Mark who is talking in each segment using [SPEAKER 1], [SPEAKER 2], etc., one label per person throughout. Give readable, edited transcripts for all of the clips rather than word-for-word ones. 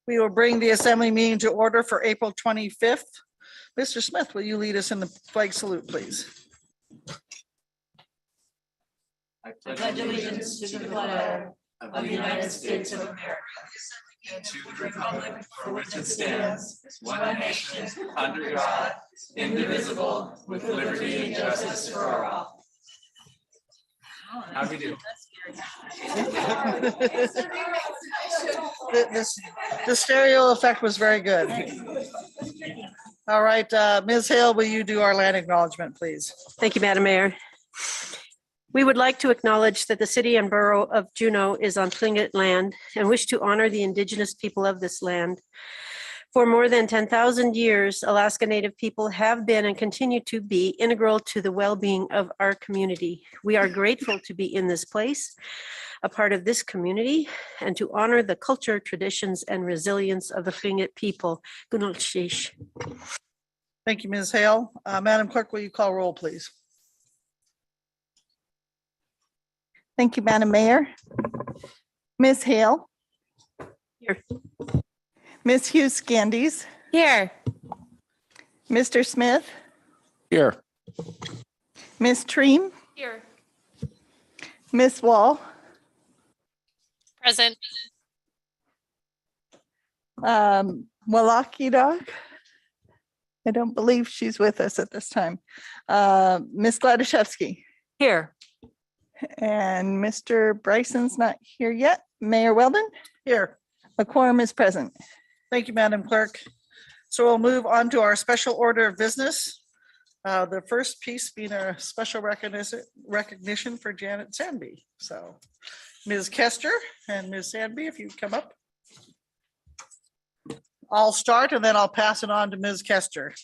[SPEAKER 1] We will bring the assembly meeting to order for April 25th. Mr. Smith, will you lead us in the flag salute, please?
[SPEAKER 2] I pledge allegiance to the flag of the United States of America and to the republic for which it stands, one nation, under God, indivisible, with liberty and justice for all. How do we do?
[SPEAKER 1] The stereo effect was very good. All right, Ms. Hale, will you do our land acknowledgement, please?
[SPEAKER 3] Thank you, Madam Mayor. We would like to acknowledge that the city and borough of Juneau is on Tlingit land and wish to honor the indigenous people of this land. For more than 10,000 years, Alaska Native people have been and continue to be integral to the well-being of our community. We are grateful to be in this place, a part of this community, and to honor the culture, traditions, and resilience of the Tlingit people. Gunal Shish.
[SPEAKER 1] Thank you, Ms. Hale. Madam Clerk, will you call roll, please?
[SPEAKER 4] Thank you, Madam Mayor. Ms. Hale.
[SPEAKER 3] Here.
[SPEAKER 4] Ms. Hughes Scandies.
[SPEAKER 3] Here.
[SPEAKER 4] Mr. Smith.
[SPEAKER 5] Here.
[SPEAKER 4] Ms. Treem.
[SPEAKER 6] Here.
[SPEAKER 4] Ms. Wall.
[SPEAKER 6] Present.
[SPEAKER 4] Walaki Dog. I don't believe she's with us at this time. Ms. Gladishevsky.
[SPEAKER 3] Here.
[SPEAKER 4] And Mr. Bryson's not here yet. Mayor Weldon.
[SPEAKER 1] Here.
[SPEAKER 4] A quorum is present.
[SPEAKER 1] Thank you, Madam Clerk. So we'll move on to our special order of business. The first piece being a special recognition for Janet Zambi. So Ms. Kester and Ms. Zambi, if you come up. I'll start and then I'll pass it on to Ms. Kester.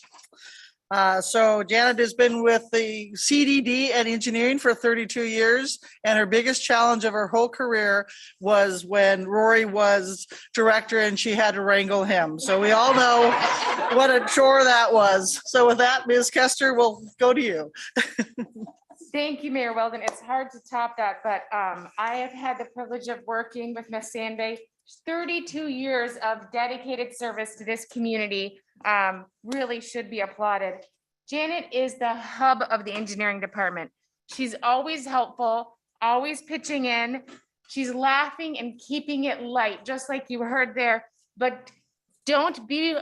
[SPEAKER 1] So Janet has been with the CDD and engineering for 32 years, and her biggest challenge of her whole career was when Rory was director and she had to wrangle him. So we all know what a chore that was. So with that, Ms. Kester, we'll go to you.
[SPEAKER 6] Thank you, Mayor Weldon. It's hard to top that, but I have had the privilege of working with Ms. Sandbay. 32 years of dedicated service to this community, really should be applauded. Janet is the hub of the engineering department. She's always helpful, always pitching in. She's laughing and keeping it light, just like you heard there, but don't be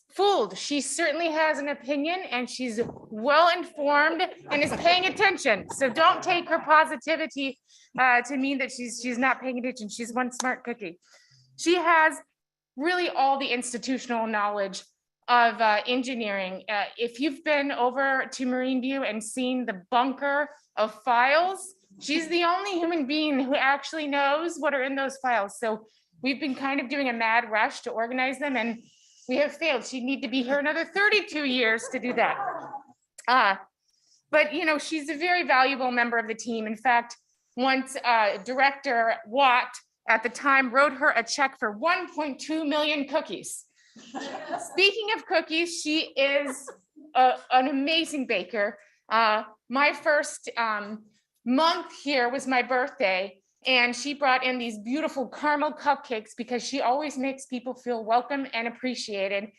[SPEAKER 6] fooled. She certainly has an opinion and she's well-informed and is paying attention. So don't take her positivity to mean that she's not paying attention. She's one smart cookie. She has really all the institutional knowledge of engineering. If you've been over to Marine View and seen the bunker of files, she's the only human being who actually knows what are in those files. So we've been kind of doing a mad rush to organize them and we have failed. She'd need to be here another 32 years to do that. But you know, she's a very valuable member of the team. In fact, once Director Watt at the time wrote her a check for 1.2 million cookies. Speaking of cookies, she is an amazing baker. My first month here was my birthday, and she brought in these beautiful caramel cupcakes because she always makes people feel welcome and appreciated.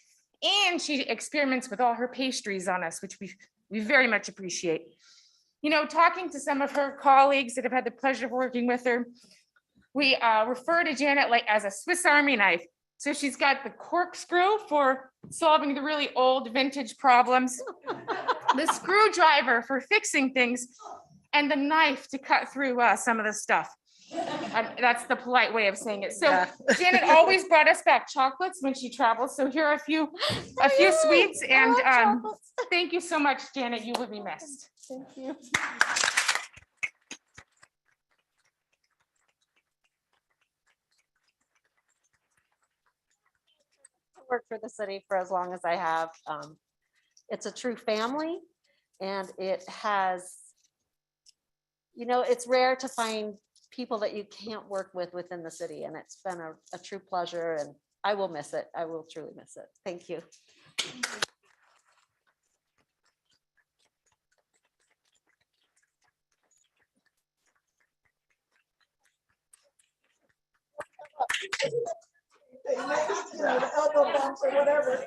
[SPEAKER 6] And she experiments with all her pastries on us, which we very much appreciate. You know, talking to some of her colleagues that have had the pleasure of working with her, we refer to Janet like as a Swiss Army knife. So she's got the corkscrew for solving the really old vintage problems, the screwdriver for fixing things, and the knife to cut through some of the stuff. That's the polite way of saying it. So yeah. Janet always brought us back chocolates when she travels. So here are a few sweets, and thank you so much, Janet. You will be missed.
[SPEAKER 4] Thank you.
[SPEAKER 7] Worked for the city for as long as I have. It's a true family, and it has, you know, it's rare to find people that you can't work with within the city, and it's been a true pleasure, and I will miss it. I will truly miss it. Thank you.
[SPEAKER 1] the elbow bump or whatever.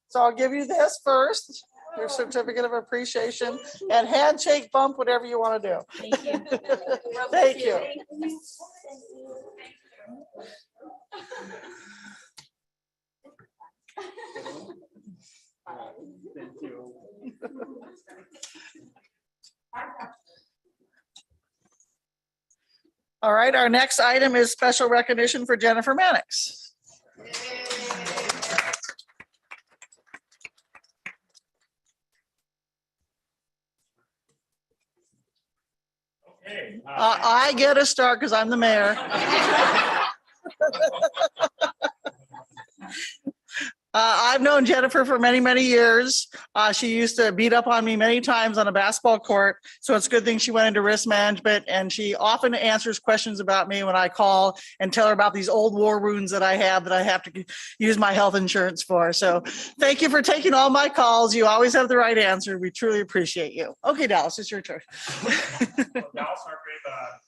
[SPEAKER 1] So I'll give you this first, your certificate of appreciation, and handshake bump, whatever you want to do.
[SPEAKER 3] Thank you.
[SPEAKER 1] Thank you. All right, our next item is special recognition for Jennifer Mannix.
[SPEAKER 2] Okay.
[SPEAKER 1] I get a start because I'm the mayor. I've known Jennifer for many, many years. She used to beat up on me many times on a basketball court. So it's a good thing she went into risk management, and she often answers questions about me when I call and tell her about these old war wounds that I have to use my health insurance for. So thank you for taking all my calls. You always have the right answer. We truly appreciate you. Okay, Dallas, it's your turn.
[SPEAKER 5] Dallas Hargrave,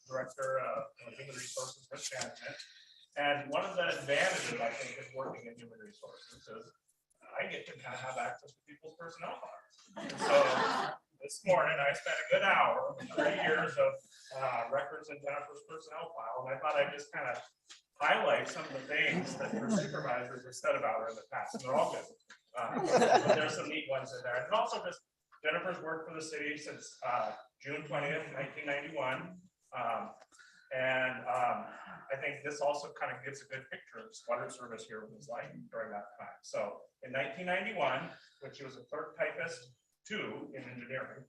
[SPEAKER 5] Director of Human Resources Risk Management. And one of the advantages, I think, of working in human resources is I get to kind of have access to people's personnel files. And so this morning, I spent a good hour, 3 years of records in Jennifer's personnel file, and I thought I'd just kind of highlight some of the things that her supervisors have said about her in the past, and they're all good. But there's some neat ones in there. And also just Jennifer's worked for the city since June 20th, 1991. I think this also kind of gives a good picture of what her service here was like during that time. So in 1991, when she was a clerk typist 2 in engineering,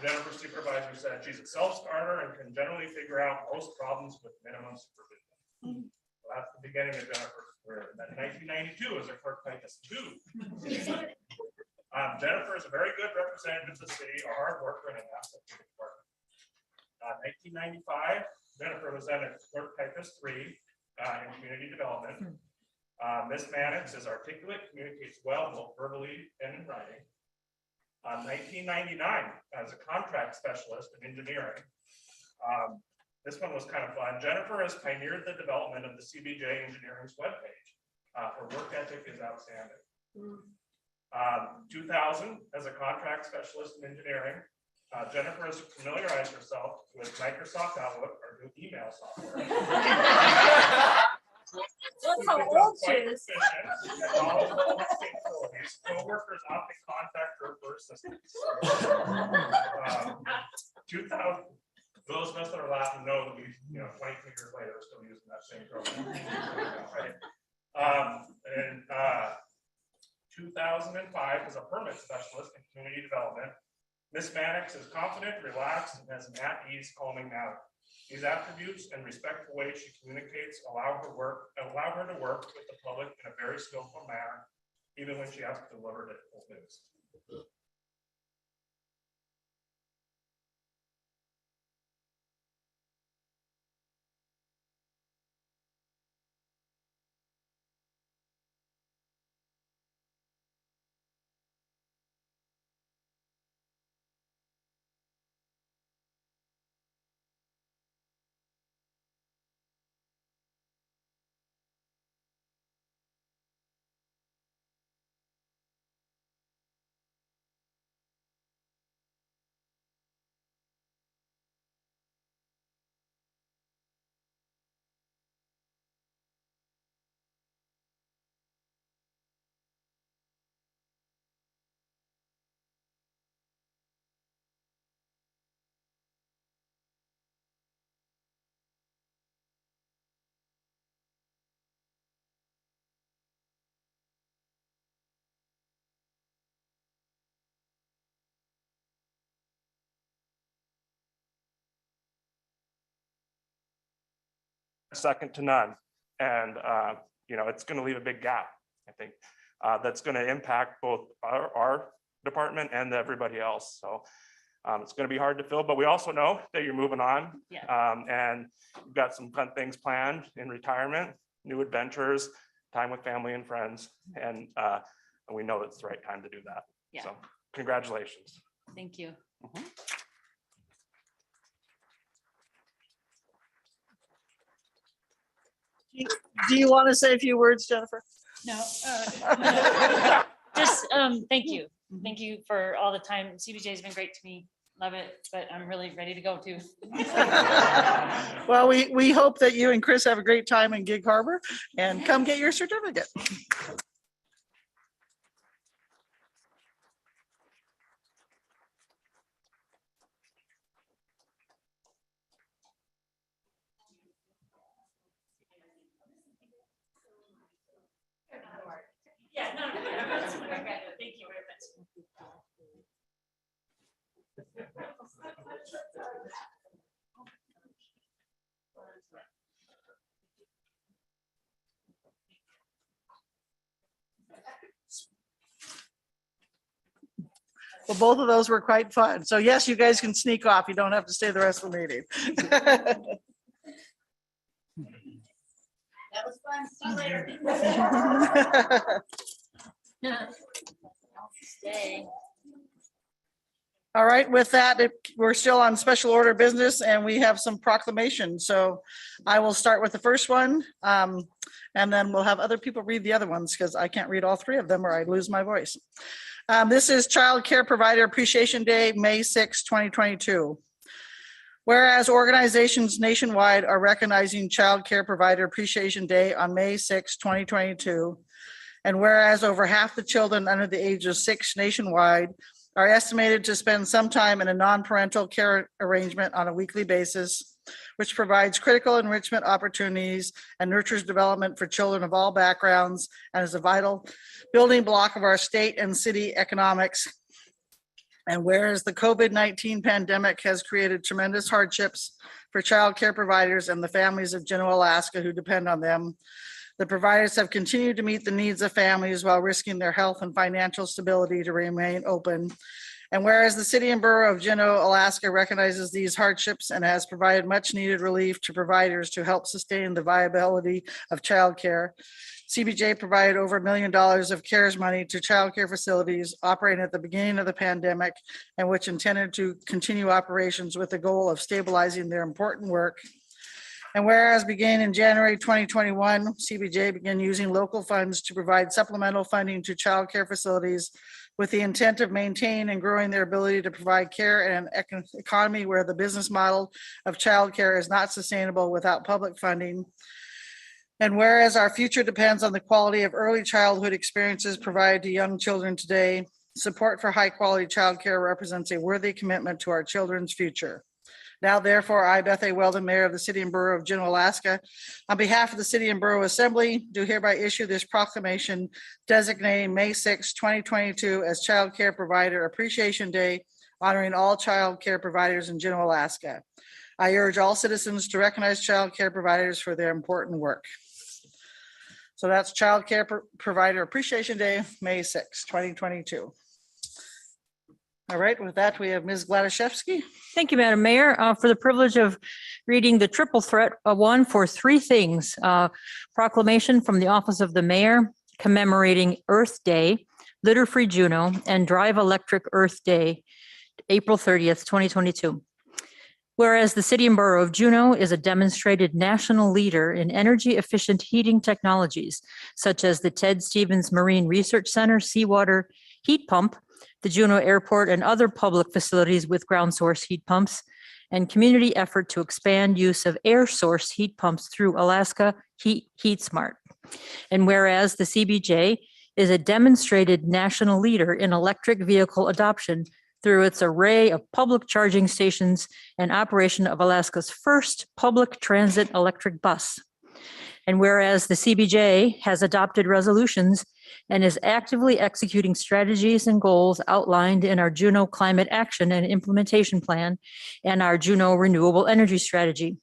[SPEAKER 5] Jennifer's supervisor said she's a self-starter and can generally figure out most problems with minimum supervision. So that's the beginning of Jennifer's career. And then 1992 as a clerk typist 2. Jennifer is a very good representative of the city, a hard worker, and an asset to the department. 1995, Jennifer was then a clerk typist 3 in community development. Ms. Mannix is articulate, communicates well both verbally and in writing. 1999 as a contract specialist in engineering. This one was kind of fun. Jennifer has pioneered the development of the CBJ Engineering's webpage. Her work ethic is outstanding. 2000 as a contract specialist in engineering. Jennifer has familiarized herself with Microsoft Outlook, our new email software.
[SPEAKER 3] That's how old she is.
[SPEAKER 5] Co-workers often contact her for assistance. 2000, those of us that are laughing know that we, 22 years later, are still using that same program. Right? 2005 as a permit specialist in community development. Ms. Mannix is confident, relaxed, and has an at-ease, calming manner. These attributes and respectful way she communicates allow her to work with the public in a very skillful manner, even when she has to deliver difficult news. Second to none. And, it's going to leave a big gap, I think, that's going to impact both our department and everybody else. So it's going to be hard to fill, but we also know that you're moving on.
[SPEAKER 3] Yeah.
[SPEAKER 5] And you've got some fun things planned in retirement, new adventures, time with family and friends. And we know it's the right time to do that.
[SPEAKER 8] Yeah.
[SPEAKER 5] So congratulations.
[SPEAKER 8] Thank you.
[SPEAKER 1] Do you want to say a few words, Jennifer?
[SPEAKER 8] No. Just, thank you. Thank you for all the time. CBJ has been great to me. Love it, but I'm really ready to go too.
[SPEAKER 1] Well, we hope that you and Chris have a great time in Gig Harbor and come get your certificate.
[SPEAKER 8] Yeah, no, thank you very much.
[SPEAKER 1] Well, both of those were quite fun. So yes, you guys can sneak off. You don't have to stay the rest of the meeting.
[SPEAKER 8] That was fun. See you later. Stay.
[SPEAKER 1] All right, with that, we're still on special order business and we have some proclamations. So I will start with the first one. And then we'll have other people read the other ones because I can't read all three of them or I lose my voice. This is Child Care Provider Appreciation Day, May 6, 2022. Whereas organizations nationwide are recognizing Child Care Provider Appreciation Day on May 6, 2022. And whereas over half the children under the age of 6 nationwide are estimated to spend some time in a non-parental care arrangement on a weekly basis, which provides critical enrichment opportunities and nurtures development for children of all backgrounds and is a vital building block of our state and city economics. And whereas the COVID-19 pandemic has created tremendous hardships for child care providers and the families of Juneau, Alaska who depend on them, the providers have continued to meet the needs of families while risking their health and financial stability to remain open. And whereas the city and borough of Juneau, Alaska recognizes these hardships and has provided much needed relief to providers to help sustain the viability of childcare, CBJ provided over $1 million of CARES money to childcare facilities operating at the beginning of the pandemic and which intended to continue operations with the goal of stabilizing their important work. And whereas beginning in January 2021, CBJ began using local funds to provide supplemental funding to child care facilities with the intent of maintaining and growing their ability to provide care in an economy where the business model of child care is not sustainable without public funding. And whereas our future depends on the quality of early childhood experiences provided to young children today, support for high quality child care represents a worthy commitment to our children's future. Now, therefore, I, Beth A. Weldon, Mayor of the City and Borough of Juneau, Alaska, on behalf of the City and Borough Assembly, do hereby issue this proclamation designating May 6, 2022 as Child Care Provider Appreciation Day, honoring all child care providers in Juneau, Alaska. I urge all citizens to recognize child care providers for their important work. So that's Child Care Provider Appreciation Day, May 6, 2022. All right, with that, we have Ms. Gladysevsky.
[SPEAKER 9] Thank you, Madam Mayor, for the privilege of reading the triple threat one for three things. Proclamation from the Office of the Mayor commemorating Earth Day, Litter-Free Juneau, and Drive Electric Earth Day, April 30th, 2022. Whereas the City and Borough of Juneau is a demonstrated national leader in energy efficient heating technologies, such as the Ted Stevens Marine Research Center seawater heat pump, the Juneau Airport and other public facilities with ground source heat pumps, and community effort to expand use of air source heat pumps through Alaska Heat Smart. And whereas the CBJ is a demonstrated national leader in electric vehicle adoption through its array of public charging stations and operation of Alaska's first public transit electric bus. And whereas the CBJ has adopted resolutions and is actively executing strategies and goals outlined in our Juneau Climate Action and Implementation Plan and our Juneau Renewable Energy Strategy.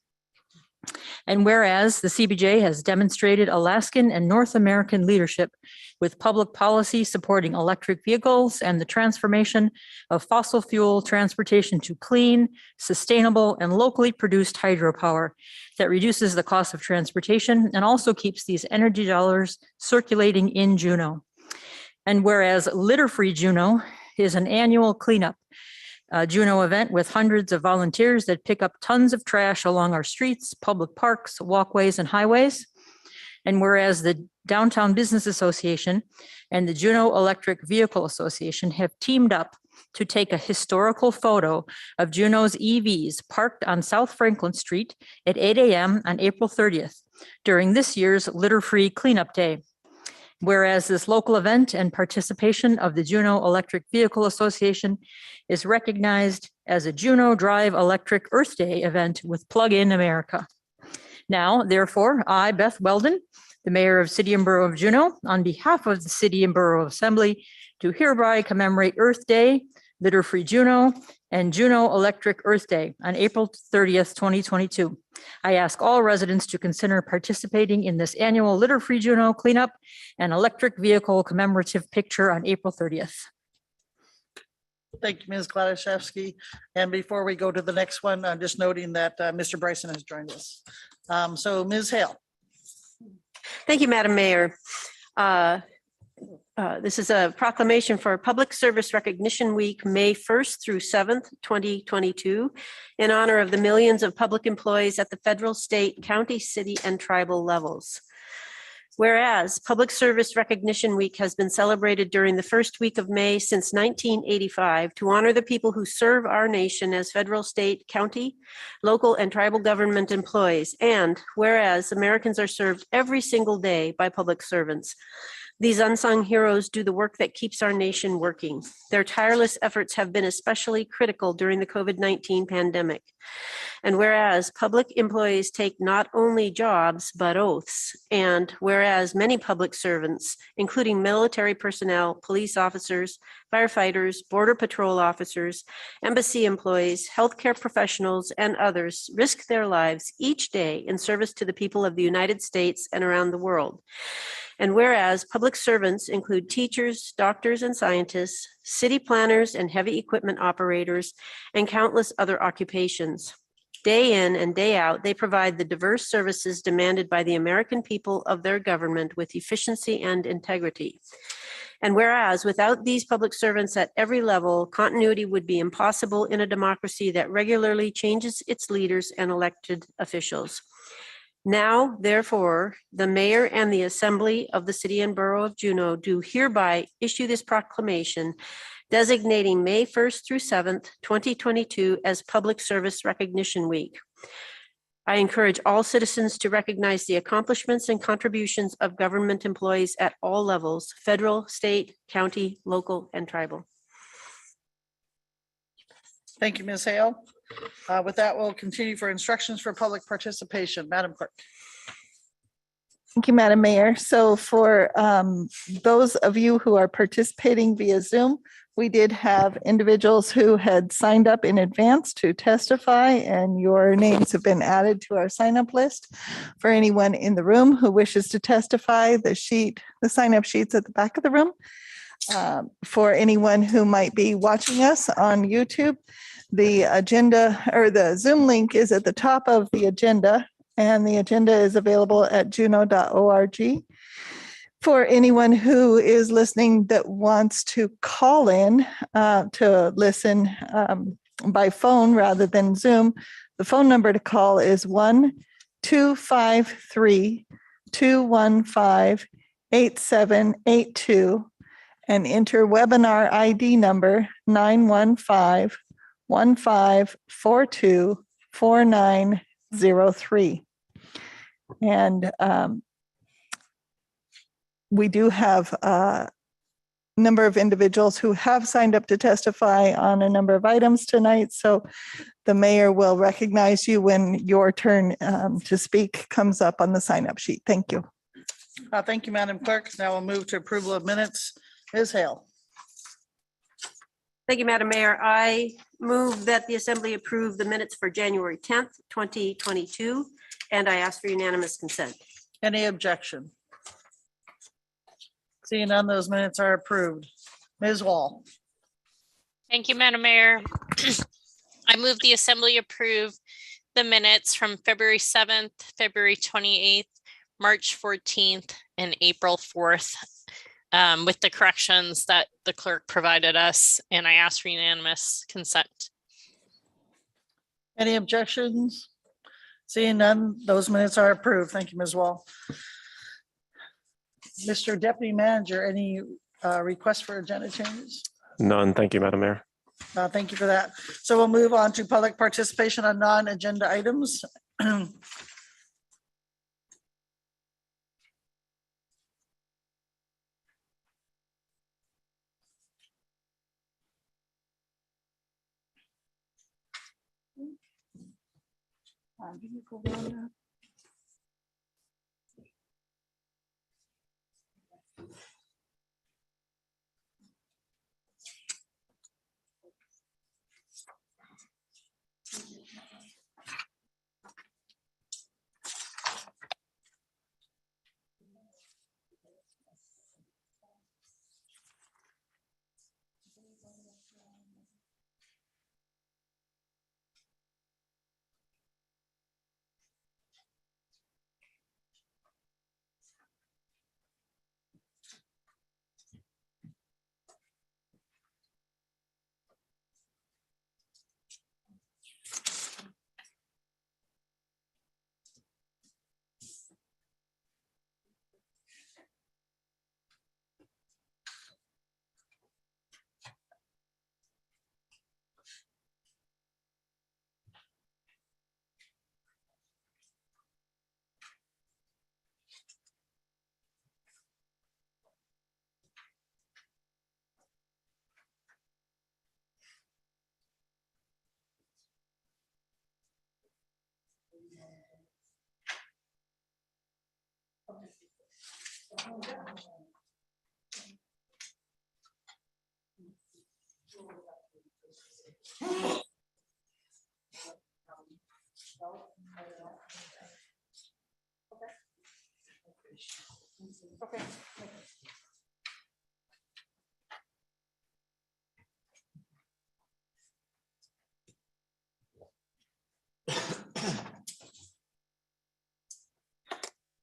[SPEAKER 9] And whereas the CBJ has demonstrated Alaskan and North American leadership with public policy supporting electric vehicles and the transformation of fossil fuel transportation to clean, sustainable, and locally produced hydropower that reduces the cost of transportation and also keeps these energy dollars circulating in Juneau. And whereas Litter-Free Juneau is an annual cleanup Juneau event with hundreds of volunteers that pick up tons of trash along our streets, public parks, walkways, and highways. And whereas the Downtown Business Association and the Juneau Electric Vehicle Association have teamed up to take a historical photo of Juneau's EVs parked on South Franklin Street at 8 a.m. on April 30th during this year's litter-free cleanup day. Whereas this local event and participation of the Juneau Electric Vehicle Association is recognized as a Juneau Drive Electric Earth Day event with Plug In America. Now, therefore, I, Beth Weldon, the Mayor of City and Borough of Juneau, on behalf of the City and Borough Assembly, do hereby commemorate Earth Day, Litter-Free Juneau, and Juneau Electric Earth Day on April 30th, 2022. I ask all residents to consider participating in this annual Litter-Free Juneau cleanup and electric vehicle commemorative picture on April 30th.
[SPEAKER 1] Thank you, Ms. Gladysevsky. And before we go to the next one, I'm just noting that Mr. Bryson has joined us. So Ms. Hale.
[SPEAKER 3] Thank you, Madam Mayor. This is a proclamation for Public Service Recognition Week, May 1st through 7th, 2022, in honor of the millions of public employees at the federal, state, county, city, and tribal levels. Whereas Public Service Recognition Week has been celebrated during the first week of May since 1985 to honor the people who serve our nation as federal, state, county, local, and tribal government employees. And whereas Americans are served every single day by public servants, these unsung heroes do the work that keeps our nation working. Their tireless efforts have been especially critical during the COVID-19 pandemic. And whereas public employees take not only jobs, but oaths, and whereas many public servants, including military personnel, police officers, firefighters, border patrol officers, embassy employees, healthcare professionals, and others risk their lives each day in service to the people of the United States and around the world. And whereas public servants include teachers, doctors, and scientists, city planners and heavy equipment operators, and countless other occupations. Day in and day out, they provide the diverse services demanded by the American people of their government with efficiency and integrity. And whereas without these public servants at every level, continuity would be impossible in a democracy that regularly changes its leaders and elected officials. Now, therefore, the mayor and the assembly of the city and borough of Juneau do hereby issue this proclamation designating May 1st through 7th, 2022 as Public Service Recognition Week. I encourage all citizens to recognize the accomplishments and contributions of government employees at all levels, federal, state, county, local, and tribal.
[SPEAKER 1] Thank you, Ms. Hale. With that, we'll continue for instructions for public participation. Madam Clerk.
[SPEAKER 4] Thank you, Madam Mayor. So for those of you who are participating via Zoom, we did have individuals who had signed up in advance to testify, and your names have been added to our sign-up list. For anyone in the room who wishes to testify, the sign-up sheet's at the back of the room. For anyone who might be watching us on YouTube, the agenda or the Zoom link is at the top of the agenda, and the agenda is available at juneau.org. For anyone who is listening that wants to call in to listen by phone rather than Zoom, the phone number to call is 1-253-215-8782 and enter webinar ID number 915-1542-4903. And we do have a number of individuals who have signed up to testify on a number of items tonight. So the mayor will recognize you when your turn to speak comes up on the sign-up sheet. Thank you.
[SPEAKER 1] Thank you, Madam Clerk. Now we'll move to approval of minutes. Ms. Hale.
[SPEAKER 3] Thank you, Madam Mayor. I move that the Assembly approve the minutes for January 10th, 2022, and I ask for unanimous consent.
[SPEAKER 1] Any objection? Seeing none, those minutes are approved. Ms. Wall.
[SPEAKER 10] Thank you, Madam Mayor. I move the Assembly approve the minutes from February 7th, February 28th, March 14th, and April 4th with the corrections that the clerk provided us, and I ask for unanimous consent.
[SPEAKER 1] Any objections? Seeing none, those minutes are approved. Thank you, Ms. Wall. Mr. Deputy Manager, any requests for agenda changes?
[SPEAKER 11] None. Thank you, Madam Mayor.
[SPEAKER 1] Thank you for that. So we'll move on to public participation on non-agenda items.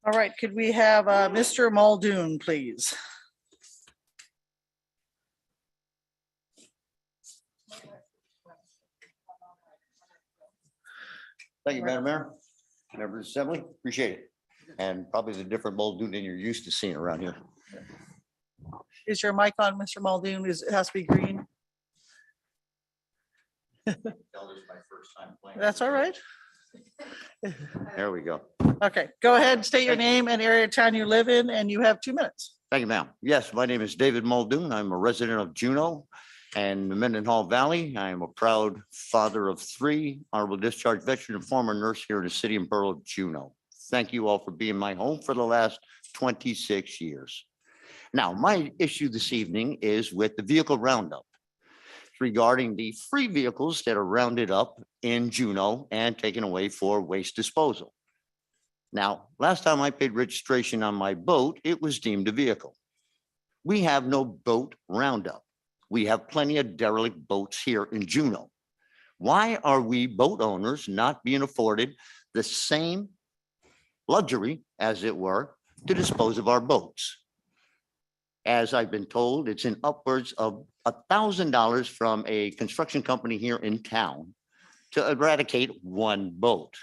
[SPEAKER 1] All right, could we have Mr. Muldoon, please?
[SPEAKER 12] Thank you, Madam Mayor, members of the Assembly, appreciate it. And probably the different Muldoon than you're used to seeing around here.
[SPEAKER 1] Is your mic on, Mr. Muldoon? It has to be green. That's all right.
[SPEAKER 12] There we go.
[SPEAKER 1] Okay, go ahead, state your name and area of town you live in, and you have 2 minutes.
[SPEAKER 12] Thank you, ma'am. Yes, my name is David Muldoon. I'm a resident of Juneau and the Mendenhall Valley. I am a proud father of 3, honorable discharge veteran and former nurse here in the city and borough of Juneau. Thank you all for being my home for the last 26 years. Now, my issue this evening is with the vehicle roundup regarding the free vehicles that are rounded up in Juneau and taken away for waste disposal. Now, last time I paid registration on my boat, it was deemed a vehicle. We have no boat roundup. We have plenty of derelict boats here in Juneau. Why are we boat owners not being afforded the same luxury, as it were, to dispose of our boats? As I've been told, it's in upwards of $1,000 from a construction company here in town to eradicate 1 boat.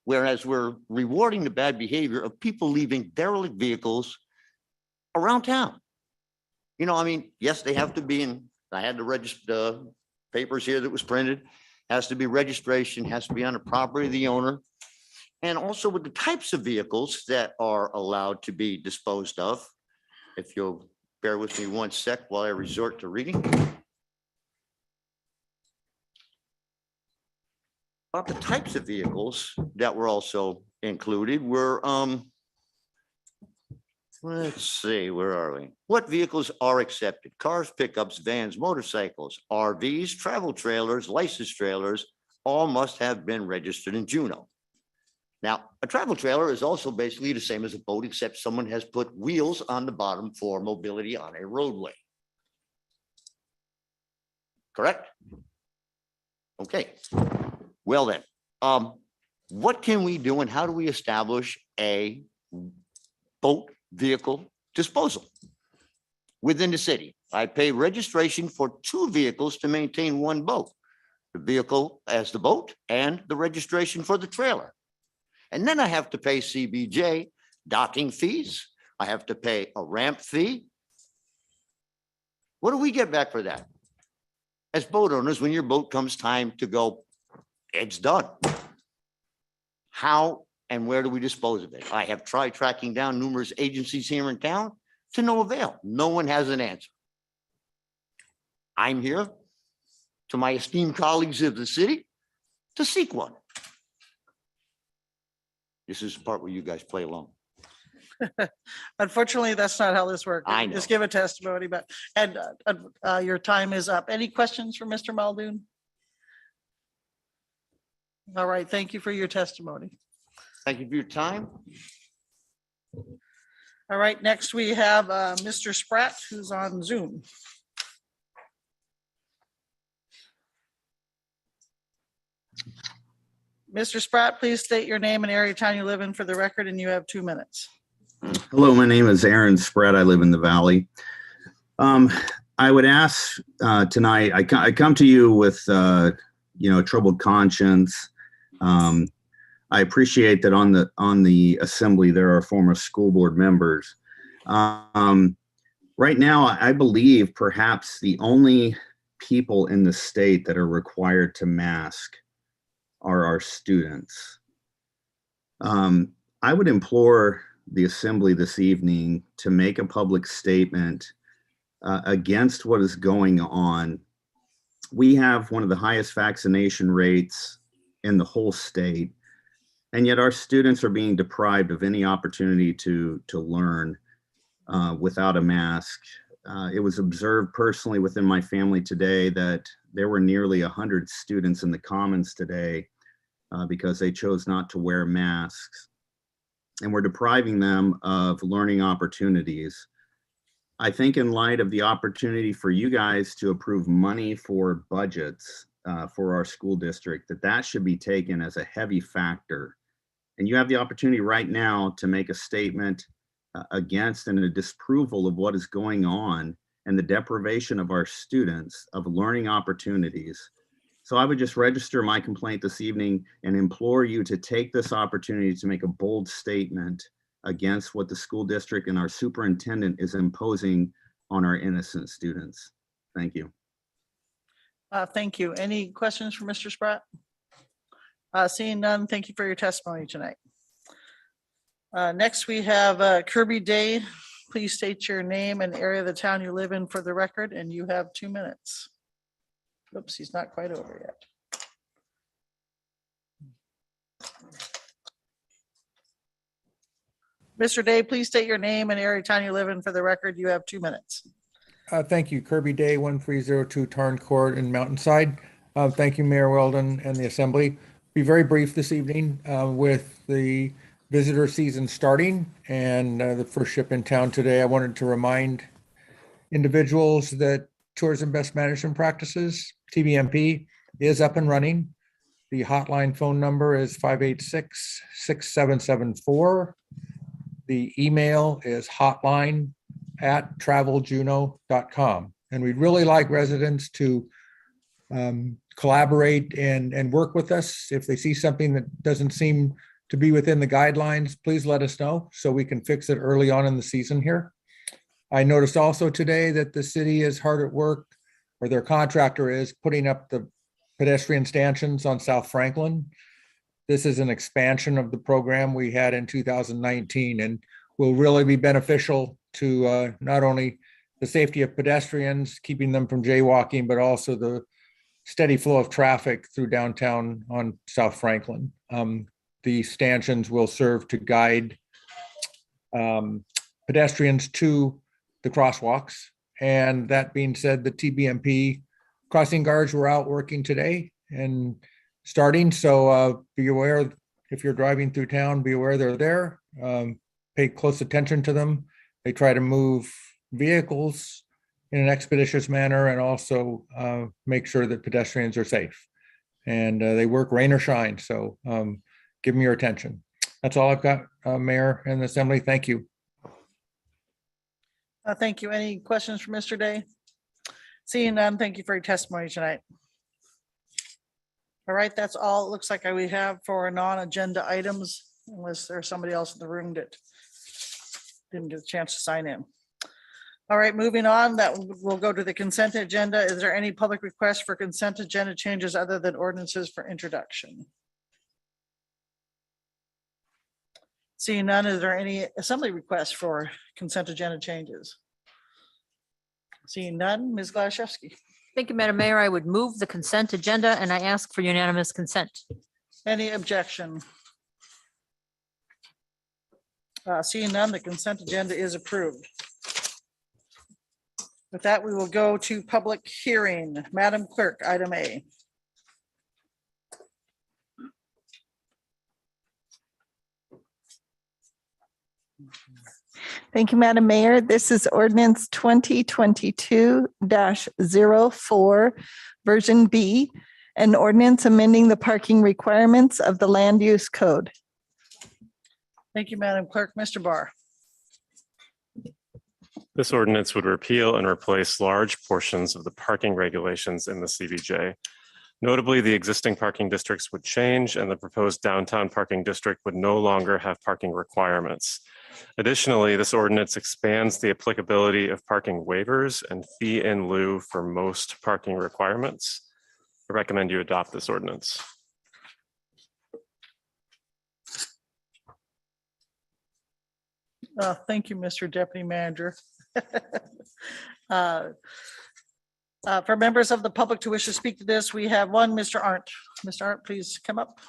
[SPEAKER 12] Whereas we're rewarding the bad behavior of people leaving derelict vehicles around town. You know, I mean, yes, they have to be in, I had to register the papers here that was printed, has to be registration, has to be on the property of the owner. And also with the types of vehicles that are allowed to be disposed of. If you'll bear with me 1 sec while I resort to reading. About the types of vehicles that were also included were, let's see, where are we? What vehicles are accepted? Cars, pickups, vans, motorcycles, RVs, travel trailers, licensed trailers, all must have been registered in Juneau. Now, a travel trailer is also basically the same as a boat, except someone has put wheels on the bottom for mobility on a roadway. Correct? Okay. Well then, what can we do and how do we establish a boat vehicle disposal within the city? I pay registration for 2 vehicles to maintain 1 boat. The vehicle as the boat and the registration for the trailer. And then I have to pay CBJ docking fees, I have to pay a ramp fee. What do we get back for that? As boat owners, when your boat comes time to go, it's done. How and where do we dispose of it? I have tried tracking down numerous agencies here in town to no avail. No one has an answer. I'm here to my esteemed colleagues of the city to seek one. This is the part where you guys play along.
[SPEAKER 1] Unfortunately, that's not how this works.
[SPEAKER 12] I
[SPEAKER 1] You Just
[SPEAKER 12] know.
[SPEAKER 1] give a testimony, but, and your time is up. Any questions for Mr. Muldoon? All right, thank you for your testimony.
[SPEAKER 12] Thank you for your time.
[SPEAKER 1] All right, next we have Mr. Spratt, who's on Zoom. Mr. Spratt, please state your name and area of town you live in for the record, and you have 2 minutes.
[SPEAKER 11] Hello, my name is Aaron Spratt. I live in the Valley. I would ask tonight, I come to you with, troubled conscience. I appreciate that on the assembly, there are former school board members. Right now, I believe perhaps the only people in the state that are required to mask are our students. I would implore the assembly this evening to make a public statement against what is going on. We have one of the highest vaccination rates in the whole state, and yet our students are being deprived of any opportunity to learn without a mask. It was observed personally within my family today that there were nearly 100 students in the Commons today because they chose not to wear masks. And we're depriving them of learning opportunities. I think in light of the opportunity for you guys to approve money for budgets for our school district, that should be taken as a heavy factor. And you have the opportunity right now to make a statement against and a disapproval of what is going on and the deprivation of our students of learning opportunities. So I would just register my complaint this evening and implore you to take this opportunity to make a bold statement against what the school district and our superintendent is imposing on our innocent students. Thank you.
[SPEAKER 1] Thank you. Any questions for Mr. Spratt? Seeing none, thank you for your testimony tonight. Next, we have Kirby Day. Please state your name and area of the town you live in for the record, and you have 2 minutes. Oops, he's not quite over yet. Mr. Day, please state your name and area of town you live in for the record. You have 2 minutes.
[SPEAKER 13] Thank you. Kirby Day, 1302 Tarn Court in Mountainside. Thank you, Mayor Weldon and the Assembly. Be very brief this evening with the visitor season starting and the first ship in town today. I wanted to remind individuals that Tourism Best Management Practices, TBMP, is up and running. The hotline phone number is 586-6774. The email is hotline@traveljuno.com. And we'd really like residents to collaborate and work with us. If they see something that doesn't seem to be within the guidelines, please let us know so we can fix it early on in the season here. I noticed also today that the city is hard at work, or their contractor is putting up the pedestrian stanchions on South Franklin. This is an expansion of the program we had in 2019 and will really be beneficial to not only the safety of pedestrians, keeping them from jaywalking, but also the steady flow of traffic through downtown on South Franklin. The stanchions will serve to guide pedestrians to the crosswalks. And that being said, the TBMP crossing guards were out working today and starting. So be aware, if you're driving through town, be aware they're there. Pay close attention to them. They try to move vehicles in an expeditious manner and also make sure that pedestrians are safe. And they work rain or shine. So give them your attention. That's all I've got, Mayor and the Assembly. Thank you.
[SPEAKER 1] Thank you. Any questions for Mr. Day? Seeing none, thank you for your testimony tonight. All right, that's all it looks like we have for non-agenda items, unless there's somebody else in the room that Didn't get a chance to sign in. All right, moving on, that will go to the consent agenda. Is there any public request for consent agenda changes other than ordinances for introduction? Seeing none, is there any assembly requests for consent agenda changes? Seeing none, Ms. Glaszewski.
[SPEAKER 9] Thank you, Madam Mayor. I would move the consent agenda and I ask for unanimous consent.
[SPEAKER 1] Any objection? Seeing none, the consent agenda is approved. With that, we will go to public hearing. Madam Clerk, item A.
[SPEAKER 4] Thank you, Madam Mayor. This is ordinance 2022-04, version B, an ordinance amending the parking requirements of the land use code.
[SPEAKER 1] Thank you, Madam Clerk. Mr. Barr.
[SPEAKER 14] This ordinance would repeal and replace large portions of the parking regulations in the CBJ. Notably, the existing parking districts would change and the proposed downtown parking district would no longer have parking requirements. Additionally, this ordinance expands the applicability of parking waivers and fee in lieu for most parking requirements. I recommend you adopt this ordinance.
[SPEAKER 1] Thank you, Mr. Deputy Manager. For members of the public to wish to speak to this, we have one, Mr. Arndt. Mr. Arndt, please come up.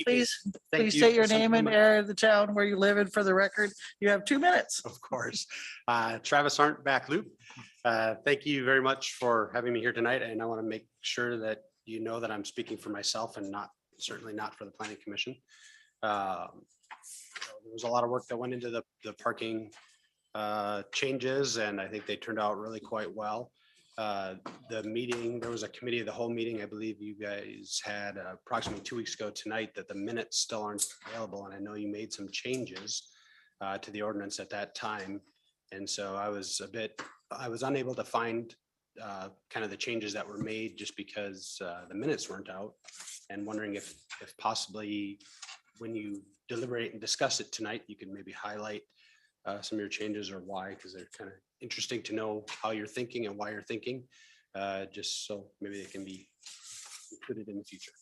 [SPEAKER 1] Please state your name and area of the town where you live and for the record, you have 2 minutes.
[SPEAKER 15] Of course. Travis Arndt, back loop. Thank you very much for having me here tonight. And I want to make sure that you know that I'm speaking for myself and certainly not for the Planning Commission. There was a lot of work that went into the parking changes, and I think they turned out really quite well. The meeting, there was a committee of the whole meeting. I believe you guys had approximately 2 weeks ago tonight that the minutes still aren't available. And I know you made some changes to the ordinance at that time. And so I was unable to find kind of the changes that were made just because the minutes weren't out, and wondering if possibly when you deliberate and discuss it tonight, you can maybe highlight some of your changes or why, because they're kind of interesting to know how you're thinking and why you're thinking, just so maybe they can be included in the future.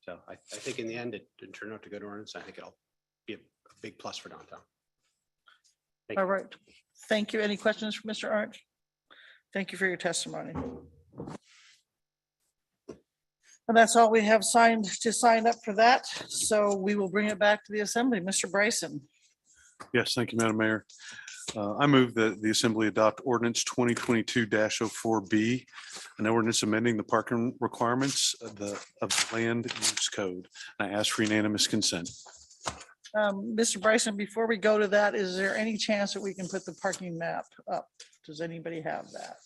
[SPEAKER 15] So I think in the end, it didn't turn out to good ordinance. I think it'll be a big plus for downtown. Thank you.
[SPEAKER 1] All right. Thank you. Any questions for Mr. Arndt? Thank you for your testimony. And that's all we have signed up for that. So we will bring it back to the assembly. Mr. Bryson.
[SPEAKER 16] Yes, thank you, Madam Mayor. I move that the Assembly adopt ordinance 2022-04B, an ordinance amending the parking requirements of the land use code. I ask for unanimous consent.
[SPEAKER 1] Mr. Bryson, before we go to that, is there any chance that we can put the parking map up? Does anybody have that?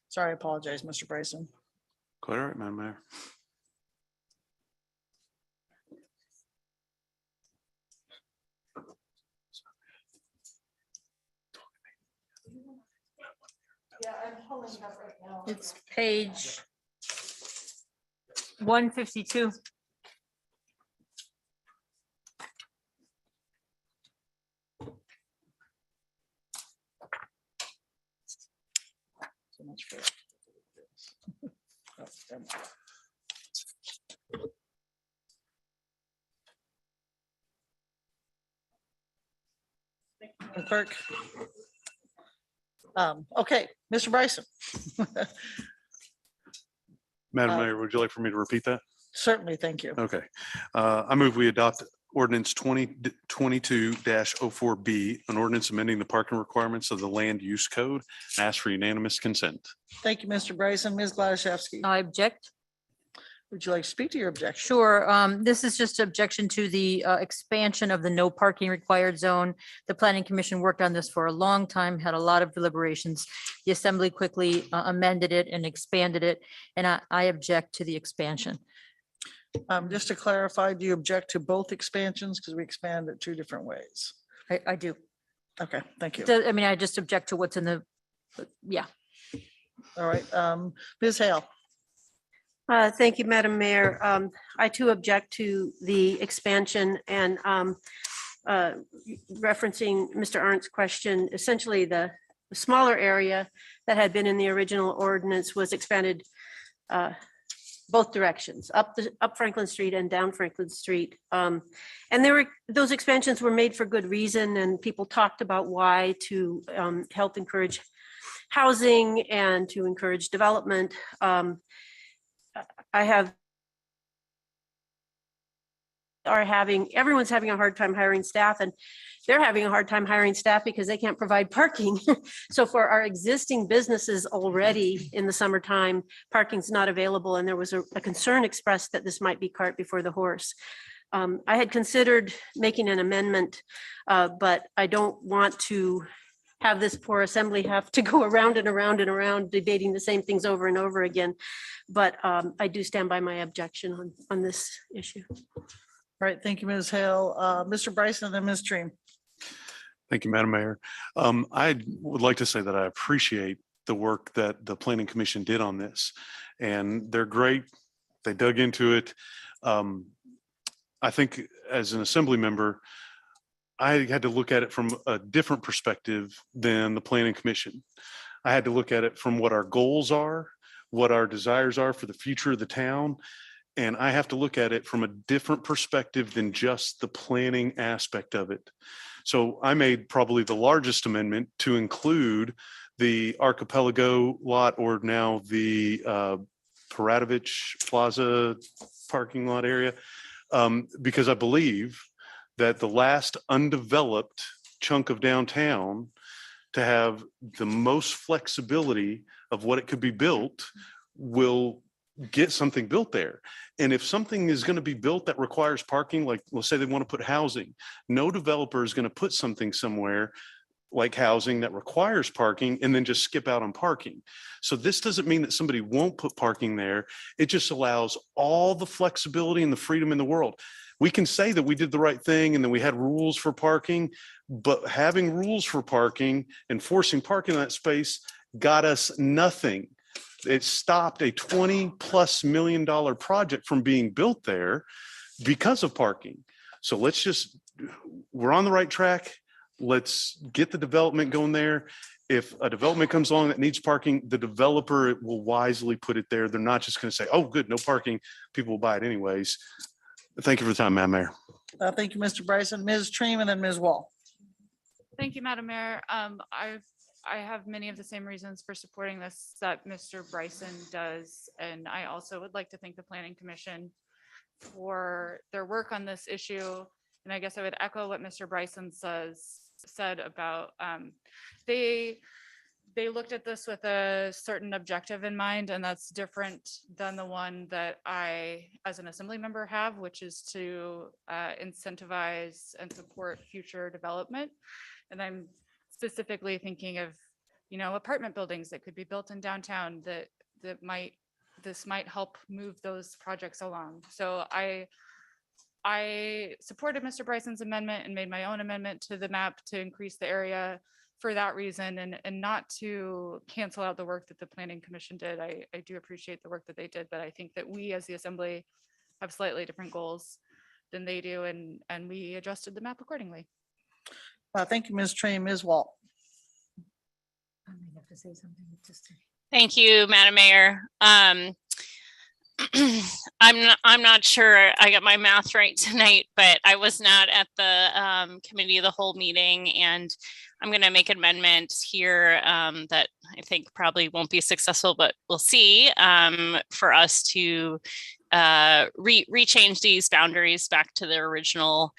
[SPEAKER 1] Sorry, I apologize, Mr. Bryson.
[SPEAKER 16] Quite all right, Madam Mayor.
[SPEAKER 1] Yeah, I'm pulling it up right now.
[SPEAKER 9] It's page 152.
[SPEAKER 1] So much for Clerk. Okay, Mr. Bryson.
[SPEAKER 16] Madam Mayor, would you like for me to repeat that?
[SPEAKER 1] Certainly, thank you.
[SPEAKER 16] Okay. I move we adopt ordinance 2022-04B, an ordinance amending the parking requirements of the land use code. I ask for unanimous consent.
[SPEAKER 1] Thank you, Mr. Bryson. Ms. Glaszewski.
[SPEAKER 9] I object.
[SPEAKER 1] Would you like to speak to your objection?
[SPEAKER 9] Sure. This is just objection to the expansion of the no parking required zone. The Planning Commission worked on this for a long time, had a lot of deliberations. The Assembly quickly amended it and expanded it, and I object to the expansion.
[SPEAKER 1] Just to clarify, do you object to both expansions? Because we expand it 2 different ways.
[SPEAKER 9] I do.
[SPEAKER 1] Okay, thank you.
[SPEAKER 9] I mean, I just object to what's in the But yeah.
[SPEAKER 1] All right, Ms. Hale.
[SPEAKER 3] Thank you, Madam Mayor. I too object to the expansion and referencing Mr. Arndt's question, essentially the smaller area that had been in the original ordinance was expanded both directions, up Franklin Street and down Franklin Street. And those expansions were made for good reason, and people talked about why, to help encourage housing and to encourage development. Everyone's having a hard time hiring staff, and they're having a hard time hiring staff because they can't provide parking. So for our existing businesses already in the summertime, parking's not available, and there was a concern expressed that this might be cart before the horse. I had considered making an amendment, but I don't want to have this poor assembly have to go around and around and around debating the same things over and over again. But I do stand by my objection on this issue.
[SPEAKER 1] All right, thank you, Ms. Hale. Mr. Bryson and then Ms. Dream.
[SPEAKER 16] Thank you, Madam Mayor. I would like to say that I appreciate the work that the Planning Commission did on this, and they're great. They dug into it. I think as an assembly member, I had to look at it from a different perspective than the Planning Commission. I had to look at it from what our goals are, what our desires are for the future of the town. And I have to look at it from a different perspective than just the planning aspect of it. So I made probably the largest amendment to include the Archipelago lot, or now the Paradovich Plaza parking lot area, because I believe that the last undeveloped chunk of downtown, to have the most flexibility of what it could be built, will get something built there. And if something is going to be built that requires parking, like let's say they want to put housing, no developer is going to put something somewhere like housing that requires parking and then just skip out on parking. So this doesn't mean that somebody won't put parking there. It just allows all the flexibility and the freedom in the world. We can say that we did the right thing and then we had rules for parking, but having rules for parking and forcing parking in that space got us nothing. It stopped a $20+ million project from being built there because of parking. So we're on the right track. Let's get the development going there. If a development comes along that needs parking, the developer will wisely put it there. They're not just going to say, oh, good, no parking. People will buy it anyways. Thank you for the time, Madam Mayor.
[SPEAKER 1] Thank you, Mr. Bryson. Ms. Treem and then Ms. Wall.
[SPEAKER 6] Thank you, Madam Mayor. I have many of the same reasons for supporting this that Mr. Bryson does. And I also would like to thank the Planning Commission for their work on this issue. And I guess I would echo what Mr. Bryson said about they looked at this with a certain objective in mind, and that's different than the one that I, as an assembly member, have, which is to incentivize and support future development. And I'm specifically thinking of, apartment buildings that could be built in downtown that this might help move those projects along. So I supported Mr. Bryson's amendment and made my own amendment to the map to increase the area for that reason, and not to cancel out the work that the Planning Commission did. I do appreciate the work that they did, but I think that we as the Assembly have slightly different goals than they do, and we adjusted the map accordingly.
[SPEAKER 1] Thank you, Ms. Treem. Ms. Wall.
[SPEAKER 10] Thank you, Madam Mayor. I'm not sure I got my math right tonight, but I was not at the committee of the whole meeting, and I'm going to make an amendment here that I think probably won't be successful, but we'll see, for us to rechange these boundaries back to their original,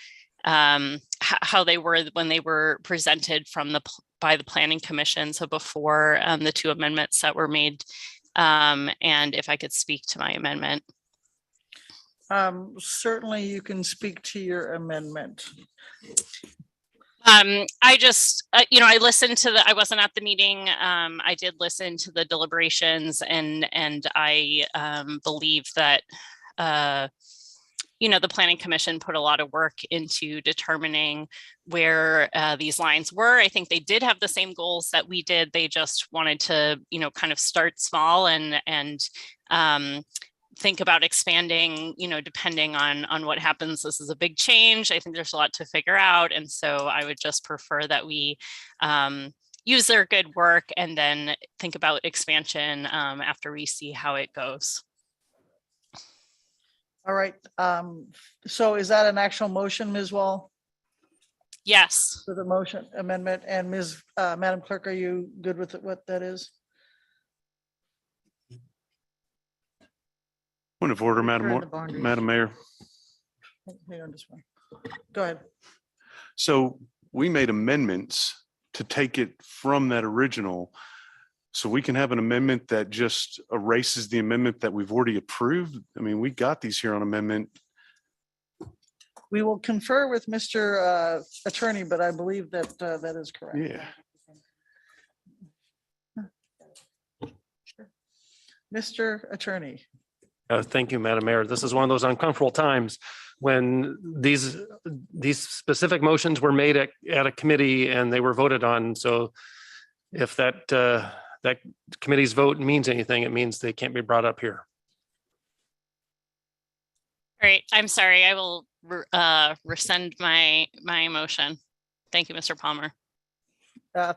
[SPEAKER 10] how they were when they were presented by the Planning Commission. So before the two amendments that were made. And if I could speak to my amendment.
[SPEAKER 1] Certainly you can speak to your amendment.
[SPEAKER 10] I just, I listened to I wasn't at the meeting. I did listen to the deliberations, and I believe that the Planning Commission put a lot of work into determining where these lines were. I think they did have the same goals that we did. They just wanted to, kind of start small and think about expanding, depending on what happens. This is a big change. I think there's a lot to figure out. And so I would just prefer that we use their good work and then think about expansion after we see how it goes.
[SPEAKER 1] All right. So is that an actual motion, Ms. Wall?
[SPEAKER 10] Yes.
[SPEAKER 1] For the motion amendment, and Madam Clerk, are you good with what that is?
[SPEAKER 16] Point of order,
[SPEAKER 9] Return the boundaries.
[SPEAKER 16] Madam Mayor.
[SPEAKER 1] Hang on just one. Go ahead.
[SPEAKER 16] So we made amendments to take it from that original. So we can have an amendment that just erases the amendment that we've already approved. I mean, we got these here on amendment.
[SPEAKER 1] We will confer with Mr. Attorney, but I believe that that is correct.
[SPEAKER 16] Yeah.
[SPEAKER 1] Mr. Attorney.
[SPEAKER 17] Thank you, Madam Mayor. This is one of those uncomfortable times when these specific motions were made at a committee and they were voted on. So if that committee's vote means anything, it means they can't be brought up here.
[SPEAKER 10] All right, I'm sorry. I will rescind my motion. Thank you, Mr. Palmer.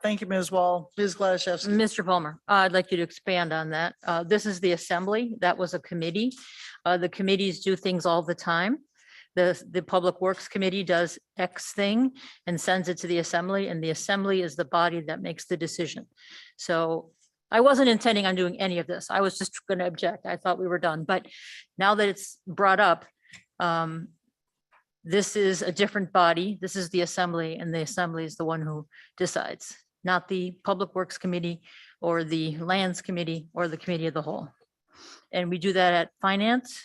[SPEAKER 1] Thank you, Ms. Wall. Ms. Gladys.
[SPEAKER 9] Mr. Palmer, I'd like you to expand on that. This is the assembly. That was a committee. The committees do things all the time. The Public Works Committee does X thing and sends it to the assembly, and the assembly is the body that makes the decision. So I wasn't intending on doing any of this. I was just going to object. I thought we were done. But now that it's brought up, this is a different body. This is the assembly, and the assembly is the one who decides, not the Public Works Committee or the Lands Committee or the Committee of the Whole. And we do that at Finance,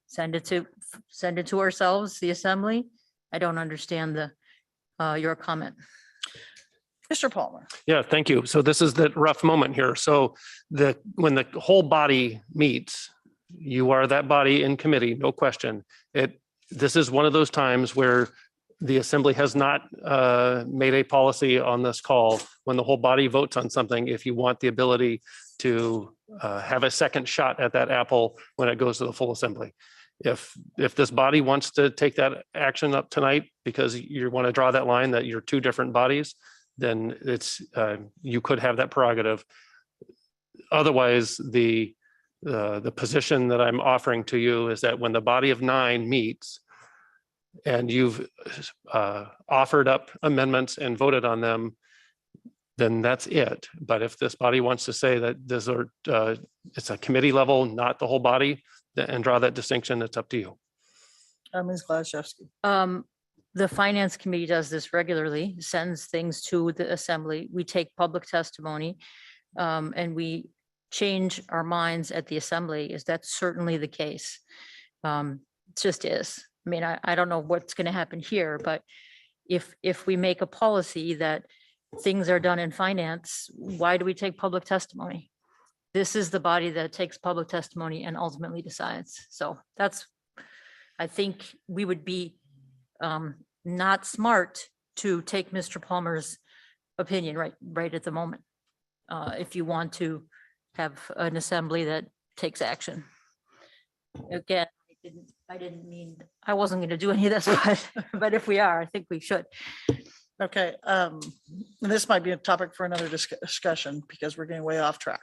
[SPEAKER 9] send it to ourselves, the assembly. I don't understand your comment.
[SPEAKER 1] Mr. Palmer.
[SPEAKER 17] Yeah, thank you. So this is the rough moment here. So when the whole body meets, you are that body in committee, no question. This is one of those times where the assembly has not made a policy on this call. When the whole body votes on something, if you want the ability to have a second shot at that apple when it goes to the full assembly. If this body wants to take that action up tonight because you want to draw that line that you're two different bodies, then you could have that prerogative. Otherwise, the position that I'm offering to you is that when the body of 9 meets and you've offered up amendments and voted on them, then that's it. But if this body wants to say that it's a committee level, not the whole body, and draw that distinction, it's up to you.
[SPEAKER 1] Ms. Gladys.
[SPEAKER 9] The Finance Committee does this regularly, sends things to the assembly. We take public testimony and we change our minds at the assembly. That's certainly the case. It just is. I mean, I don't know what's going to happen here, but if we make a policy that things are done in finance, why do we take public testimony? This is the body that takes public testimony and ultimately decides. So I think we would be not smart to take Mr. Palmer's opinion right at the moment. If you want to have an assembly that takes action. Again, I didn't mean, I wasn't going to do any of this, but if we are, I think we should.
[SPEAKER 1] Okay, and this might be a topic for another discussion because we're getting way off track.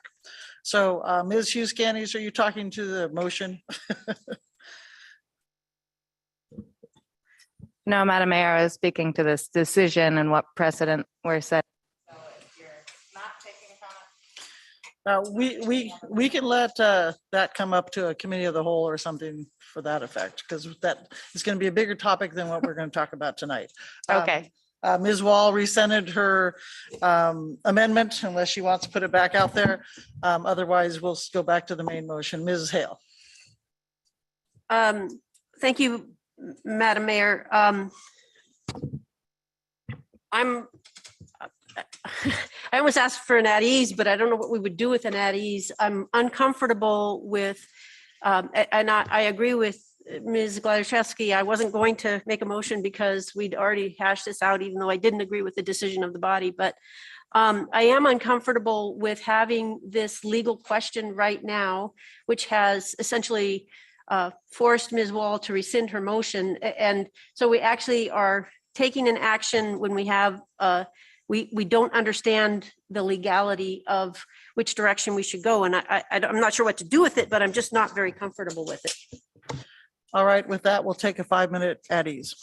[SPEAKER 1] So Ms. Hughes Candies, are you talking to the motion?
[SPEAKER 18] No, Madam Mayor, I was speaking to this decision and what precedent we're setting.
[SPEAKER 1] We can let that come up to a committee of the whole or something for that effect, because that is going to be a bigger topic than what we're going to talk about tonight.
[SPEAKER 18] Okay.
[SPEAKER 1] Ms. Wall rescinded her amendment unless she wants to put it back out there. Otherwise, we'll go back to the main motion. Mrs. Hale.
[SPEAKER 3] Thank you, Madam Mayor. I almost asked for an at ease, but I don't know what we would do with an at ease. I'm uncomfortable with, and I agree with Ms. Gladysewski, I wasn't going to make a motion because we'd already hashed this out, even though I didn't agree with the decision of the body, but I am uncomfortable with having this legal question right now, which has essentially forced Ms. Wall to rescind her motion. And so we actually are taking an action when we have, we don't understand the legality of which direction we should go. And I'm not sure what to do with it, but I'm just not very comfortable with it.
[SPEAKER 1] All right, with that, we'll take a 5-minute at ease.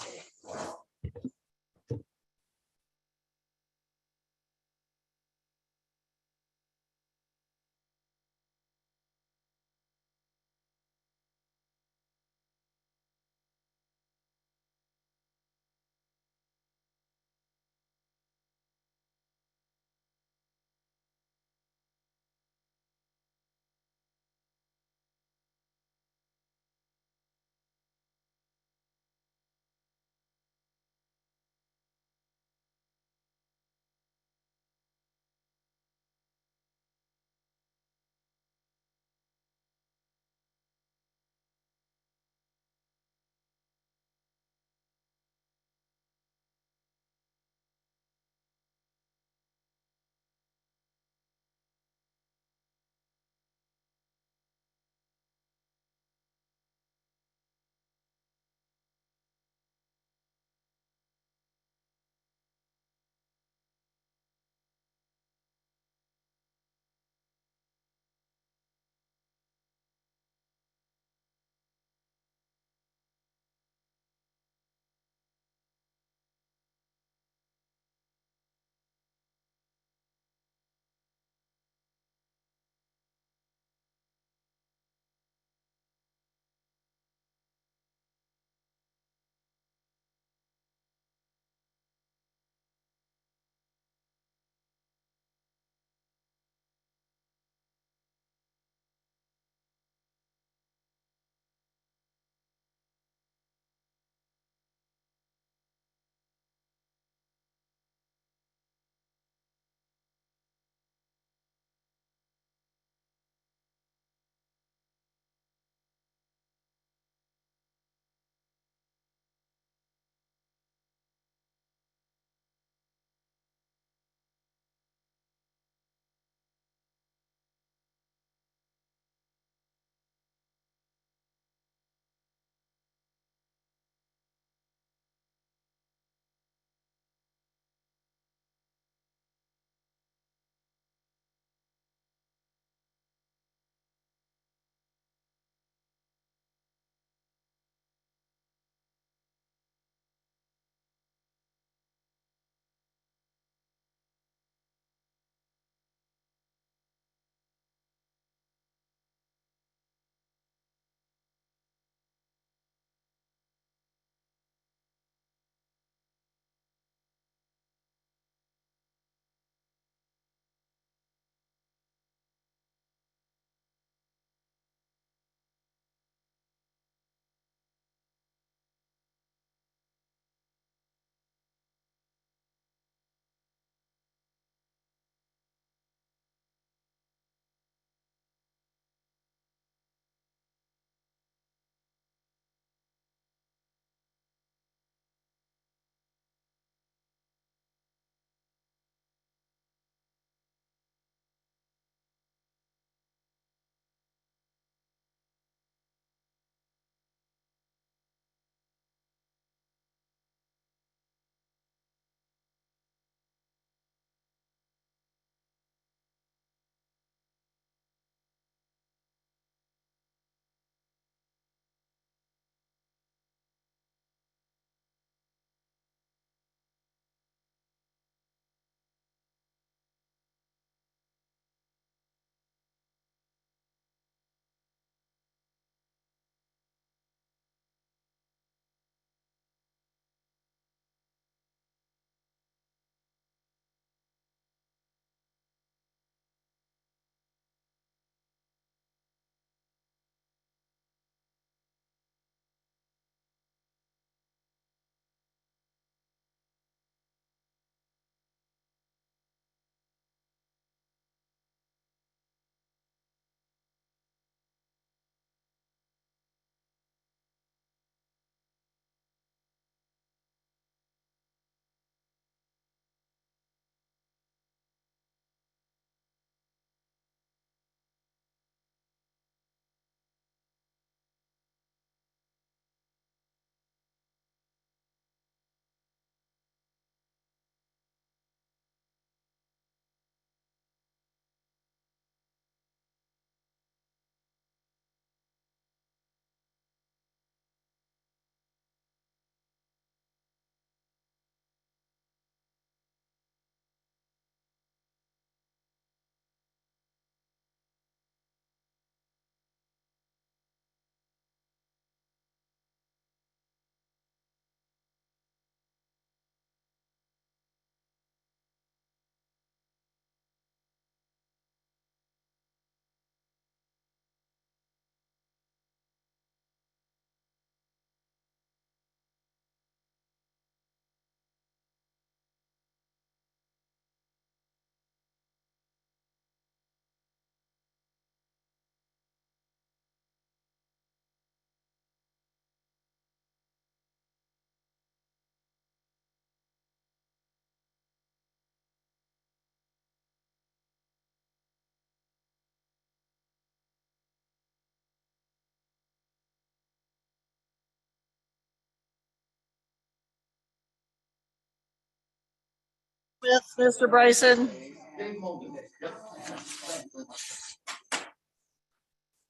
[SPEAKER 1] Smith, Mr. Bryson.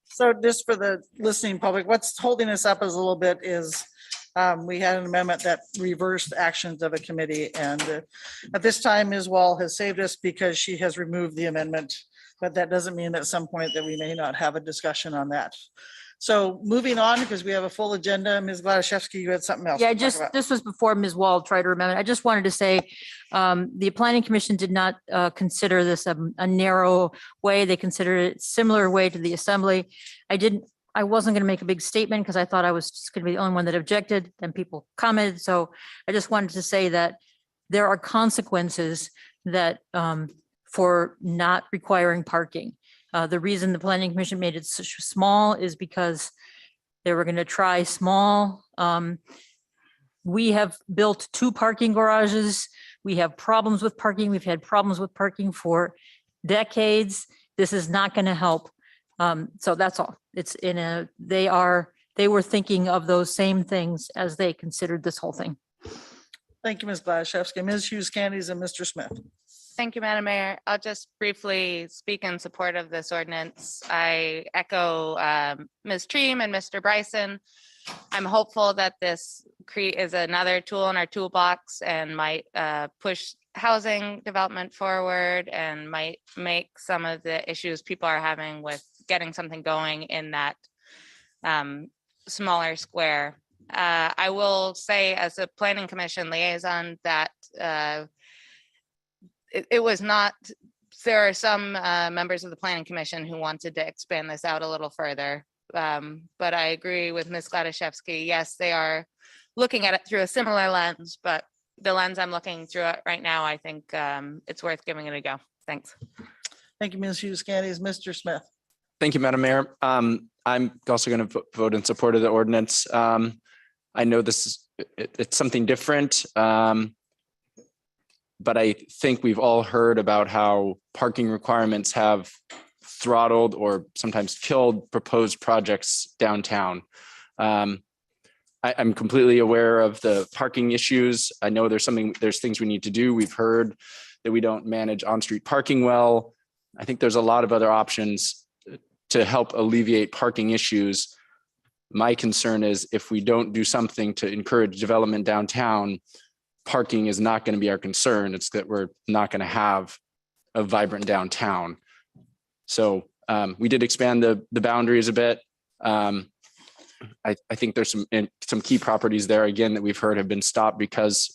[SPEAKER 1] So just for the listening public, what's holding us up is a little bit is we had an amendment that reversed actions of a committee, and at this time, Ms. Wall has saved us because she has removed the amendment. But that doesn't mean at some point that we may not have a discussion on that. So moving on, because we have a full agenda, Ms. Gladysevsky, you had something else.
[SPEAKER 9] Yeah,
[SPEAKER 1] to talk
[SPEAKER 9] just,
[SPEAKER 1] about.
[SPEAKER 9] this was before Ms. Wall tried to remember. I just wanted to say, the planning commission did not consider this a narrow way. They considered it similar way to the assembly. I wasn't going to make a big statement because I thought I was just going to be the only one that objected, and people commented. So I just wanted to say that there are consequences that for not requiring parking. The reason the planning commission made it such small is because they were going to try small. We have built 2 parking garages. We have problems with parking. We've had problems with parking for decades. This is not going to help. So that's all. It's they were thinking of those same things as they considered this whole thing.
[SPEAKER 1] Thank you, Ms. Gladysevsky. Ms. Hughes Candies and Mr. Smith.
[SPEAKER 19] Thank you, Madam Mayor. I'll just briefly speak in support of this ordinance. I echo Ms. Treem and Mr. Bryson. I'm hopeful that this is another tool in our toolbox and might push housing development forward and might make some of the issues people are having with getting something going in that smaller square. I will say as a planning commission liaison that it was not, there are some members of the planning commission who wanted to expand this out a little further. But I agree with Ms. Gladysevsky. Yes, they are looking at it through a similar lens, but the lens I'm looking through it right now, I think it's worth giving it a go. Thanks.
[SPEAKER 1] Thank you, Ms. Hughes Candies. Mr. Smith.
[SPEAKER 20] Thank you, Madam Mayor. I'm also going to vote in support of the ordinance. I know it's something different, but I think we've all heard about how parking requirements have throttled or sometimes killed proposed projects downtown. I'm completely aware of the parking issues. I know there's things we need to do. We've heard that we don't manage on-street parking well. I think there's a lot of other options to help alleviate parking issues. My concern is if we don't do something to encourage development downtown, parking is not going to be our concern. It's that we're not going to have a vibrant downtown. So we did expand the boundaries a bit. I think there's some key properties there, again, that we've heard have been stopped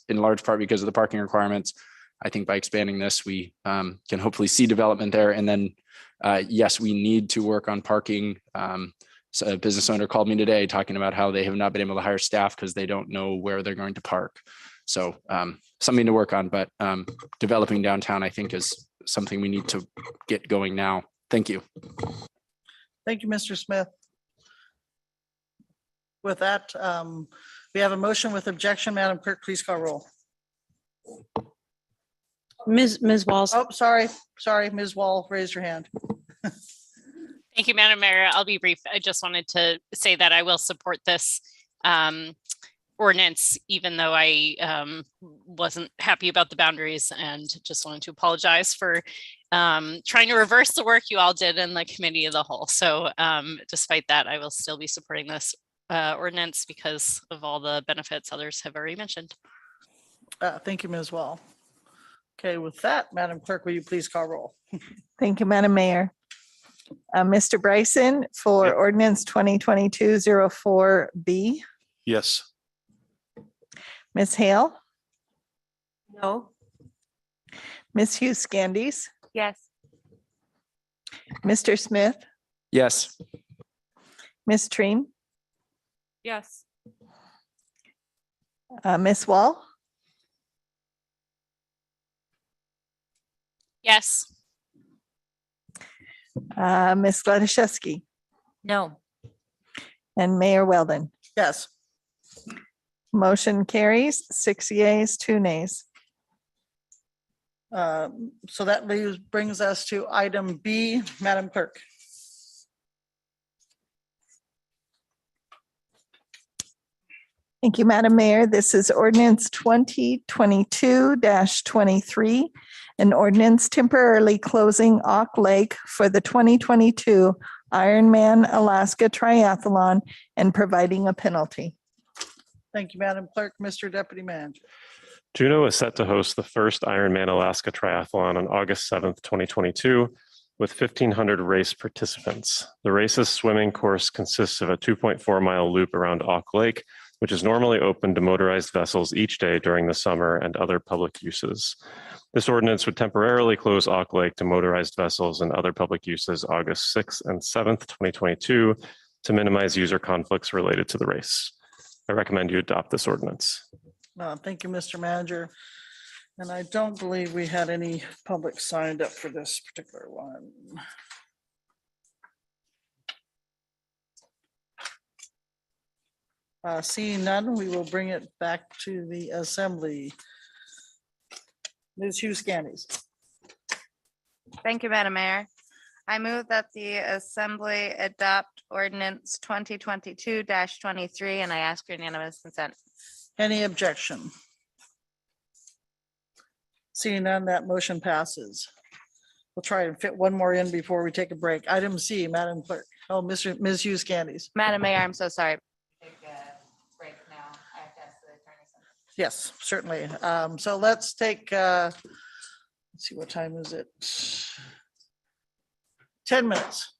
[SPEAKER 20] in large part because of the parking requirements. I think by expanding this, we can hopefully see development there. And then, yes, we need to work on parking. So a business owner called me today talking about how they have not been able to hire staff because they don't know where they're going to park. So something to work on, but developing downtown, I think, is something we need to get going now. Thank you.
[SPEAKER 1] Thank you, Mr. Smith. With that, we have a motion with objection. Madam Clerk, please call roll.
[SPEAKER 3] Ms. Walls.
[SPEAKER 1] Oh, sorry. Ms. Wall, raise your hand.
[SPEAKER 10] Thank you, Madam Mayor. I'll be brief. I just wanted to say that I will support this ordinance, even though I wasn't happy about the boundaries, and just wanted to apologize for trying to reverse the work you all did in the committee of the whole. So despite that, I will still be supporting this ordinance because of all the benefits others have already mentioned.
[SPEAKER 1] Thank you, Ms. Wall. Okay, with that, Madam Clerk, will you please call roll?
[SPEAKER 4] Thank you, Madam Mayor. Mr. Bryson for ordinance 2022-04B.
[SPEAKER 16] Yes.
[SPEAKER 4] Ms. Hale,
[SPEAKER 3] No.
[SPEAKER 4] Ms. Hughes Candies,
[SPEAKER 19] Yes.
[SPEAKER 4] Mr. Smith,
[SPEAKER 20] Yes.
[SPEAKER 4] Ms. Treem,
[SPEAKER 19] Yes.
[SPEAKER 4] Ms. Wall,
[SPEAKER 10] Yes.
[SPEAKER 4] Ms. Gladysevsky,
[SPEAKER 9] No.
[SPEAKER 4] and Mayor Weldon.
[SPEAKER 1] Yes.
[SPEAKER 4] Motion carries 6 yeas, 2 nays.
[SPEAKER 1] So that brings us to item B, Madam Clerk.
[SPEAKER 4] Thank you, Madam Mayor. This is ordinance 2022-23, an ordinance temporarily closing Auk Lake for the 2022 Ironman Alaska Triathlon and providing a penalty.
[SPEAKER 1] Thank you, Madam Clerk. Mr. Deputy Manager.
[SPEAKER 14] Juneau is set to host the first Ironman Alaska Triathlon on August 7th, 2022, with 1,500 race participants. The race's swimming course consists of a 2.4-mile loop around Auk Lake, which is normally open to motorized vessels each day during the summer and other public uses. This ordinance would temporarily close Auk Lake to motorized vessels and other public uses August 6th and 7th, 2022, to minimize user conflicts related to the race. I recommend you adopt this ordinance.
[SPEAKER 1] Thank you, Mr. Manager. And I don't believe we had any public signed up for this particular one. Seeing none, we will bring it back to the assembly. Ms. Hughes Candies.
[SPEAKER 19] Thank you, Madam Mayor. I move that the Assembly adopt ordinance 2022-23, and I ask for unanimous consent.
[SPEAKER 1] Any objection? Seeing none, that motion passes. We'll try and fit one more in before we take a break. Item C, Madam Clerk. Oh, Ms. Hughes Candies.
[SPEAKER 19] Madam Mayor, I'm so sorry.
[SPEAKER 1] Yes, certainly. So let's take, let's see, what time is it? 10 minutes.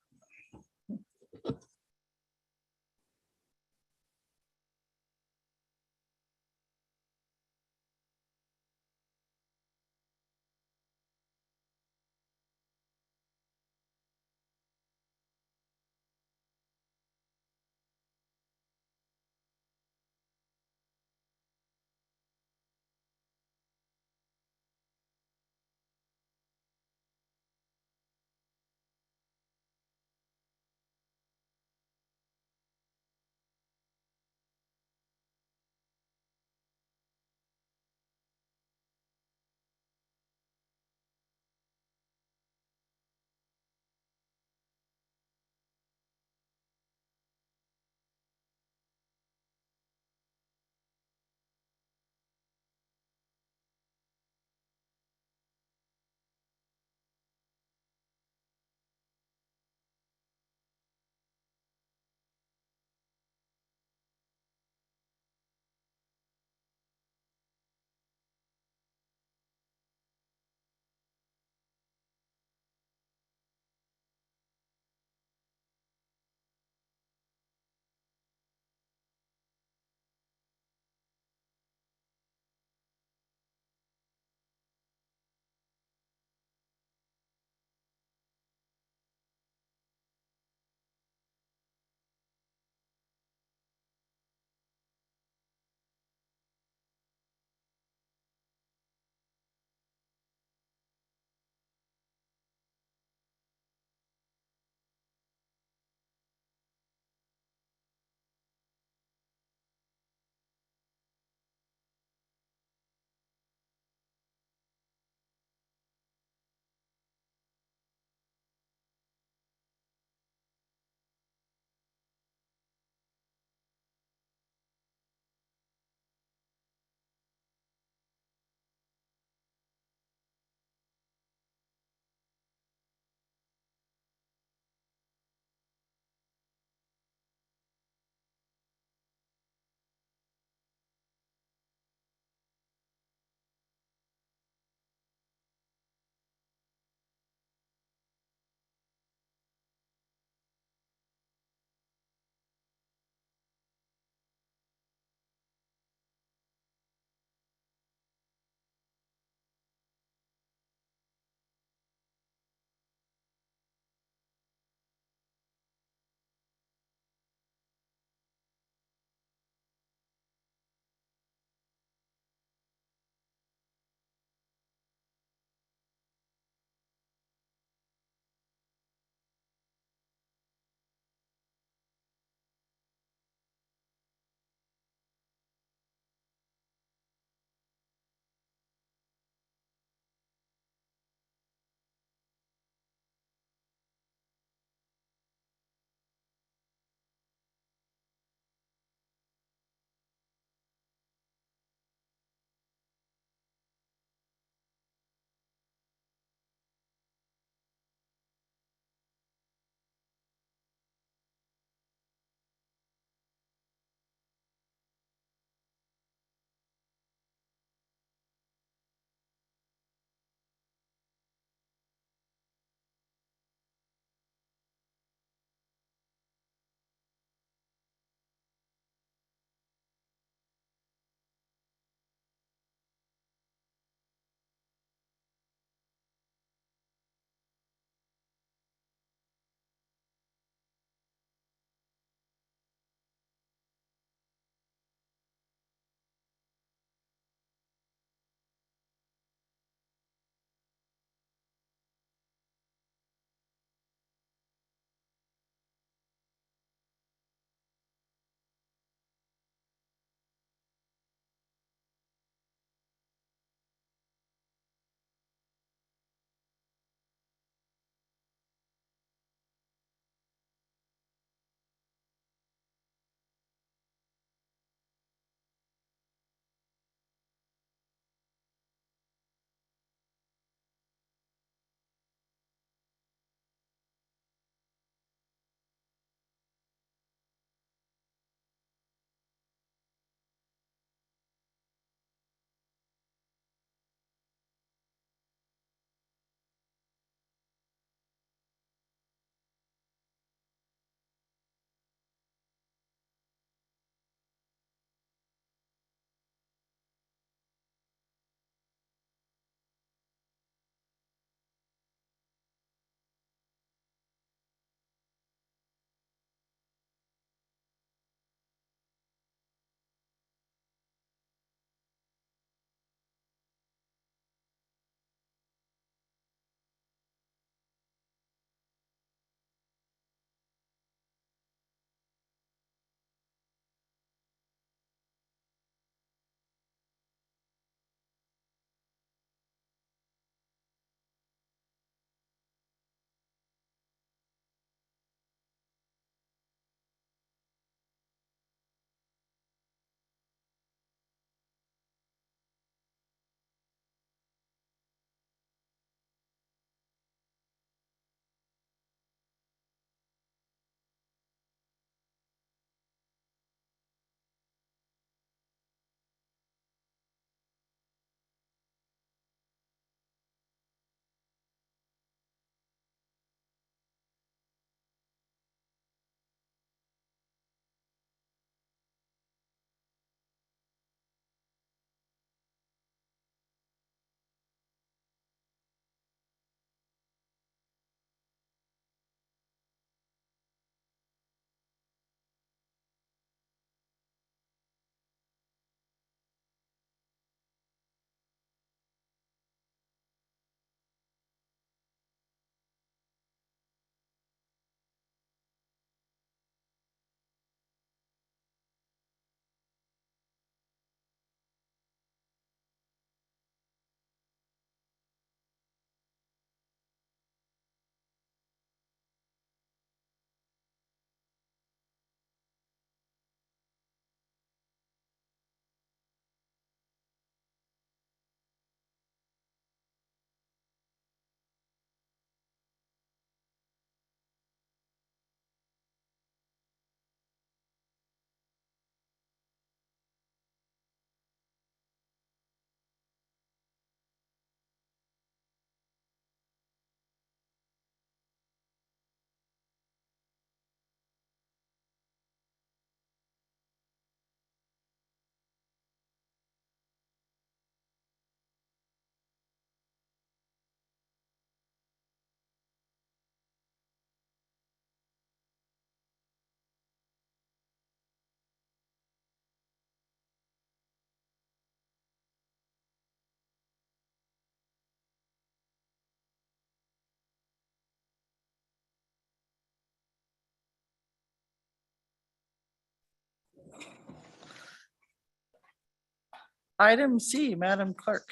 [SPEAKER 1] Item C, Madam Clerk.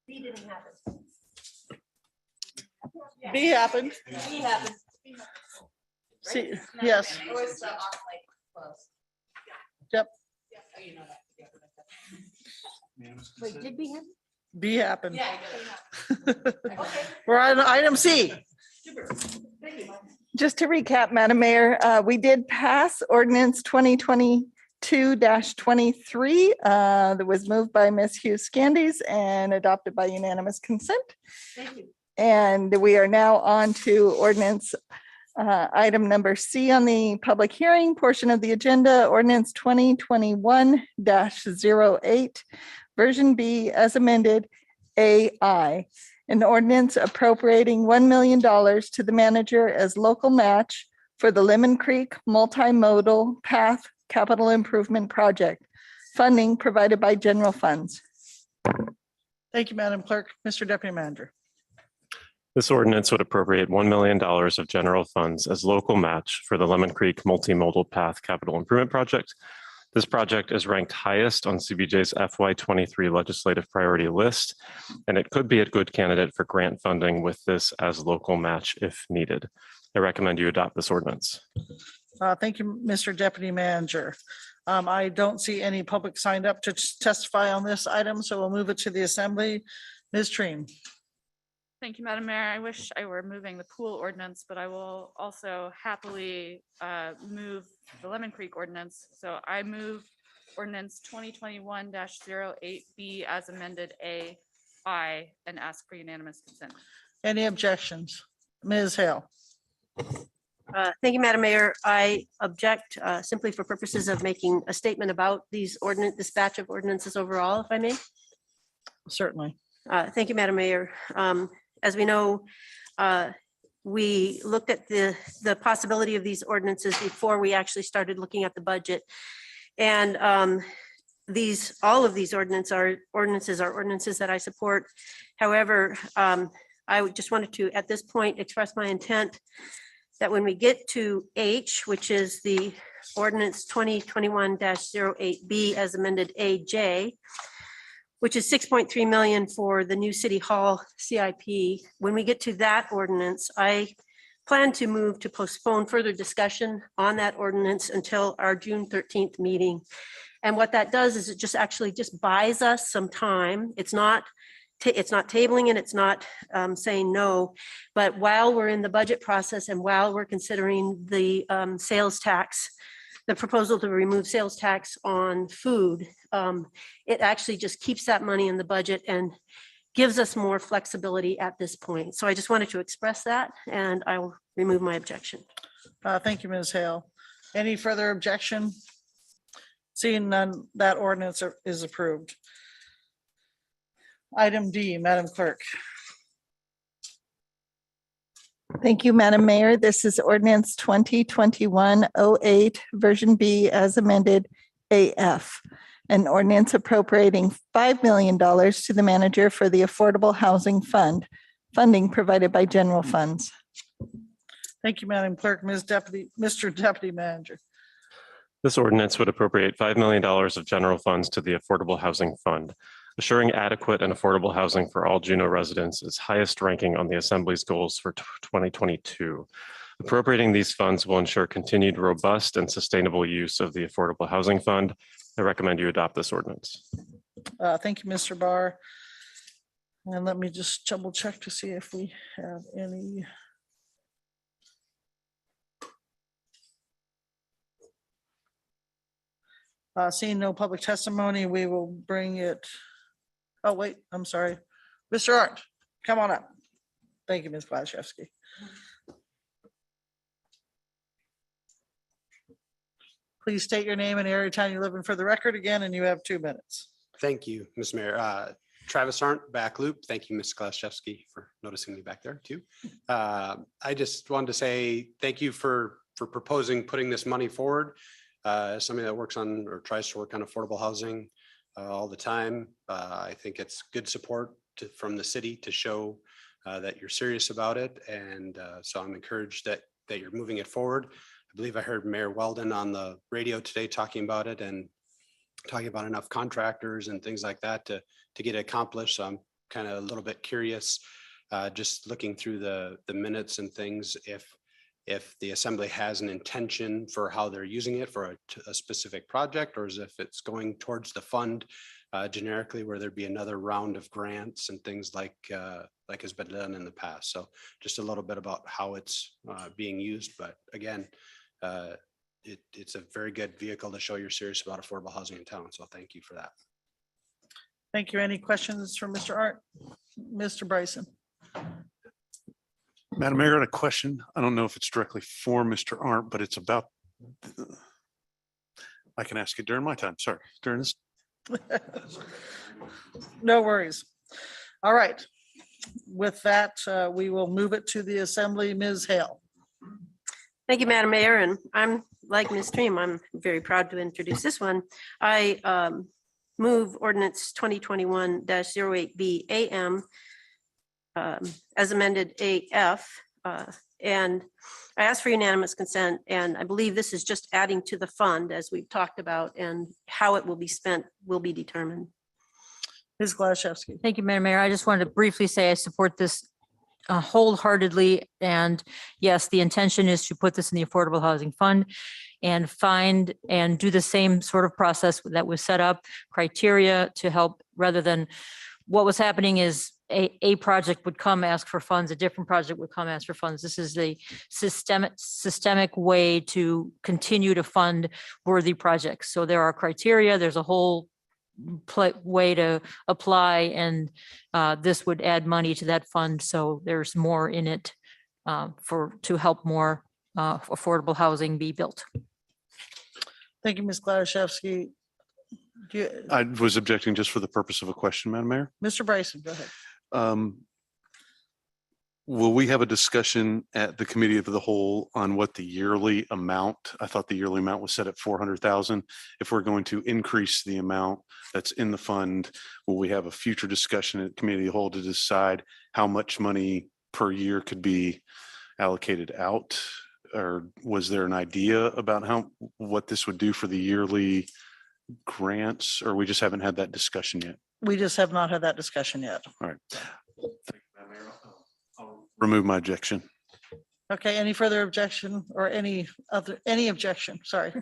[SPEAKER 3] B didn't happen.
[SPEAKER 1] B happened.
[SPEAKER 3] B happened.
[SPEAKER 1] C, yes. Yep,
[SPEAKER 3] Wait, did B happen?
[SPEAKER 1] B happened. We're on item C.
[SPEAKER 4] Just to recap, Madam Mayor, we did pass ordinance 2022-23 that was moved by Ms. Hughes Scandies and adopted by unanimous consent.
[SPEAKER 3] Thank you.
[SPEAKER 4] And we are now on to ordinance item number C on the public hearing portion of the agenda, ordinance 2021-08, version B as amended, AI. An ordinance appropriating $1 million to the manager as local match for the Lemon Creek Multimodal Path Capital Improvement Project. Funding provided by general funds.
[SPEAKER 1] Thank you, Madam Clerk. Mr. Deputy Manager.
[SPEAKER 14] This ordinance would appropriate $1 million of general funds as local match for the Lemon Creek Multimodal Path Capital Improvement Project. This project is ranked highest on CBJ's FY23 legislative priority list, and it could be a good candidate for grant funding with this as local match if needed. I recommend you adopt this ordinance.
[SPEAKER 1] Thank you, Mr. Deputy Manager. I don't see any public signed up to testify on this item, so we'll move it to the Assembly. Ms. Treem.
[SPEAKER 21] Thank you, Madam Mayor. I wish I were moving the pool ordinance, but I will also happily move the Lemon Creek ordinance. So I move ordinance 2021-08B as amended AI and ask for unanimous consent.
[SPEAKER 1] Any objections? Ms. Hale.
[SPEAKER 3] Thank you, Madam Mayor. I object simply for purposes of making a statement about these ordinance, this batch of ordinances overall, if I may.
[SPEAKER 1] Certainly.
[SPEAKER 3] Thank you, Madam Mayor. As we know, we looked at the possibility of these ordinances before we actually started looking at the budget. And all of these ordinances are ordinances that I support. However, I just wanted to, at this point, express my intent that when we get to H, which is the ordinance 2021-08B as amended AJ, which is 6.3 million for the new City Hall CIP. When we get to that ordinance, I plan to move to postpone further discussion on that ordinance until our June 13th meeting. And what that does is it just actually just buys us some time. It's not tabling and it's not saying no, but while we're in the budget process and while we're considering the sales tax, the proposal to remove sales tax on food, it actually just keeps that money in the budget and gives us more flexibility at this point. So I just wanted to express that and I will remove my objection.
[SPEAKER 1] Thank you, Ms. Hale. Any further objection? Seeing none, that ordinance is approved. Item D, Madam Clerk.
[SPEAKER 4] Thank you, Madam Mayor. This is ordinance 2021-08, version B as amended AF. An ordinance appropriating $5 million to the manager for the Affordable Housing Fund, funding provided by general funds.
[SPEAKER 1] Thank you, Madam Clerk. Mr. Deputy Manager.
[SPEAKER 14] This ordinance would appropriate $5 million of general funds to the Affordable Housing Fund. Assuring adequate and affordable housing for all Juneau residents is highest ranking on the Assembly's goals for 2022. Appropriating these funds will ensure continued robust and sustainable use of the Affordable Housing Fund. I recommend you adopt this ordinance.
[SPEAKER 1] Thank you, Mr. Barr. And let me just double check to see if we have any. Seeing no public testimony, we will bring it. Oh, wait, I'm sorry. Mr. Arndt, come on up. Thank you, Ms. Gladchevsky. Please state your name and area of town you live in for the record again, and you have 2 minutes.
[SPEAKER 15] Thank you, Ms. Mayor. Travis Arndt, back loop. Thank you, Ms. Gladchevsky, for noticing me back there too. I just wanted to say thank you for proposing putting this money forward. As somebody that works on or tries to work on affordable housing all the time, I think it's good support from the city to show that you're serious about it. And so I'm encouraged that you're moving it forward. I believe I heard Mayor Weldon on the radio today talking about it, and talking about enough contractors and things like that to get it accomplished. So I'm kind of a little bit curious, just looking through the minutes and things, if the assembly has an intention for how they're using it for a specific project, or as if it's going towards the fund generically, where there'd be another round of grants and things like has been done in the past. So just a little bit about how it's being used. But again, it's a very good vehicle to show you're serious about affordable housing in town. So thank you for that.
[SPEAKER 1] Thank you. Any questions for Mr. Art? Mr. Bryson?
[SPEAKER 16] Madam Mayor, I had a question. I don't know if it's directly for Mr. Arndt, but it's about, I can ask it during my time. Sorry, during this.
[SPEAKER 1] No worries. All right. With that, we will move it to the assembly. Ms. Hale.
[SPEAKER 3] Thank you, Madam Mayor, and I'm like Ms. Stream, I'm very proud to introduce this one. I move ordinance 2021-08B AM as amended AF, and I ask for unanimous consent, and I believe this is just adding to the fund as we've talked about, and how it will be spent will be determined.
[SPEAKER 1] Ms. Glaszewski.
[SPEAKER 9] Thank you, Madam Mayor. I just wanted to briefly say I support this wholeheartedly. And yes, the intention is to put this in the Affordable Housing Fund and find and do the same sort of process that was set up, criteria to help, rather than what was happening is a project would come ask for funds, a different project would come ask for funds. This is the systemic way to continue to fund worthy projects. So there are criteria, there's a whole way to apply, and this would add money to that fund. So there's more in it to help more affordable housing be built.
[SPEAKER 1] Thank you, Ms. Glaszewski.
[SPEAKER 16] I was objecting just for the purpose of a question, Madam Mayor.
[SPEAKER 1] Mr. Bryson, go ahead.
[SPEAKER 16] Will we have a discussion at the committee of the whole on what the yearly amount? I thought the yearly amount was set at 400,000. If we're going to increase the amount that's in the fund, will we have a future discussion at committee of the whole to decide how much money per year could be allocated out? Or was there an idea about what this would do for the yearly grants, or we just haven't had that discussion yet?
[SPEAKER 1] We just have not had that discussion yet.
[SPEAKER 16] All right. I'll remove my objection.
[SPEAKER 1] Okay, any further objection or any objection? Sorry.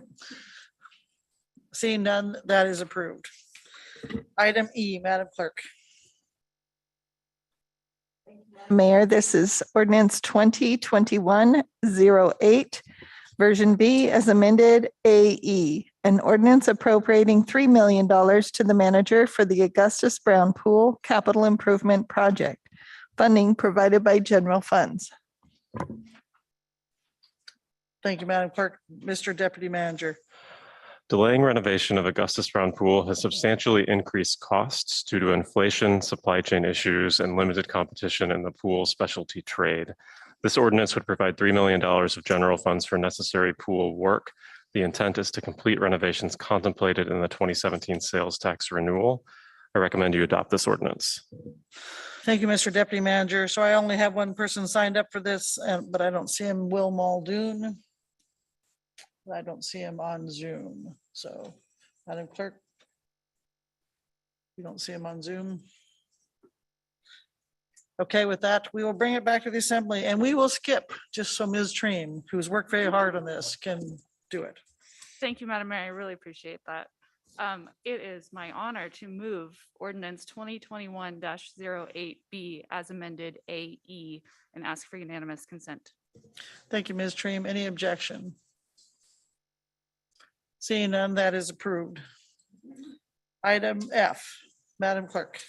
[SPEAKER 1] Seeing none, that is approved. Item E, Madam Clerk.
[SPEAKER 4] Mayor, this is ordinance 2021-08, version B as amended AE, an ordinance appropriating $3 million to the manager for the Augustus Brown Pool Capital Improvement Project. Funding provided by general funds.
[SPEAKER 1] Thank you, Madam Clerk. Mr. Deputy Manager.
[SPEAKER 14] Delaying renovation of Augustus Brown Pool has substantially increased costs due to inflation, supply chain issues, and limited competition in the pool specialty trade. This ordinance would provide $3 million of general funds for necessary pool work. The intent is to complete renovations contemplated in the 2017 sales tax renewal. I recommend you adopt this ordinance.
[SPEAKER 1] Thank you, Mr. Deputy Manager. So I only have one person signed up for this, but I don't see him, Will Muldoon. I don't see him on Zoom. So, Madam Clerk, you don't see him on Zoom. Okay, with that, we will bring it back to the assembly, and we will skip just so Ms. Treem, who's worked very hard on this, can do it.
[SPEAKER 21] Thank you, Madam Mayor. I really appreciate that. It is my honor to move ordinance 2021-08B as amended AE and ask for unanimous consent.
[SPEAKER 1] Thank you, Ms. Treem. Any objection? Seeing none, that is approved. Item F, Madam Clerk.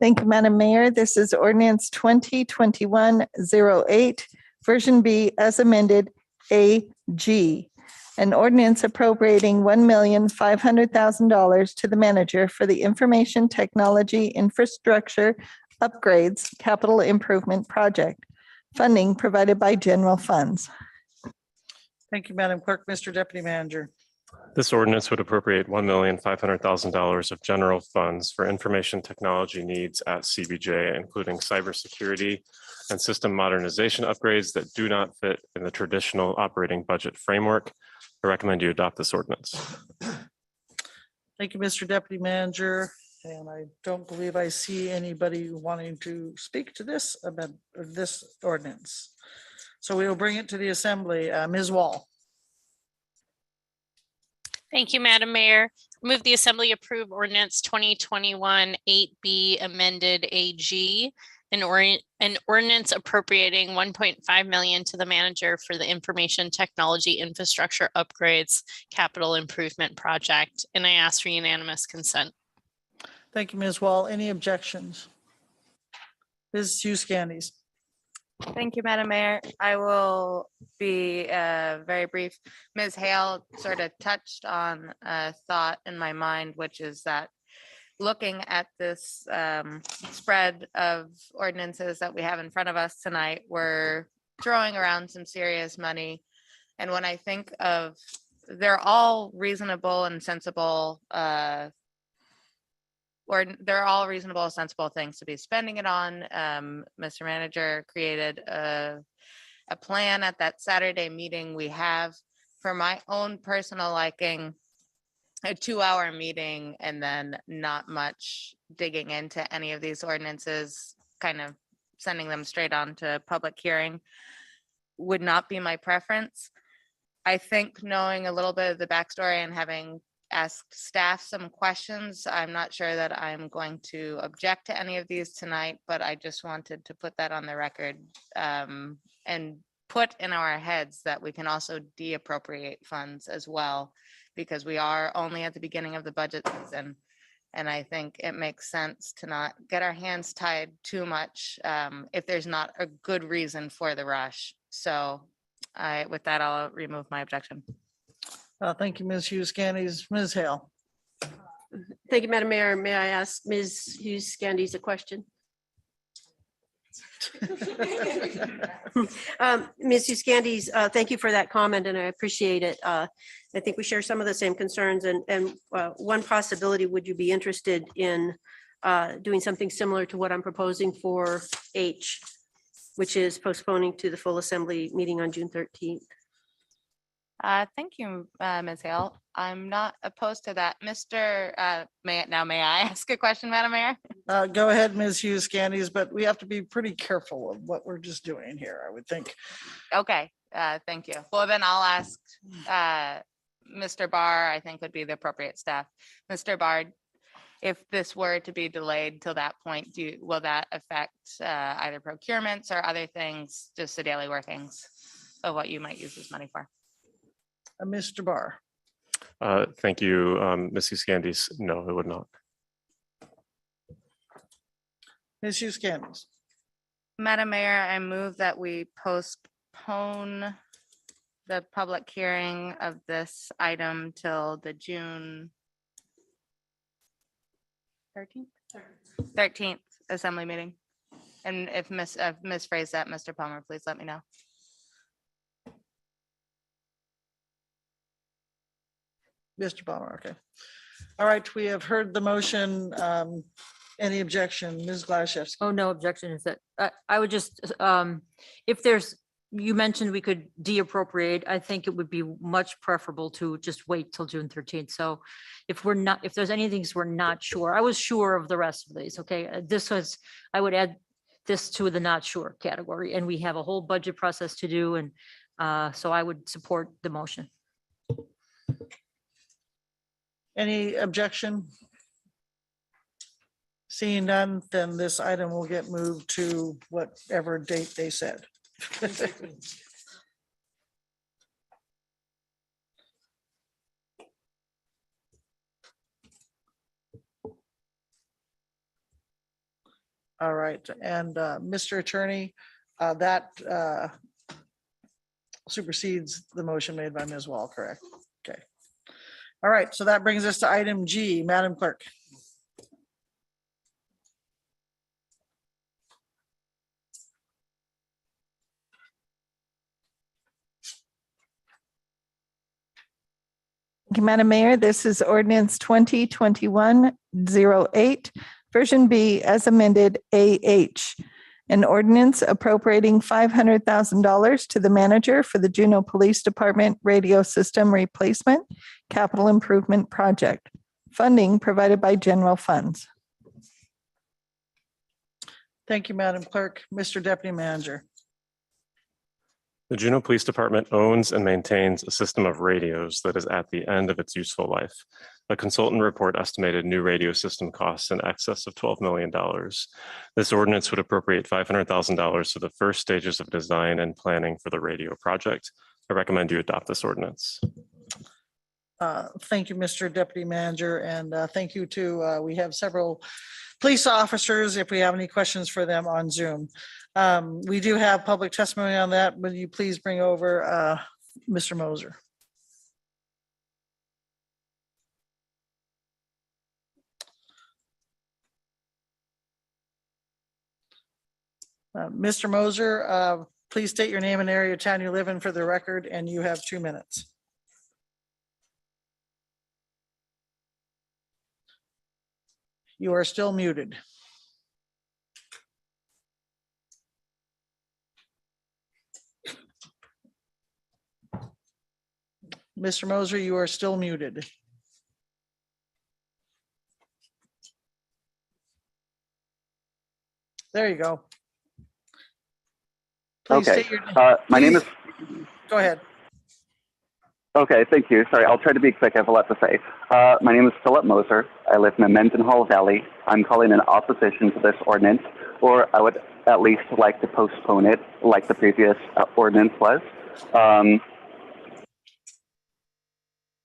[SPEAKER 4] Thank you, Madam Mayor. This is ordinance 2021-08, version B as amended AG. An ordinance appropriating $1,500,000 to the manager for the Information Technology Infrastructure Upgrades Capital Improvement Project. Funding provided by general funds.
[SPEAKER 1] Thank you, Madam Clerk. Mr. Deputy Manager.
[SPEAKER 14] This ordinance would appropriate $1,500,000 of general funds for information technology needs at CBJ, including cybersecurity and system modernization upgrades that do not fit in the traditional operating budget framework. I recommend you adopt this ordinance.
[SPEAKER 1] Thank you, Mr. Deputy Manager. And I don't believe I see anybody wanting to speak to this this ordinance. So we will bring it to the Assembly. Ms. Wall.
[SPEAKER 10] Thank you, Madam Mayor. Move the Assembly approve ordinance 2021 8B amended AG, an ordinance appropriating 1.5 million to the manager for the information technology infrastructure upgrades capital improvement project. And I ask for unanimous consent.
[SPEAKER 1] Thank you, Ms. Wall. Any objections? Ms. Hughes Candies.
[SPEAKER 19] Thank you, Madam Mayor. I will be very brief. Ms. Hale sort of touched on a thought in my mind, which is that looking at this spread of ordinances that we have in front of us tonight, we're throwing around some serious money. And when I think of, they're all reasonable and sensible or they're all reasonable, sensible things to be spending it on. Mr. Manager created a plan at that Saturday meeting we have. For my own personal liking, a 2-hour meeting and then not much digging into any of these ordinances, kind of sending them straight on to public hearing would not be my preference. I think knowing a little bit of the backstory and having asked staff some questions, I'm not sure that I'm going to object to any of these tonight, but I just wanted to put that on the record and put in our heads that we can also deappropriate funds as well, because we are only at the beginning of the budget season. And I think it makes sense to not get our hands tied too much if there's not a good reason for the rush. So with that, I'll remove my objection.
[SPEAKER 1] Thank you, Ms. Hughes Candies. Ms. Hale.
[SPEAKER 3] Thank you, Madam Mayor. May I ask Ms. Hughes Candies a question? Ms. Hughes Candies, thank you for that comment and I appreciate it. I think we share some of the same concerns and one possibility, would you be interested in doing something similar to what I'm proposing for H, which is postponing to the full assembly meeting on June 13th?
[SPEAKER 19] Thank you, Ms. Hale. I'm not opposed to that. May I ask a question, Madam Mayor?
[SPEAKER 1] Go ahead, Ms. Hughes Candies, but we have to be pretty careful of what we're just doing here, I would think.
[SPEAKER 19] Okay, thank you. Well, then I'll ask Mr. Barr, I think would be the appropriate staff. Mr. Barr, if this were to be delayed till that point, will that affect either procurements or other things, just the daily workings of what you might use this money for?
[SPEAKER 1] Mr. Barr.
[SPEAKER 14] Thank you, Ms. Hughes Candies. No, it would not.
[SPEAKER 1] Ms. Hughes Candies.
[SPEAKER 19] Madam Mayor, I move that we postpone the public hearing of this item till the June 13th assembly meeting. And if I've misphrased that, Mr. Palmer, please let me know.
[SPEAKER 1] Mr. Palmer, okay. All right, we have heard the motion. Any objection? Ms. Glaszewski?
[SPEAKER 9] Oh, no objection. Is that, I would just, if there's, you mentioned we could deappropriate, I think it would be much preferable to just wait till June 13th. So if there's any things we're not sure, I was sure of the rest of these, okay? I would add this to the not sure category, and we have a whole budget process to do, and so I would support the motion.
[SPEAKER 1] Any objection? Seeing none, then this item will get moved to whatever date they said. All right, and Mr. Attorney, that supersedes the motion made by Ms. Wall, correct? Okay. All right, so that brings us to item G, Madam Clerk.
[SPEAKER 4] Thank you, Madam Mayor. This is ordinance 2021-08, version B as amended AH. An ordinance appropriating $500,000 to the manager for the Juneau Police Department radio system replacement capital improvement project. Funding provided by general funds.
[SPEAKER 1] Thank you, Madam Clerk. Mr. Deputy Manager.
[SPEAKER 14] The Juneau Police Department owns and maintains a system of radios that is at the end of its useful life. A consultant report estimated new radio system costs in excess of $12 million. This ordinance would appropriate $500,000 to the first stages of design and planning for the radio project. I recommend you adopt this ordinance.
[SPEAKER 1] Thank you, Mr. Deputy Manager, and thank you to, we have several police officers, if we have any questions for them on Zoom. We do have public testimony on that. Will you please bring over Mr. Moser? Mr. Moser, please state your name and area of town you live in for the record, and you have 2 minutes. You are still muted. Mr. Moser, you are still muted. There you go. Please
[SPEAKER 7] Okay,
[SPEAKER 1] state your
[SPEAKER 7] my name is,
[SPEAKER 1] Go ahead.
[SPEAKER 7] okay, thank you. Sorry, I'll try to be quick. I have a lot to say. My name is Philip Moser. I live in the Mendenhall Valley. I'm calling in opposition to this ordinance, or I would at least like to postpone it like the previous ordinance was.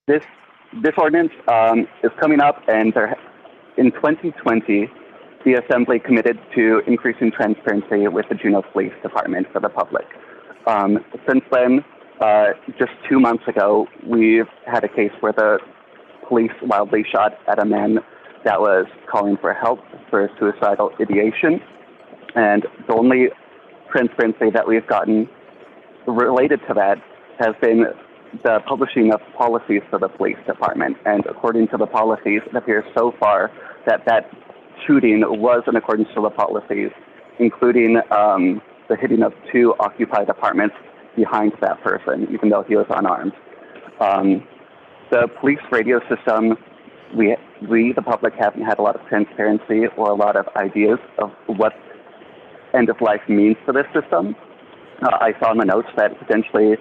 [SPEAKER 7] This ordinance is coming up, and in 2020, the Assembly committed to increasing transparency with the Juneau Police Department for the public. Since then, just 2 months ago, we've had a case where the police wildly shot at a man that was calling for help for suicidal ideation. And the only transparency that we've gotten related to that has been the publishing of policies for the police department. And according to the policies, it appears so far that that shooting was in accordance to the policies, including the hitting of 2 occupied apartments behind that person, even though he was unarmed. The police radio system, we, the public, haven't had a lot of transparency or a lot of ideas of what end of life means for this system. I saw in the notes that potentially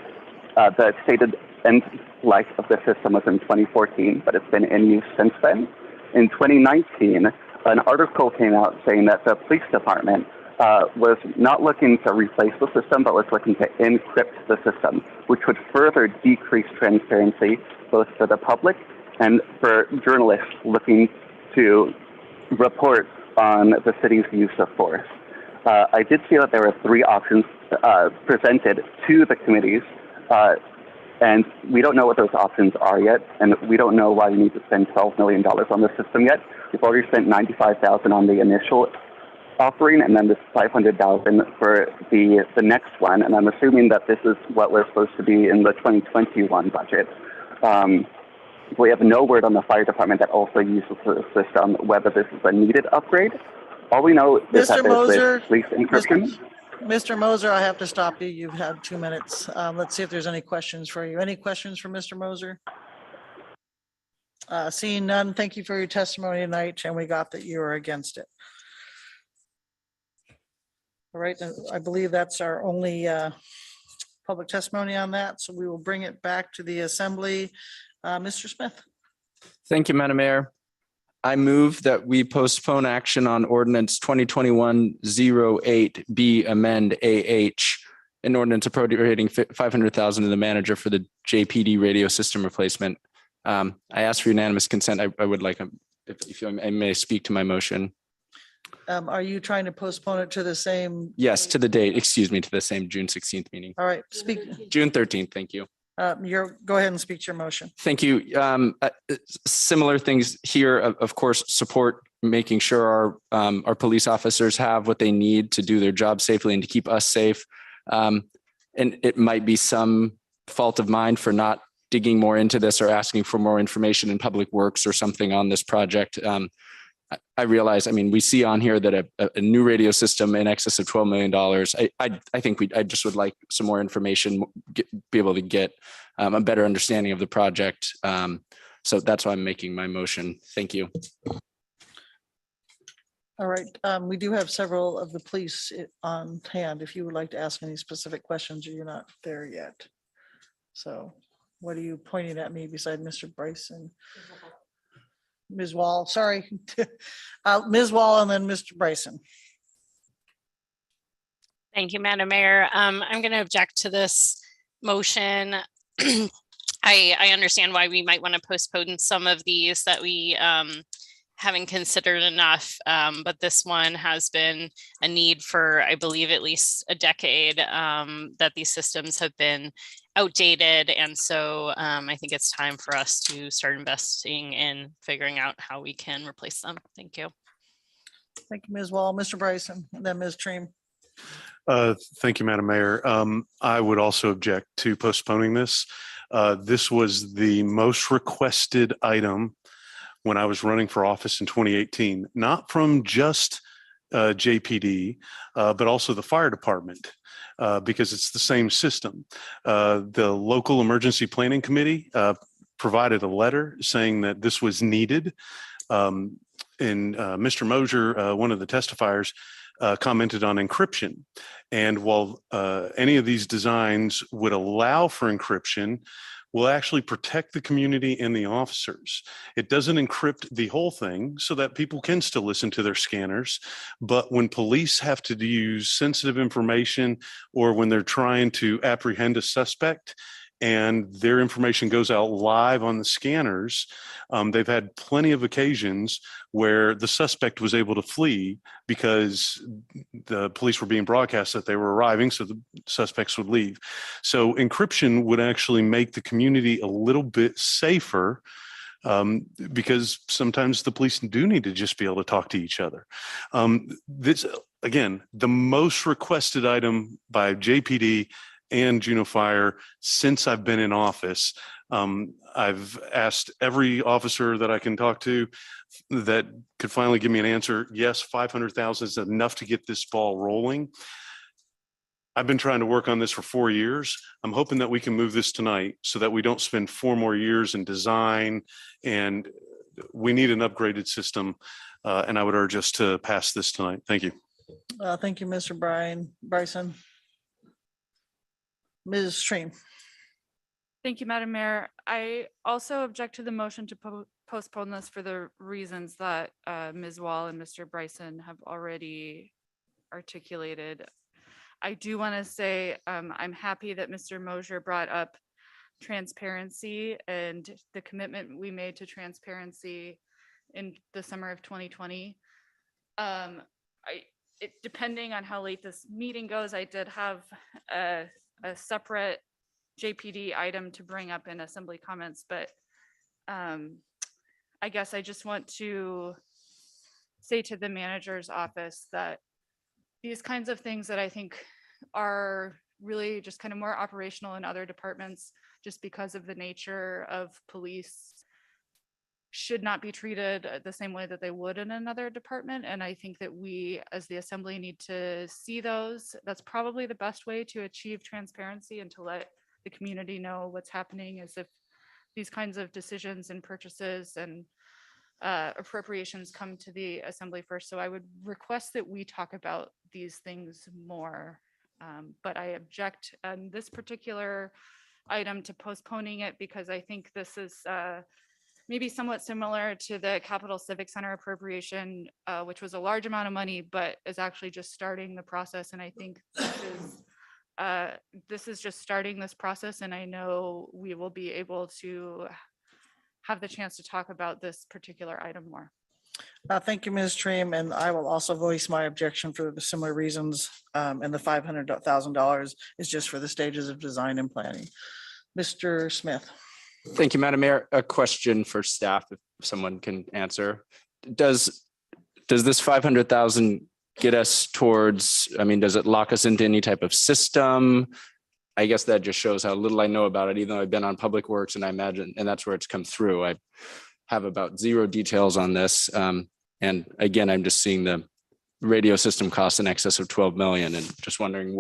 [SPEAKER 7] the stated end life of the system was in 2014, but it's been in use since then. In 2019, an article came out saying that the police department was not looking to replace the system, but was looking to encrypt the system, which would further decrease transparency both for the public and for journalists looking to report on the city's use of force. I did see that there were 3 options presented to the committees, and we don't know what those options are yet, and we don't know why we need to spend $12 million on the system yet. We've already spent $95,000 on the initial offering, and then this $500,000 for the next one, and I'm assuming that this is what was supposed to be in the 2021 budget. We have no word on the fire department that also uses the system, whether this is a needed upgrade. All we know is that there's this police encryption.
[SPEAKER 1] Mr. Moser, I have to stop you. You've had 2 minutes. Let's see if there's any questions for you. Any questions for Mr. Moser? Seeing none, thank you for your testimony tonight, and we got that you are against it. All right, I believe that's our only public testimony on that, so we will bring it back to the Assembly. Mr. Smith.
[SPEAKER 20] Thank you, Madam Mayor. I move that we postpone action on ordinance 2021-08B amend AH, an ordinance appropriating $500,000 to the manager for the JPD radio system replacement. I ask for unanimous consent. I would like, if I may speak to my motion.
[SPEAKER 1] Are you trying to postpone it to the same?
[SPEAKER 20] Yes, to the date, excuse me, to the same June 16th meeting.
[SPEAKER 1] All right, speak.
[SPEAKER 20] June 13th, thank you.
[SPEAKER 1] Go ahead and speak to your motion.
[SPEAKER 20] Thank you. Similar things here, of course, support making sure our police officers have what they need to do their job safely and to keep us safe. And it might be some fault of mine for not digging more into this or asking for more information in Public Works or something on this project. I realize, I mean, we see on here that a new radio system in excess of $12 million. I think I just would like some more information, be able to get a better understanding of the project. So that's why I'm making my motion. Thank you.
[SPEAKER 1] All right, we do have several of the police on hand if you would like to ask any specific questions or you're not there yet. So what are you pointing at me beside Mr. Bryson? Ms. Wall, sorry. Ms. Wall and then Mr. Bryson.
[SPEAKER 10] Thank you, Madam Mayor. I'm going to object to this motion. I understand why we might want to postpone some of these that we haven't considered enough, but this one has been a need for, I believe, at least a decade that these systems have been outdated. And so I think it's time for us to start investing in figuring out how we can replace them. Thank you.
[SPEAKER 1] Thank you, Ms. Wall. Mr. Bryson, and then Ms. Treem.
[SPEAKER 16] Thank you, Madam Mayor. I would also object to postponing this. This was the most requested item when I was running for office in 2018, not from just JPD, but also the fire department, because it's the same system. The local emergency planning committee provided a letter saying that this was needed. And Mr. Mosier, one of the testifiers, commented on encryption. And while any of these designs would allow for encryption, will actually protect the community and the officers. It doesn't encrypt the whole thing so that people can still listen to their scanners. But when police have to use sensitive information or when they're trying to apprehend a suspect and their information goes out live on the scanners, they've had plenty of occasions where the suspect was able to flee because the police were being broadcast that they were arriving, so the suspects would leave. So encryption would actually make the community a little bit safer, because sometimes the police do need to just be able to talk to each other. This, again, the most requested item by JPD and Juneau Fire since I've been in office. I've asked every officer that I can talk to that could finally give me an answer. Yes, 500,000 is enough to get this ball rolling. I've been trying to work on this for 4 years. I'm hoping that we can move this tonight so that we don't spend 4 more years in design, and we need an upgraded system. And I would urge us to pass this tonight. Thank you.
[SPEAKER 1] Thank you, Mr. Bryson. Ms. Stream.
[SPEAKER 21] Thank you, Madam Mayor. I also object to the motion to postpone this for the reasons that Ms. Wall and Mr. Bryson have already articulated. I do want to say I'm happy that Mr. Mosier brought up transparency and the commitment we made to transparency in the summer of 2020. Depending on how late this meeting goes, I did have a separate JPD item to bring up in assembly comments, but I guess I just want to say to the manager's office that these kinds of things that I think are really just kind of more operational in other departments, just because of the nature of police, should not be treated the same way that they would in another department. And I think that we as the assembly need to see those. That's probably the best way to achieve transparency and to let the community know what's happening, is if these kinds of decisions and purchases and appropriations come to the assembly first. So I would request that we talk about these things more, but I object on this particular item to postponing it because I think this is maybe somewhat similar to the Capital Civic Center appropriation, which was a large amount of money, but is actually just starting the process. And I think this is just starting this process, and I know we will be able to have the chance to talk about this particular item more.
[SPEAKER 1] Thank you, Ms. Treem, and I will also voice my objection for the similar reasons. And the $500,000 is just for the stages of design and planning. Mr. Smith.
[SPEAKER 20] Thank you, Madam Mayor. A question for staff, if someone can answer. Does this 500,000 get us towards, I mean, does it lock us into any type of system? I guess that just shows how little I know about it, even though I've been on Public Works and I imagine, and that's where it's come through. I have about zero details on this. And again, I'm just seeing the radio system costs in excess of 12 million and just wondering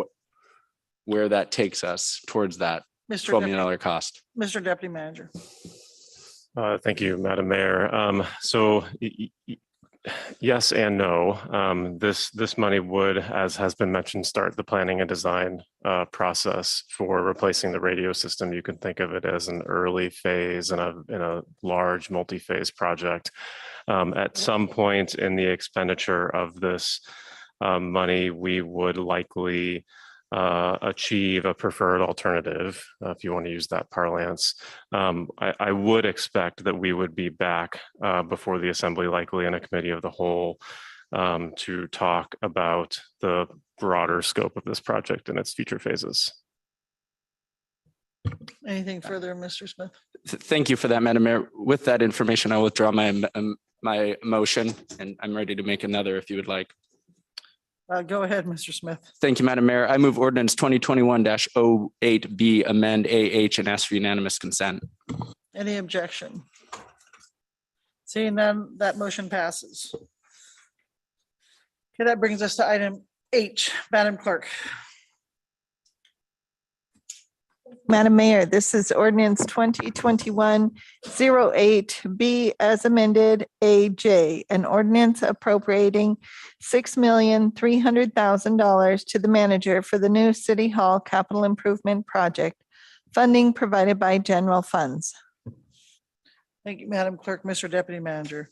[SPEAKER 20] where that takes us towards that
[SPEAKER 1] Mr.
[SPEAKER 20] $12 million cost.
[SPEAKER 1] Mr. Deputy Manager.
[SPEAKER 14] Thank you, Madam Mayor. So yes and no. This money would, as has been mentioned, start the planning and design process for replacing the radio system. You can think of it as an early phase in a large multi-phase project. At some point in the expenditure of this money, we would likely achieve a preferred alternative, if you want to use that parlance. I would expect that we would be back before the Assembly, likely in a committee of the whole, to talk about the broader scope of this project and its future phases.
[SPEAKER 1] Anything further, Mr. Smith?
[SPEAKER 20] Thank you for that, Madam Mayor. With that information, I withdraw my motion, and I'm ready to make another if you would like.
[SPEAKER 1] Go ahead, Mr. Smith.
[SPEAKER 20] Thank you, Madam Mayor. I move ordinance 2021-08B, amend AH, and ask for unanimous consent.
[SPEAKER 1] Any objection? Seeing none, that motion passes. Okay, that brings us to item H, Madam Clerk.
[SPEAKER 4] Madam Mayor, this is ordinance 2021-08B as amended AJ, an ordinance appropriating $6,300,000 to the manager for the new City Hall capital improvement project, funding provided by general funds.
[SPEAKER 1] Thank you, Madam Clerk. Mr. Deputy Manager.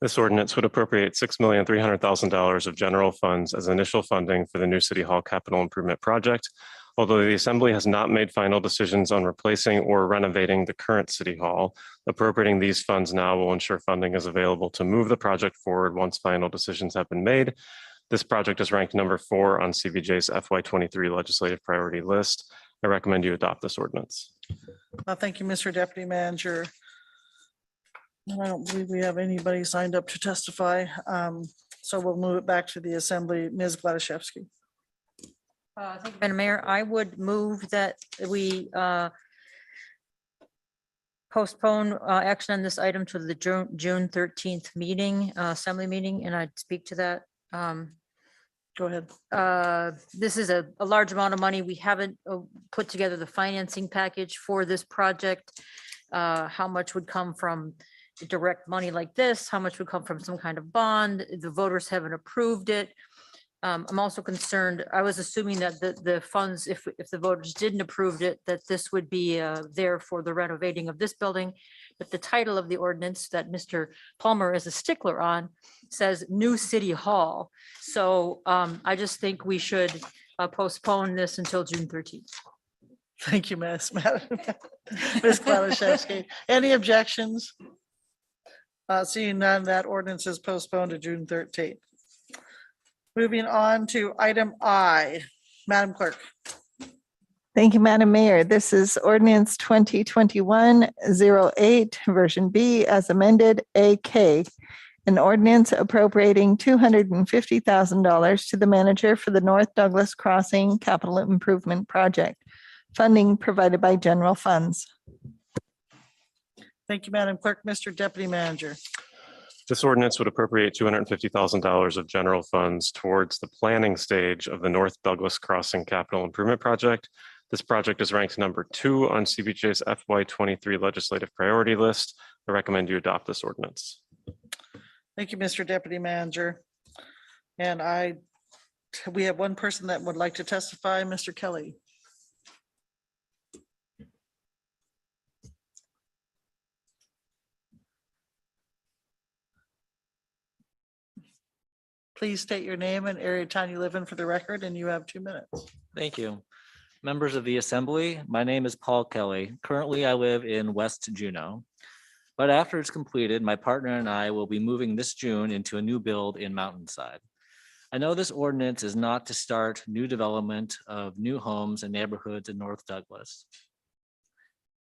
[SPEAKER 14] This ordinance would appropriate $6,300,000 of general funds as initial funding for the new City Hall capital improvement project. Although the Assembly has not made final decisions on replacing or renovating the current City Hall, appropriating these funds now will ensure funding is available to move the project forward once final decisions have been made. This project is ranked number 4 on CVJ's FY23 legislative priority list. I recommend you adopt this ordinance.
[SPEAKER 1] Thank you, Mr. Deputy Manager. And I don't believe we have anybody signed up to testify. So we'll move it back to the Assembly. Ms. Gladysevsky.
[SPEAKER 9] Thank you, Madam Mayor. I would move that we postpone action on this item to the June 13th meeting, Assembly meeting, and I'd speak to that.
[SPEAKER 1] Go ahead.
[SPEAKER 9] This is a large amount of money. We haven't put together the financing package for this project. How much would come from direct money like this? How much would come from some kind of bond? The voters haven't approved it. I'm also concerned, I was assuming that the funds, if the voters didn't approve it, that this would be there for the renovating of this building. But the title of the ordinance that Mr. Palmer is a stickler on says New City Hall. So I just think we should postpone this until June 13th.
[SPEAKER 1] Thank you, Ms. Gladysevsky. Any objections? Seeing none, that ordinance is postponed to June 13th. Moving on to item I, Madam Clerk.
[SPEAKER 4] Thank you, Madam Mayor. This is ordinance 2021-08, version B as amended AK, an ordinance appropriating $250,000 to the manager for the North Douglas Crossing capital improvement project, funding provided by general funds.
[SPEAKER 1] Thank you, Madam Clerk. Mr. Deputy Manager.
[SPEAKER 14] This ordinance would appropriate $250,000 of general funds towards the planning stage of the North Douglas Crossing capital improvement project. This project is ranked number 2 on CBJ's FY23 legislative priority list. I recommend you adopt this ordinance.
[SPEAKER 1] Thank you, Mr. Deputy Manager. And we have one person that would like to testify, Mr. Kelly. Please state your name and area of town you live in for the record, and you have 2 minutes.
[SPEAKER 2] Thank you. Members of the Assembly, my name is Paul Kelly. Currently, I live in West Juneau. But after it's completed, my partner and I will be moving this June into a new build in Mountainside. I know this ordinance is not to start new development of new homes and neighborhoods in North Douglas.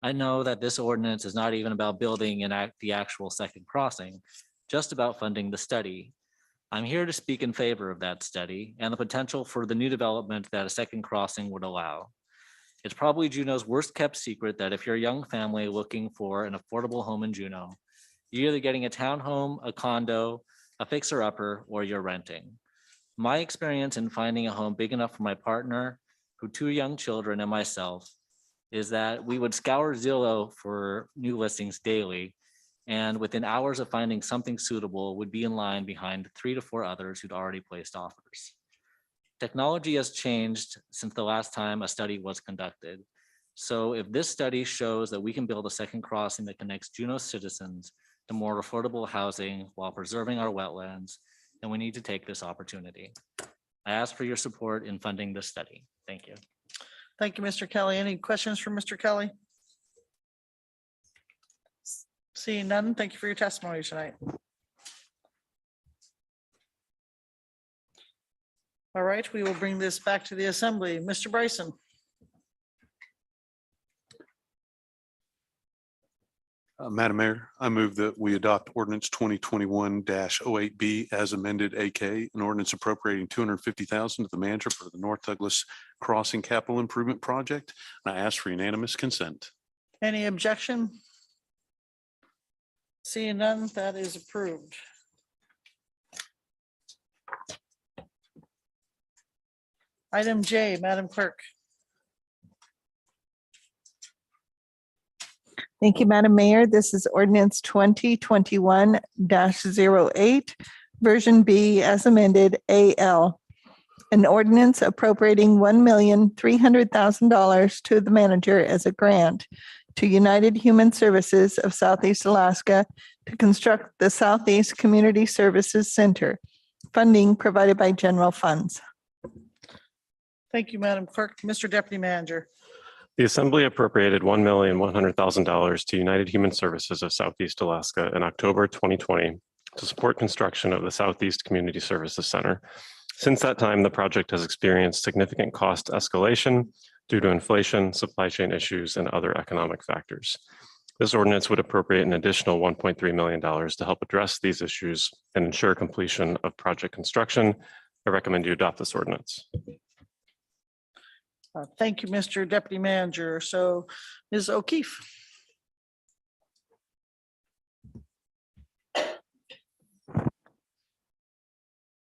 [SPEAKER 2] I know that this ordinance is not even about building the actual second crossing, just about funding the study. I'm here to speak in favor of that study and the potential for the new development that a second crossing would allow. It's probably Juneau's worst kept secret that if you're a young family looking for an affordable home in Juneau, you're either getting a townhome, a condo, a fixer-upper, or you're renting. My experience in finding a home big enough for my partner, who 2 young children, and myself, is that we would scour Zillow for new listings daily, and within hours of finding something suitable, would be in line behind 3 to 4 others who'd already placed offers. Technology has changed since the last time a study was conducted. So if this study shows that we can build a second crossing that connects Juneau citizens to more affordable housing while preserving our wetlands, then we need to take this opportunity. I ask for your support in funding this study. Thank you.
[SPEAKER 1] Thank you, Mr. Kelly. Any questions for Mr. Kelly? Seeing none, thank you for your testimony tonight. All right, we will bring this back to the assembly. Mr. Bryson.
[SPEAKER 16] Madam Mayor, I move that we adopt ordinance 2021-08B as amended AK, an ordinance appropriating $250,000 to the manager for the North Douglas Crossing Capital Improvement Project. And I ask for unanimous consent.
[SPEAKER 1] Any objection? Seeing none, that is approved. Item J, Madam Clerk.
[SPEAKER 4] Thank you, Madam Mayor. This is ordinance 2021-08, version B as amended AL. An ordinance appropriating $1,300,000 to the manager as a grant to United Human Services of Southeast Alaska to construct the Southeast Community Services Center. Funding provided by general funds.
[SPEAKER 1] Thank you, Madam Clerk. Mr. Deputy Manager.
[SPEAKER 14] The Assembly appropriated $1,100,000 to United Human Services of Southeast Alaska in October 2020 to support construction of the Southeast Community Services Center. Since that time, the project has experienced significant cost escalation due to inflation, supply chain issues, and other economic factors. This ordinance would appropriate an additional $1.3 million to help address these issues and ensure completion of project construction. I recommend you adopt this ordinance.
[SPEAKER 1] Thank you, Mr. Deputy Manager. So Ms. O'Keefe.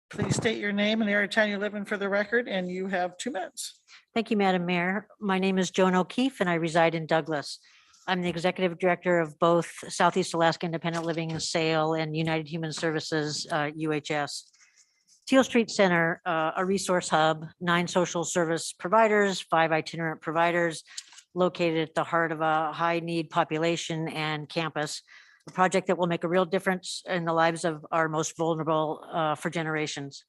[SPEAKER 1] Please state your name and the area of town you live in for the record, and you have 2 minutes.
[SPEAKER 9] Thank you, Madam Mayor. My name is Joan O'Keefe and I reside in Douglas. I'm the executive director of both Southeast Alaska Independent Living and Sale and United Human Services, UHS. Teal Street Center, a resource hub, 9 social service providers, 5 itinerant providers located at the heart of a high need population and campus. A project that will make a real difference in the lives of our most vulnerable for generations.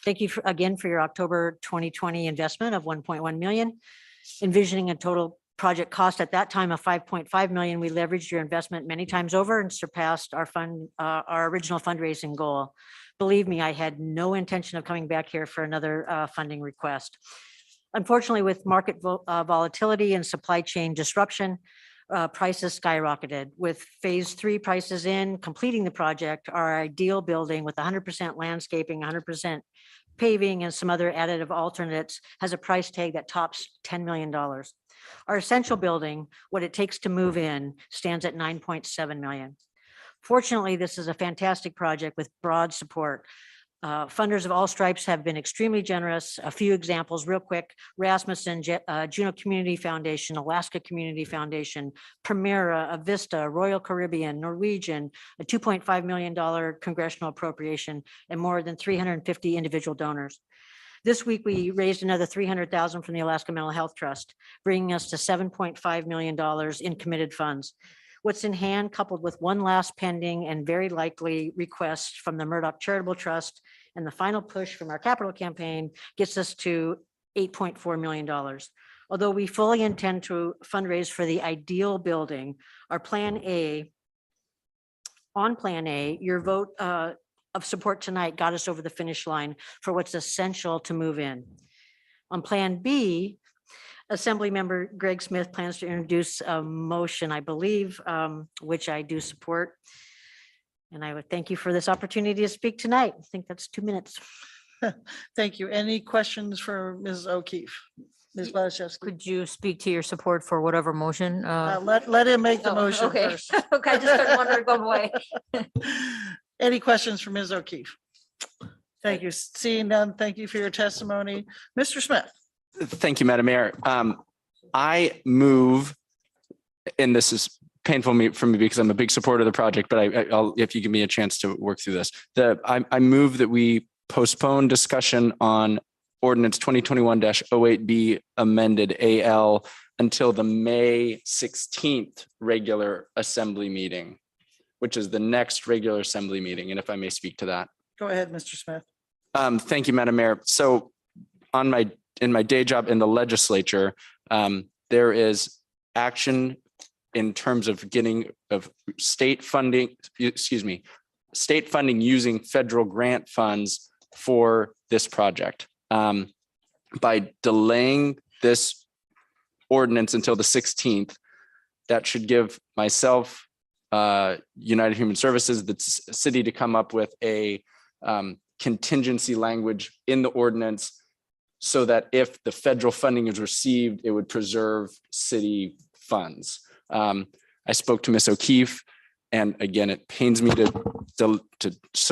[SPEAKER 9] Thank you again for your October 2020 investment of 1.1 million. Envisioning a total project cost at that time of 5.5 million, we leveraged your investment many times over and surpassed our original fundraising goal. Believe me, I had no intention of coming back here for another funding request. Unfortunately, with market volatility and supply chain disruption, prices skyrocketed. With phase 3 prices in, completing the project, our ideal building with 100% landscaping, 100% paving, and some other additive alternates has a price tag that tops $10 million. Our essential building, what it takes to move in, stands at 9.7 million. Fortunately, this is a fantastic project with broad support. Funders of all stripes have been extremely generous. A few examples real quick: Rasmussen, Juneau Community Foundation, Alaska Community Foundation, Primera, Avista, Royal Caribbean, Norwegian, a $2.5 million congressional appropriation, and more than 350 individual donors. This week, we raised another $300,000 from the Alaska Mental Health Trust, bringing us to $7.5 million in committed funds. What's in hand, coupled with one last pending and very likely request from the Murdoch Charitable Trust and the final push from our capital campaign, gets us to $8.4 million. Although we fully intend to fundraise for the ideal building, our Plan A, your vote of support tonight got us over the finish line for what's essential to move in. On Plan B, Assembly Member Greg Smith plans to introduce a motion, I believe, which I do support. And I would thank you for this opportunity to speak tonight. I think that's 2 minutes.
[SPEAKER 1] Thank you. Any questions for Ms. O'Keefe? Ms. Wasiewski.
[SPEAKER 9] Could you speak to your support for whatever motion?
[SPEAKER 1] Let him make the
[SPEAKER 9] Oh,
[SPEAKER 1] motion
[SPEAKER 9] okay.
[SPEAKER 1] first.
[SPEAKER 9] Okay, I just couldn't want her to go away.
[SPEAKER 1] Any questions for Ms. O'Keefe? Thank you. Seeing none, thank you for your testimony. Mr. Smith.
[SPEAKER 20] Thank you, Madam Mayor. I move, and this is painful for me because I'm a big supporter of the project, but I'll, if you give me a chance to work through this, I move that we postpone discussion on Ordinance 2021-08B amended AL until the May 16th regular assembly meeting, which is the next regular assembly meeting. And if I may speak to that.
[SPEAKER 1] Go ahead, Mr. Smith.
[SPEAKER 20] Thank you, Madam Mayor. So in my day job in the legislature, there is action in terms of getting of state funding using federal grant funds for this project. By delaying this ordinance until the 16th, that should give myself, United Human Services, the city to come up with a contingency language in the ordinance so that if the federal funding is received, it would preserve city funds. I spoke to Ms. O'Keefe, and again, it pains me to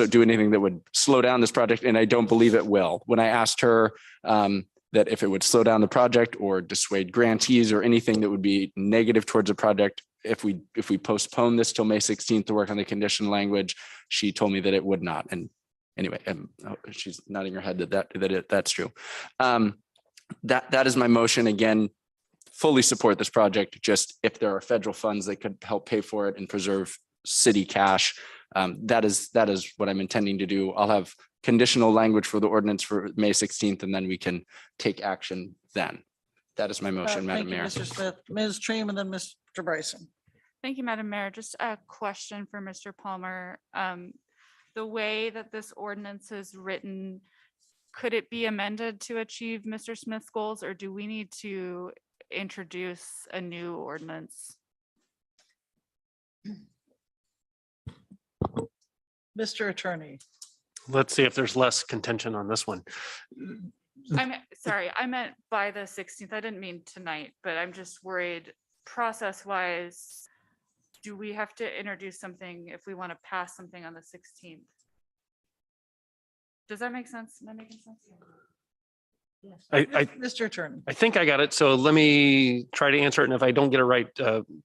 [SPEAKER 20] do anything that would slow down this project, and I don't believe it will. When I asked her that if it would slow down the project or dissuade grantees or anything that would be negative towards the project, if we postpone this till May 16th to work on the condition language, she told me that it would not. And anyway, she's nodding her head that's true. That is my motion. Again, fully support this project. Just if there are federal funds that could help pay for it and preserve city cash, that is what I'm intending to do. I'll have conditional language for the ordinance for May 16th, and then we can take action then. That is my motion, Madam Mayor.
[SPEAKER 1] Thank you, Mr. Smith. Ms. Treem and then Mr. Bryson.
[SPEAKER 21] Thank you, Madam Mayor. Just a question for Mr. Palmer. The way that this ordinance is written, could it be amended to achieve Mr. Smith's goals, or do we need to introduce a new ordinance?
[SPEAKER 1] Mr. Attorney.
[SPEAKER 17] Let's see if there's less contention on this one.
[SPEAKER 21] Sorry, I meant by the 16th. I didn't mean tonight, but I'm just worried process-wise. Do we have to introduce something if we want to pass something on the 16th? Does that make sense? Am I making sense?
[SPEAKER 1] Mr. Attorney.
[SPEAKER 17] I think I got it. So let me try to answer it. And if I don't get it right,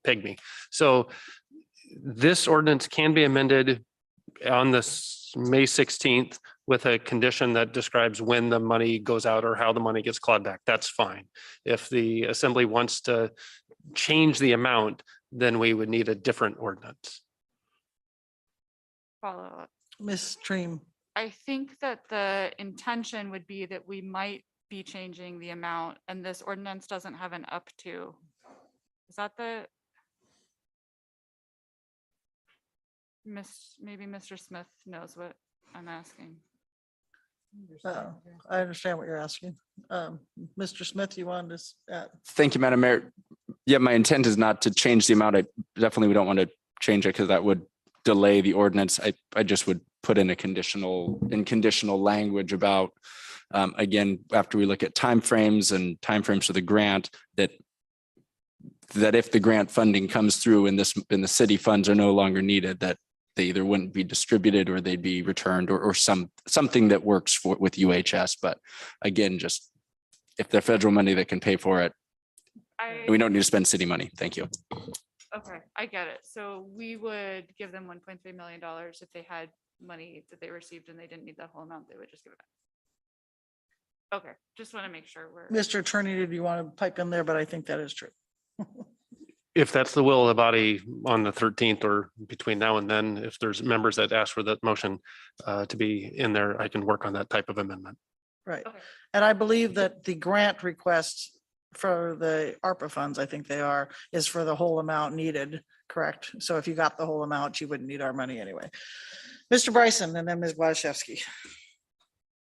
[SPEAKER 17] peg me. So this ordinance can be amended on this May 16th with a condition that describes when the money goes out or how the money gets clawed back. That's fine. If the assembly wants to change the amount, then we would need a different ordinance.
[SPEAKER 21] Follow up.
[SPEAKER 1] Ms. Treem.
[SPEAKER 21] I think that the intention would be that we might be changing the amount, and this ordinance doesn't have an up to. Is that the? Maybe Mr. Smith knows what I'm asking.
[SPEAKER 1] I understand what you're asking. Mr. Smith, you wanted to
[SPEAKER 20] Thank you, Madam Mayor. Yeah, my intent is not to change the amount. I definitely don't want to change it because that would delay the ordinance. I just would put in conditional language about, again, after we look at timeframes for the grant, that if the grant funding comes through and the city funds are no longer needed, that they either wouldn't be distributed or they'd be returned or something that works with UHS. But again, just if they're federal money that can pay for it, we don't need to spend city money. Thank you.
[SPEAKER 21] Okay, I get it. So we would give them $1.3 million if they had money that they received and they didn't need that whole amount, they would just give it back. Okay, just want to make sure we're.
[SPEAKER 1] Mr. Attorney, did you want to pipe in there? But I think that is true.
[SPEAKER 17] If that's the will of the body on the 13th or between now and then, if there's members that ask for that motion to be in there, I can work on that type of amendment.
[SPEAKER 1] Right. And I believe that the grant request for the ARPA funds, I think they are, is for the whole amount needed, correct? So if you got the whole amount, you wouldn't need our money anyway. Mr. Bryson and then Ms. Wasiewski.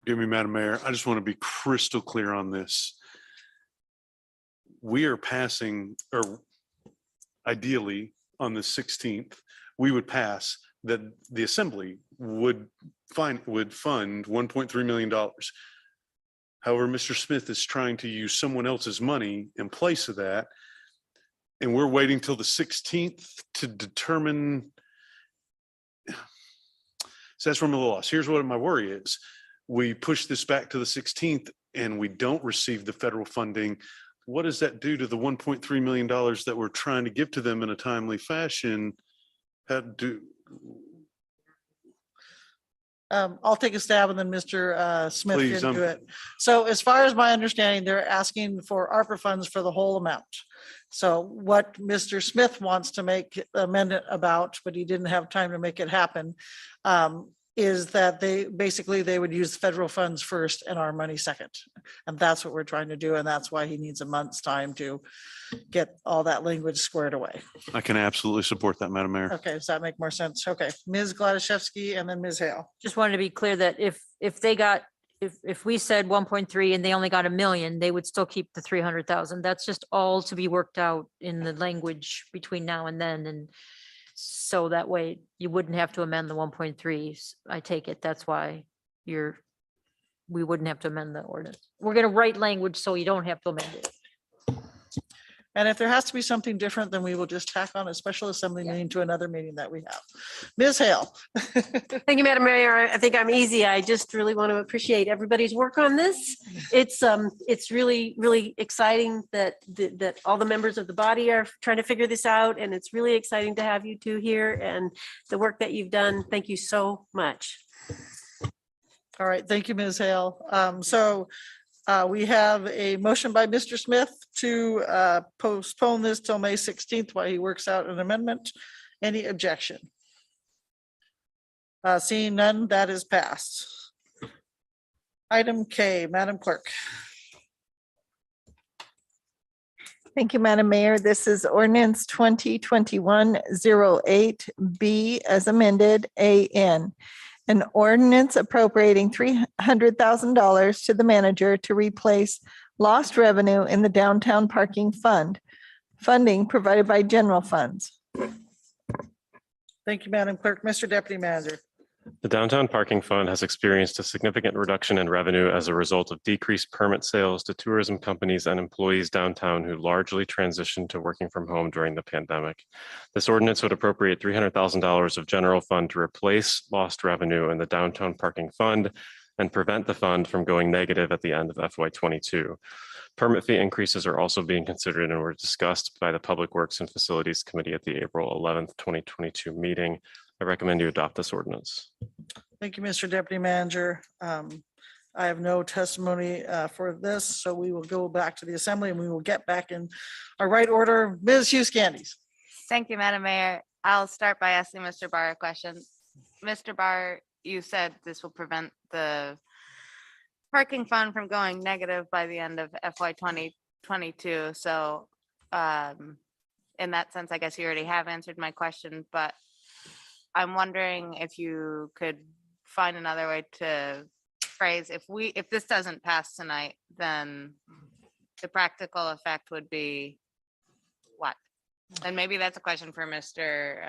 [SPEAKER 16] Give me, Madam Mayor. I just want to be crystal clear on this. We are passing, or ideally on the 16th, we would pass that the assembly would fund $1.3 million. However, Mr. Smith is trying to use someone else's money in place of that. And we're waiting till the 16th to determine. So that's where I'm a little lost. Here's what my worry is. We push this back to the 16th and we don't receive the federal funding. What does that do to the $1.3 million that we're trying to give to them in a timely fashion?
[SPEAKER 1] I'll take a stab and then Mr. Smith
[SPEAKER 16] Please,
[SPEAKER 1] can do it. So as far as my understanding, they're asking for ARPA funds for the whole amount. So what Mr. Smith wants to make amendment about, but he didn't have time to make it happen, is that they would use federal funds first and our money second. And that's what we're trying to do. And that's why he needs a month's time to get all that language squared away.
[SPEAKER 16] I can absolutely support that, Madam Mayor.
[SPEAKER 1] Okay, does that make more sense? Okay, Ms. Gladysevsky and then Ms. Hale.
[SPEAKER 9] Just wanted to be clear that if they got, if we said 1.3 and they only got 1 million, they would still keep the 300,000. That's just all to be worked out in the language between now and then. And so that way you wouldn't have to amend the 1.3. I take it. That's why we wouldn't have to amend the ordinance. We're going to write language so you don't have to amend it.
[SPEAKER 1] And if there has to be something different, then we will just tack on a special assembly meeting to another meeting that we have. Ms. Hale.
[SPEAKER 3] Thank you, Madam Mayor. I think I'm easy. I just really want to appreciate everybody's work on this. It's really, really exciting that all the members of the body are trying to figure this out. And it's really exciting to have you two here and the work that you've done. Thank you so much.
[SPEAKER 1] All right, thank you, Ms. Hale. We have a motion by Mr. Smith to postpone this till May 16th while he works out an amendment. Any objection? Seeing none, that is passed. Item K, Madam Clerk.
[SPEAKER 4] Thank you, Madam Mayor. This is ordinance 2021-08B as amended AN. An ordinance appropriating $300,000 to the manager to replace lost revenue in the downtown parking fund. Funding provided by general funds.
[SPEAKER 1] Thank you, Madam Clerk. Mr. Deputy Manager.
[SPEAKER 14] The downtown parking fund has experienced a significant reduction in revenue as a result of decreased permit sales to tourism companies and employees downtown who largely transitioned to working from home during the pandemic. This ordinance would appropriate $300,000 of general fund to replace lost revenue in the downtown parking fund and prevent the fund from going negative at the end of FY22. Permit fee increases are also being considered and were discussed by the Public Works and Facilities Committee at the April 11th, 2022 meeting. I recommend you adopt this ordinance.
[SPEAKER 1] Thank you, Mr. Deputy Manager. I have no testimony for this, so we will go back to the assembly and we will get back in our right order. Ms. Hughes Candies.
[SPEAKER 19] Thank you, Madam Mayor. I'll start by asking Mr. Barr a question. Mr. Barr, you said this will prevent the parking fund from going negative by the end of FY 2022. So in that sense, I guess you already have answered my question, but I'm wondering if you could find another way to phrase, if this doesn't pass tonight, then the practical effect would be what? And maybe that's a question for Mr.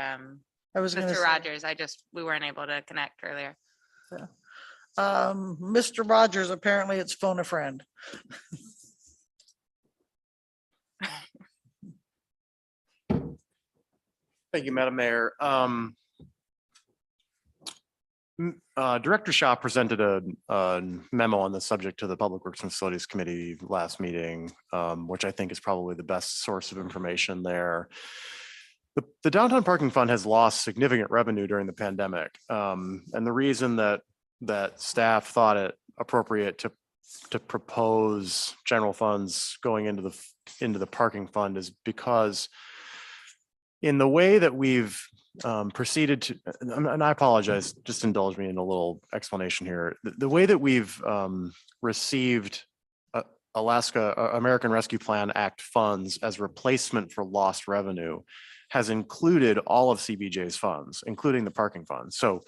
[SPEAKER 19] Rogers. We weren't able to connect earlier.
[SPEAKER 1] Mr. Rogers, apparently it's phone a friend.
[SPEAKER 5] Thank you, Madam Mayor. Director Shaw presented a memo on the subject to the Public Works and Facilities Committee last meeting, which I think is probably the best source of information there. The downtown parking fund has lost significant revenue during the pandemic. And the reason that staff thought it appropriate to propose general funds going into the parking fund is because in the way that we've proceeded to, and I apologize, just indulge me in a little explanation here. The way that we've received American Rescue Plan Act funds as replacement for lost revenue has included all of CBJ's funds, including the parking fund. So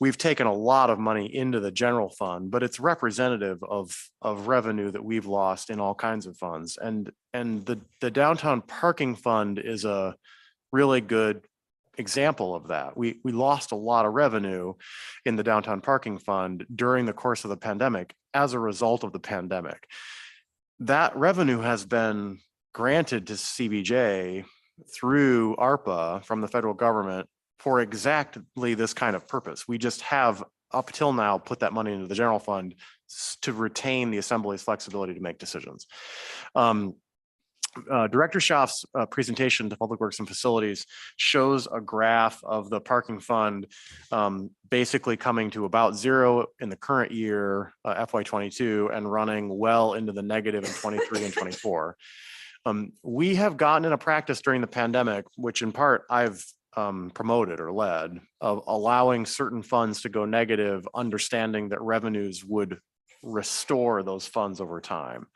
[SPEAKER 5] we've taken a lot of money into the general fund, but it's representative of revenue that we've lost in all kinds of funds. And the downtown parking fund is a really good example of that. We lost a lot of revenue in the downtown parking fund during the course of the pandemic as a result of the pandemic. That revenue has been granted to CBJ through ARPA from the federal government for exactly this kind of purpose. We just have up till now put that money into the general fund to retain the assembly's flexibility to make decisions. Director Schaaf's presentation to Public Works and Facilities shows a graph of the parking fund basically coming to about zero in the current year, FY22, and running well into the negative in 23 and 24. We have gotten in a practice during the pandemic, which in part I've promoted or led, of allowing certain funds to go negative, understanding that revenues would restore those funds over time.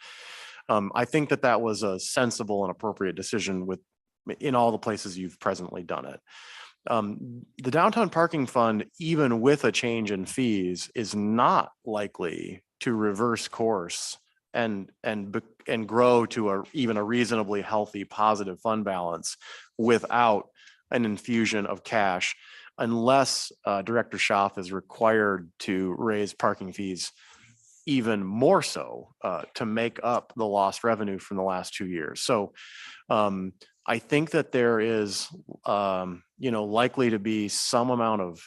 [SPEAKER 5] I think that that was a sensible and appropriate decision in all the places you've presently done it. The downtown parking fund, even with a change in fees, is not likely to reverse course and grow to even a reasonably healthy positive fund balance without an infusion of cash, unless Director Schaaf is required to raise parking fees even more so to make up the lost revenue from the last 2 years. So I think that there is, likely to be some amount of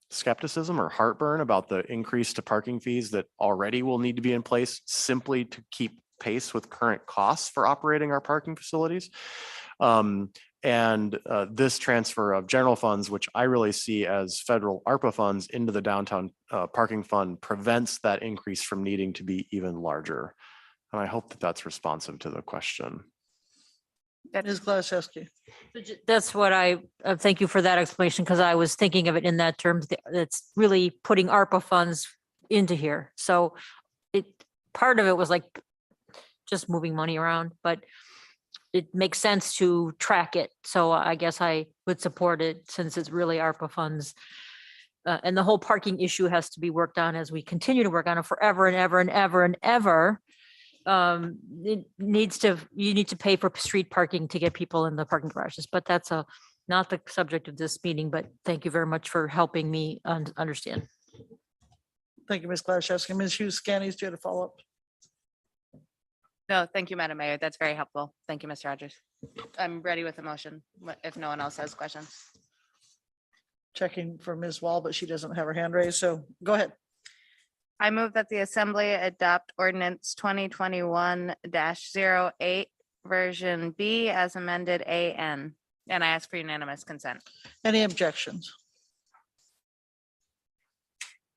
[SPEAKER 5] skepticism or heartburn about the increase to parking fees that already will need to be in place simply to keep pace with current costs for operating our parking facilities. And this transfer of general funds, which I really see as federal ARPA funds into the downtown parking fund, prevents that increase from needing to be even larger. And I hope that that's responsive to the question.
[SPEAKER 1] Ms. Glasewski.
[SPEAKER 9] That's what thank you for that explanation, because I was thinking of it in that terms. That's really putting ARPA funds into here. So part of it was like just moving money around, but it makes sense to track it. So I guess I would support it since it's really ARPA funds. And the whole parking issue has to be worked on as we continue to work on it forever and ever and ever and ever. You need to pay for street parking to get people in the parking garages, but that's not the subject of this meeting, but thank you very much for helping me understand.
[SPEAKER 1] Thank you, Ms. Glasewski. Ms. Hughes Scannies, do you have a follow-up?
[SPEAKER 19] No, thank you, Madam Mayor. That's very helpful. Thank you, Mr. Rogers. I'm ready with the motion if no one else has questions.
[SPEAKER 1] Checking for Ms. Wall, but she doesn't have her hand raised, so go ahead.
[SPEAKER 19] I move that the Assembly adopt Ordinance 2021-08 version B as amended AN, and I ask for unanimous consent.
[SPEAKER 1] Any objections?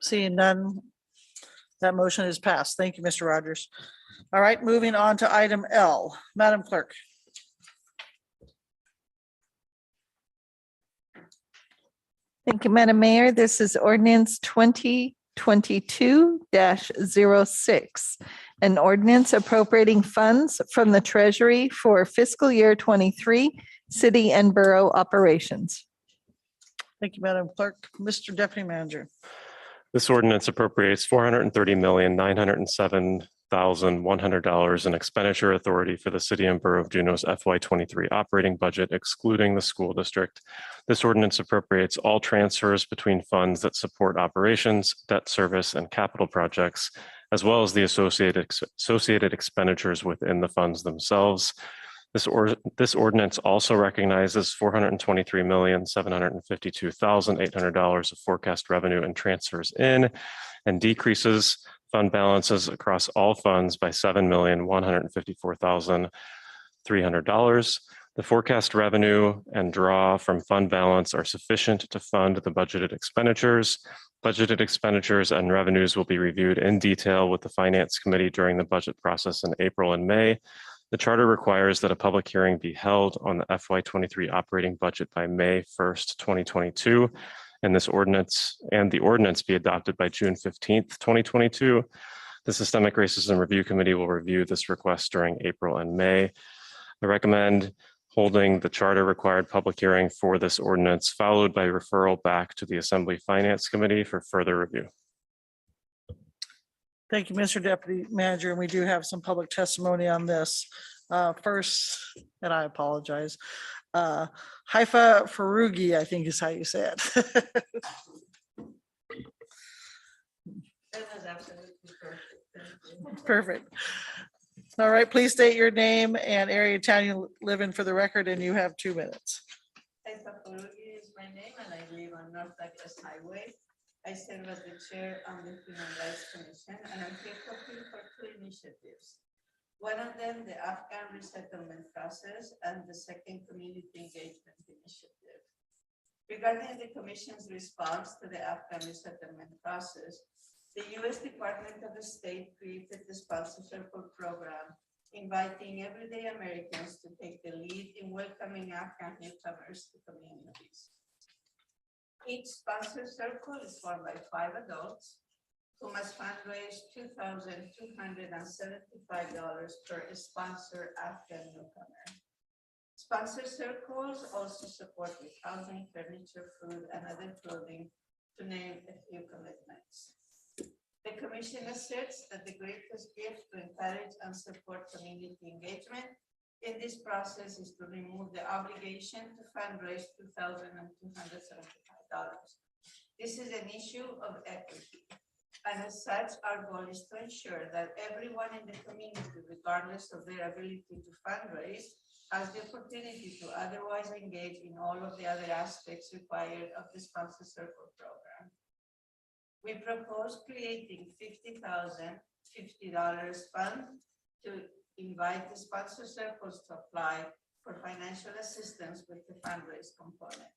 [SPEAKER 1] Seeing none, that motion is passed. Thank you, Mr. Rogers. All right, moving on to item L. Madam Clerk.
[SPEAKER 4] Thank you, Madam Mayor. This is ordinance 2022-06, an ordinance appropriating funds from the Treasury for fiscal year 23 city and borough operations.
[SPEAKER 1] Thank you, Madam Clerk. Mr. Deputy Manager.
[SPEAKER 14] This ordinance appropriates $430,907,100 in expenditure authority for the City and Borough of Juneau's FY23 operating budget, excluding the school district. This ordinance appropriates all transfers between funds that support operations, debt service, and capital projects, as well as the associated expenditures within the funds themselves. This ordinance also recognizes $423,752,800 of forecast revenue and transfers in, and decreases fund balances across all funds by $7,154,300. The forecast revenue and draw from fund balance are sufficient to fund the budgeted expenditures. Budgeted expenditures and revenues will be reviewed in detail with the Finance Committee during the budget process in April and May. The charter requires that a public hearing be held on the FY23 operating budget by May 1st, 2022, and the ordinance be adopted by June 15th, 2022. The Systemic Racism Review Committee will review this request during April and May. I recommend holding the charter required public hearing for this ordinance, followed by referral back to the Assembly Finance Committee for further review.
[SPEAKER 1] Thank you, Mr. Deputy Manager, and we do have some public testimony on this. First, and I apologize, Haifa Farugi, I think is how you say it. Perfect. All right, please state your name and area of town you live in for the record, and you have 2 minutes.
[SPEAKER 8] Haifa Farugi is my name, and I live on North Douglas Highway. I serve as the chair on the Human Rights Commission, and I'm here talking for 2 initiatives. One of them, the Afghan resettlement process, and the second, community engagement initiative. Regarding the Commission's response to the Afghan resettlement process, the U.S. Department of State created the Sponsor Circle program, inviting everyday Americans to take the lead in welcoming Afghan newcomers to communities. Each Sponsor Circle is formed by 5 adults who must fundraise $2,275 per sponsor Afghan newcomer. Sponsor circles also support with housing, furniture, food, and other clothing, to name a few commitments. The Commission asserts that the greatest gift to encourage and support community engagement in this process is to remove the obligation to fundraise $2,275. This is an issue of equity. And as such, our goal is to ensure that everyone in the community, regardless of their ability to fundraise, has the opportunity to otherwise engage in all of the other aspects required of the Sponsor Circle program. We propose creating $50,050 fund to invite the Sponsor Circles to apply for financial assistance with the fundraise component.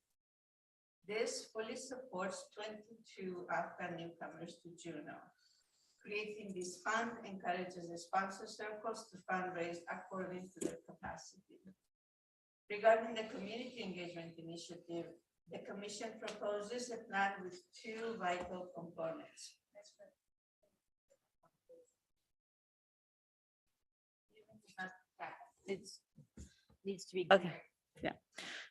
[SPEAKER 8] This fully supports 22 Afghan newcomers to Juneau. Creating this fund encourages the Sponsor Circles to fundraise according to their capacity. Regarding the community engagement initiative, the Commission proposes a plan with 2 vital components.
[SPEAKER 3] It needs to be.
[SPEAKER 8] Okay. Yeah.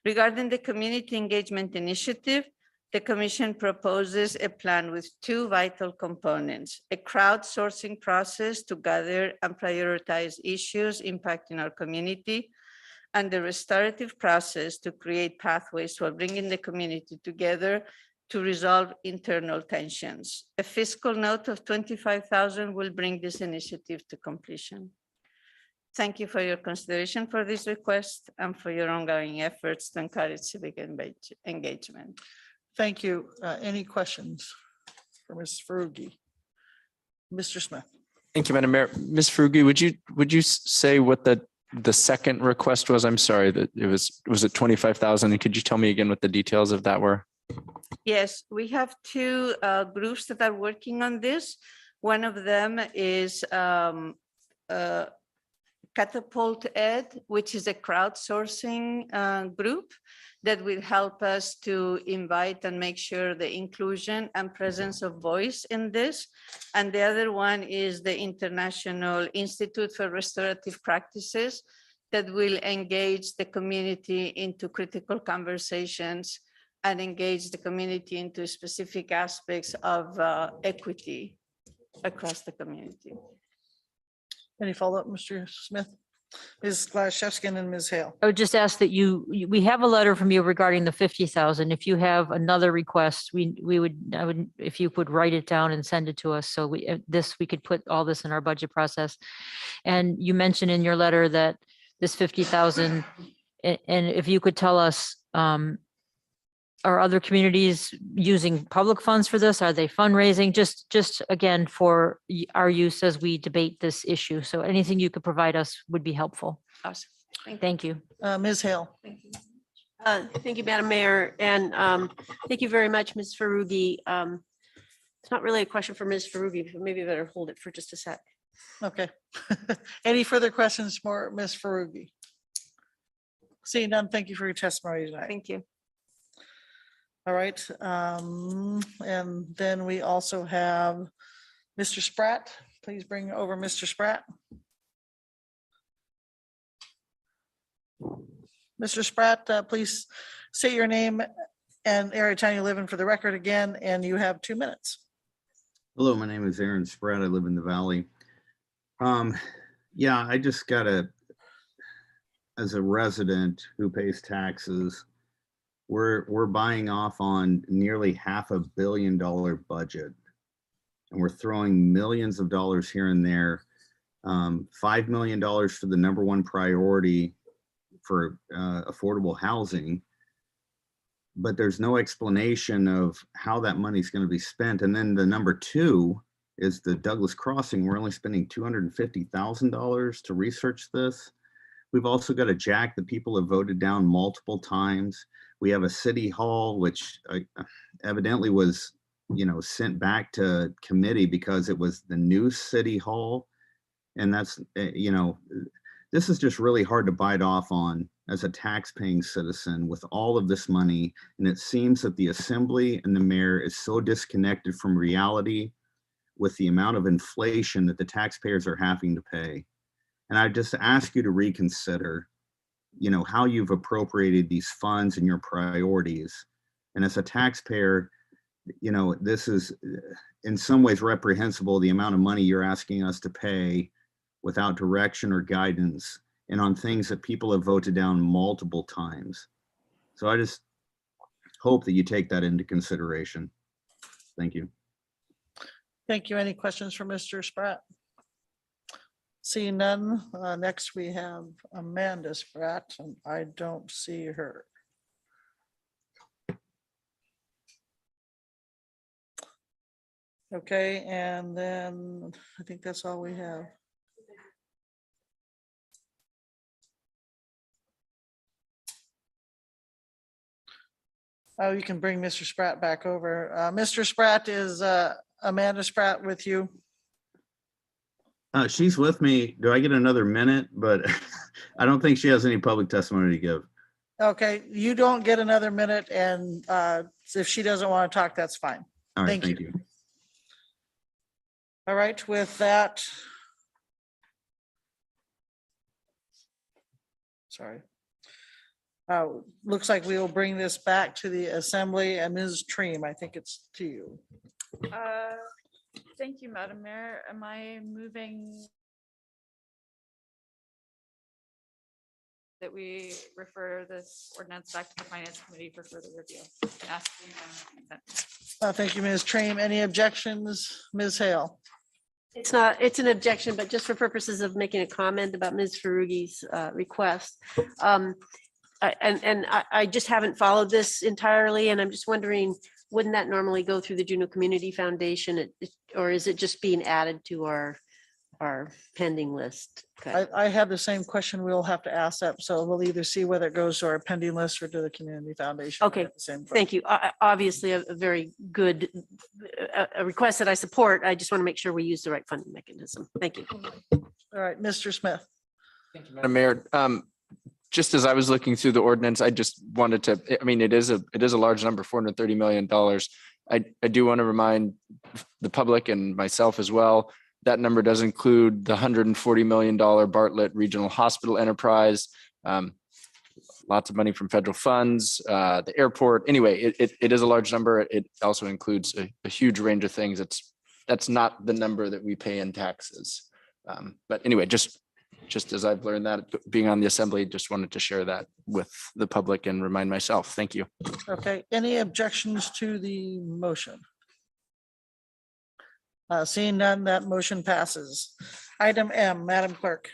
[SPEAKER 8] Regarding the community engagement initiative, the Commission proposes a plan with 2 vital components: a crowdsourcing process to gather and prioritize issues impacting our community, and the restorative process to create pathways for bringing the community together to resolve internal tensions. A fiscal note of $25,000 will bring this initiative to completion. Thank you for your consideration for this request and for your ongoing efforts to encourage civic engagement.
[SPEAKER 1] Thank you. Any questions for Ms. Farugi? Mr. Smith.
[SPEAKER 20] Thank you, Madam Mayor. Ms. Farugi, would you say what the second request was? I'm sorry that was it 25,000? And could you tell me again what the details of that were?
[SPEAKER 8] Yes, we have 2 groups that are working on this. One of them is Catapult Ed, which is a crowdsourcing group that will help us to invite and make sure the inclusion and presence of voice in this. And the other one is the International Institute for Restorative Practices that will engage the community into critical conversations and engage the community into specific aspects of equity across the community.
[SPEAKER 1] Any follow-up, Mr. Smith? Ms. Glaszewski and Ms. Hale.
[SPEAKER 9] I would just ask that we have a letter from you regarding the 50,000. If you have another request, if you could write it down and send it to us. So we could put all this in our budget process. And you mentioned in your letter that this 50,000, and if you could tell us, are other communities using public funds for this? Are they fundraising? Just again, for our use as we debate this issue. So anything you could provide us would be helpful.
[SPEAKER 8] Awesome.
[SPEAKER 9] Thank you.
[SPEAKER 1] Ms. Hale.
[SPEAKER 3] Thank you, Madam Mayor. And thank you very much, Ms. Farugi. It's not really a question for Ms. Farugi, but maybe I better hold it for just a sec.
[SPEAKER 1] Okay. Any further questions for Ms. Farugi? Seeing none, thank you for your testimony tonight.
[SPEAKER 8] Thank you.
[SPEAKER 1] All right. And then we also have Mr. Spratt. Please bring over Mr. Spratt. Mr. Spratt, please say your name and area of town you live in for the record again, and you have 2 minutes.
[SPEAKER 11] Hello, my name is Aaron Spratt. I live in the Valley. Yeah, I just got as a resident who pays taxes, we're buying off on nearly $500 million budget. And we're throwing millions of dollars here and there. $5 million for the number one priority for affordable housing. But there's no explanation of how that money is going to be spent. And then the number two is the Douglas Crossing. We're only spending $250,000 to research this. We've also got a JAC that people have voted down multiple times. We have a city hall, which evidently was, sent back to committee because it was the new city hall. And that's, this is just really hard to bite off on as a tax-paying citizen with all of this money. And it seems that the assembly and the mayor is so disconnected from reality with the amount of inflation that the taxpayers are having to pay. And I just ask you to reconsider, how you've appropriated these funds and your priorities. And as a taxpayer, this is in some ways reprehensible, the amount of money you're asking us to pay without direction or guidance and on things that people have voted down multiple times. So I just hope that you take that into consideration. Thank you.
[SPEAKER 1] Thank you. Any questions for Mr. Spratt? Seeing none, next we have Amanda Spratt, and I don't see her. Okay, and then I think that's all we have. Oh, you can bring Mr. Spratt back over. Mr. Spratt, is Amanda Spratt with you?
[SPEAKER 11] She's with me. Do I get another minute? But I don't think she has any public testimony to give.
[SPEAKER 1] Okay, you don't get another minute, and if she doesn't want to talk, that's fine.
[SPEAKER 11] All right,
[SPEAKER 1] Thank you. All right, with that. Sorry. Looks like we will bring this back to the assembly, and Ms. Treem, I think it's to you.
[SPEAKER 21] Thank you, Madam Mayor. Am I moving that we refer this ordinance back to the Finance Committee for further review?
[SPEAKER 1] Thank you, Ms. Treem. Any objections, Ms. Hale?
[SPEAKER 3] It's not, it's an objection, but just for purposes of making a comment about Ms. Farugi's request. I just haven't followed this entirely, and I'm just wondering, wouldn't that normally go through the Juneau Community Foundation, or is it just being added to our pending list? Okay.
[SPEAKER 1] I have the same question. We'll have to ask that. So we'll either see whether it goes to our pending list or to the Community Foundation.
[SPEAKER 3] Okay, thank you. Obviously, a very good a request that I support. I just want to make sure we use the right funding mechanism. Thank you.
[SPEAKER 1] All right, Mr. Smith.
[SPEAKER 20] Thank you, Madam Mayor. Just as I was looking through the ordinance, I just wanted to, it is a large number, $430 million. I do want to remind the public and myself as well, that number does include the $140 million Bartlett Regional Hospital Enterprise, lots of money from federal funds, the airport. Anyway, it is a large number. It also includes a huge range of things. That's not the number that we pay in taxes. But anyway, just as I've learned that being on the assembly, just wanted to share that with the public and remind myself. Thank you.
[SPEAKER 1] Okay, any objections to the motion? Seeing none, that motion passes. Item M, Madam Clerk.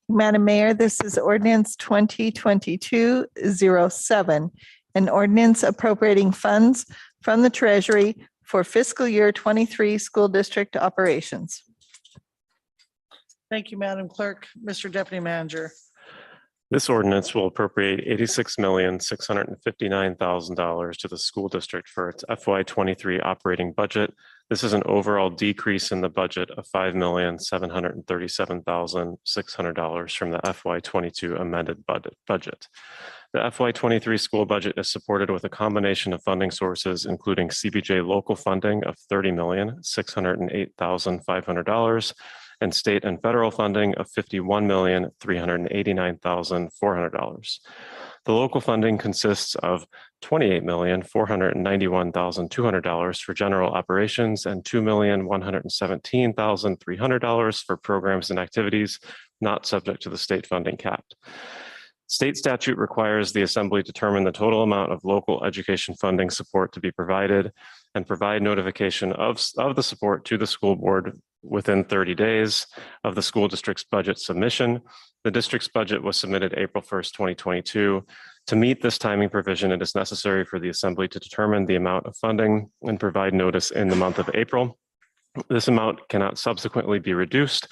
[SPEAKER 4] Madam Mayor, this is ordinance 2022-07, an ordinance appropriating funds from the Treasury for fiscal year 23 school district operations.
[SPEAKER 1] Thank you, Madam Clerk. Mr. Deputy Manager.
[SPEAKER 14] This ordinance will appropriate $86,659,000 to the school district for its FY23 operating budget. This is an overall decrease in the budget of $5,737,600 from the FY22 amended budget. The FY23 school budget is supported with a combination of funding sources, including CBJ local funding of $30,608,500 and state and federal funding of $51,389,400. The local funding consists of $28,491,200 for general operations and $2,117,300 for programs and activities not subject to the state funding cap. State statute requires the Assembly determine the total amount of local education funding support to be provided and provide notification of the support to the school board within 30 days of the school district's budget submission. The district's budget was submitted April 1st, 2022. To meet this timing provision, it is necessary for the Assembly to determine the amount of funding and provide notice in the month of April. This amount cannot subsequently be reduced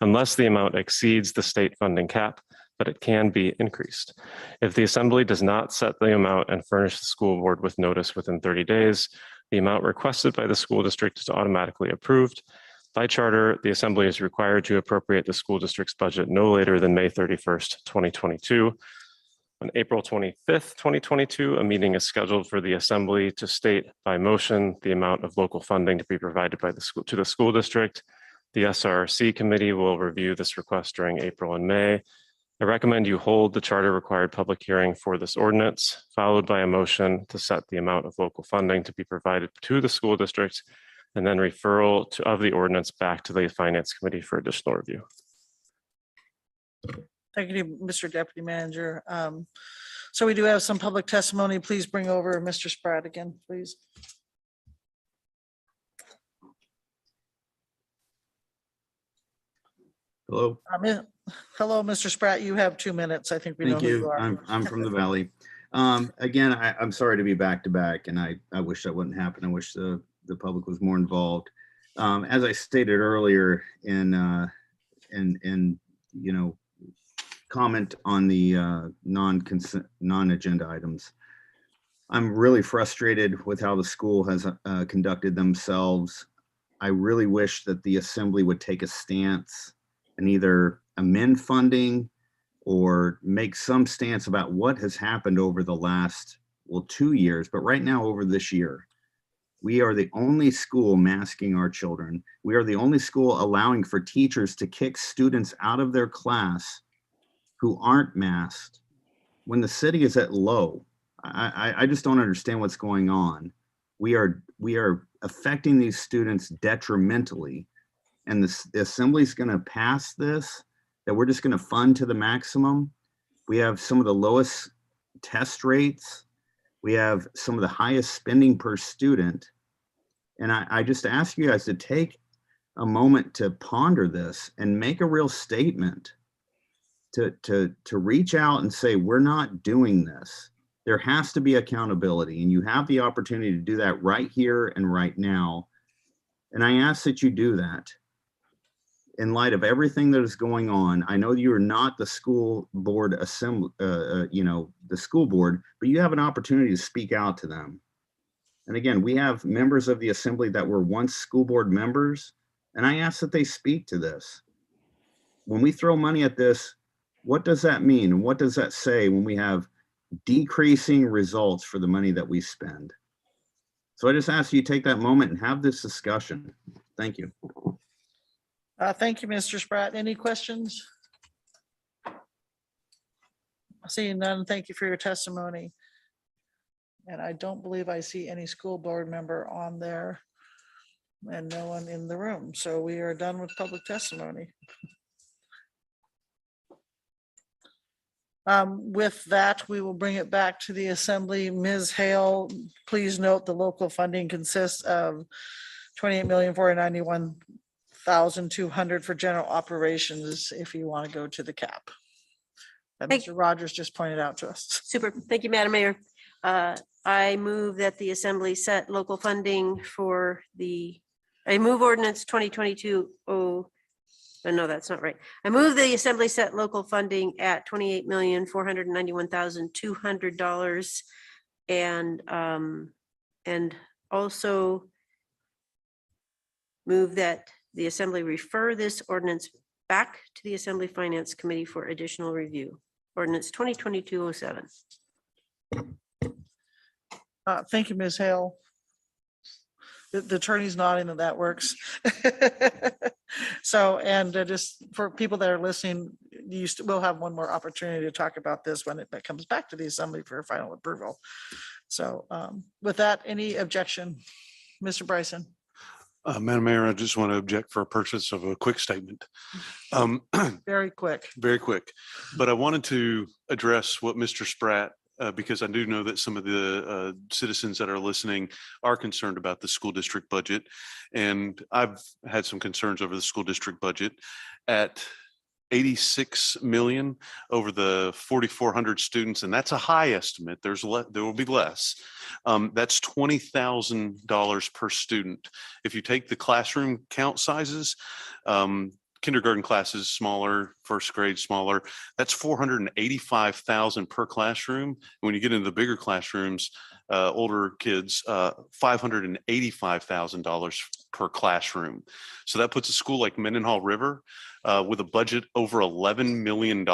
[SPEAKER 14] unless the amount exceeds the state funding cap, but it can be increased. If the Assembly does not set the amount and furnish the school board with notice within 30 days, the amount requested by the school district is automatically approved. By charter, the Assembly is required to appropriate the school district's budget no later than May 31st, 2022. On April 25th, 2022, a meeting is scheduled for the Assembly to state by motion the amount of local funding to be provided by the school to the school district. The SRC committee will review this request during April and May. I recommend you hold the charter required public hearing for this ordinance, followed by a motion to set the amount of local funding to be provided to the school district, and then referral of the ordinance back to the Finance Committee for additional review.
[SPEAKER 1] Thank you, Mr. Deputy Manager. So we do have some public testimony. Please bring over Mr. Spratt again, please.
[SPEAKER 11] Hello.
[SPEAKER 1] Hello, Mr. Spratt. You have 2 minutes. I think we know
[SPEAKER 11] Thank
[SPEAKER 1] who you
[SPEAKER 11] you.
[SPEAKER 1] are.
[SPEAKER 11] I'm from the Valley. Again, I'm sorry to be back to back, and I wish that wouldn't happen. I wish the public was more involved. As I stated earlier in comment on the non-agenda items, I'm really frustrated with how the school has conducted themselves. I really wish that the Assembly would take a stance and either amend funding or make some stance about what has happened over the last, 2 years, but right now over this year. We are the only school masking our children. We are the only school allowing for teachers to kick students out of their class who aren't masked when the city is at low. I just don't understand what's going on. We are affecting these students detrimentally, and the Assembly's going to pass this, that we're just going to fund to the maximum. We have some of the lowest test rates. We have some of the highest spending per student. And I just ask you guys to take a moment to ponder this and make a real statement, to reach out and say, we're not doing this. There has to be accountability, and you have the opportunity to do that right here and right now. And I ask that you do that. In light of everything that is going on, I know you are not the school board assembly, the school board, but you have an opportunity to speak out to them. And again, we have members of the Assembly that were once school board members, and I ask that they speak to this. When we throw money at this, what does that mean? And what does that say when we have decreasing results for the money that we spend? So I just ask you to take that moment and have this discussion. Thank you.
[SPEAKER 1] Thank you, Mr. Spratt. Any questions? Seeing none, thank you for your testimony. And I don't believe I see any school board member on there and no one in the room. So we are done with public testimony. With that, we will bring it back to the Assembly. Ms. Hale, please note the local funding consists of $28,491,200 for general operations if you want to go to the cap. That Mr. Rogers just pointed out to us.
[SPEAKER 3] Super. Thank you, Madam Mayor. I move that the Assembly set local funding for I move ordinance 2022. No, that's not right. I move the Assembly set local funding at $28,491,200 and also move that the Assembly refer this ordinance back to the Assembly Finance Committee for additional review. Ordinance 2022-07.
[SPEAKER 1] Thank you, Ms. Hale. The attorney's nodding that that works. So, and just for people that are listening, we'll have one more opportunity to talk about this when it comes back to the assembly for final approval. So with that, any objection? Mr. Bryson?
[SPEAKER 16] Madam Mayor, I just want to object for a purchase of a quick statement.
[SPEAKER 1] Very quick.
[SPEAKER 16] Very quick. But I wanted to address what Mr. Spratt, because I do know that some of the citizens that are listening are concerned about the school district budget. And I've had some concerns over the school district budget. At 86 million over the 4,400 students, and that's a high estimate. There will be less. That's $20,000 per student. If you take the classroom count sizes, kindergarten classes smaller, first grade smaller, that's 485,000 per classroom. When you get into the bigger classrooms, older kids, $585,000 per classroom. So that puts a school like Mendenhall River with a budget over $11 million,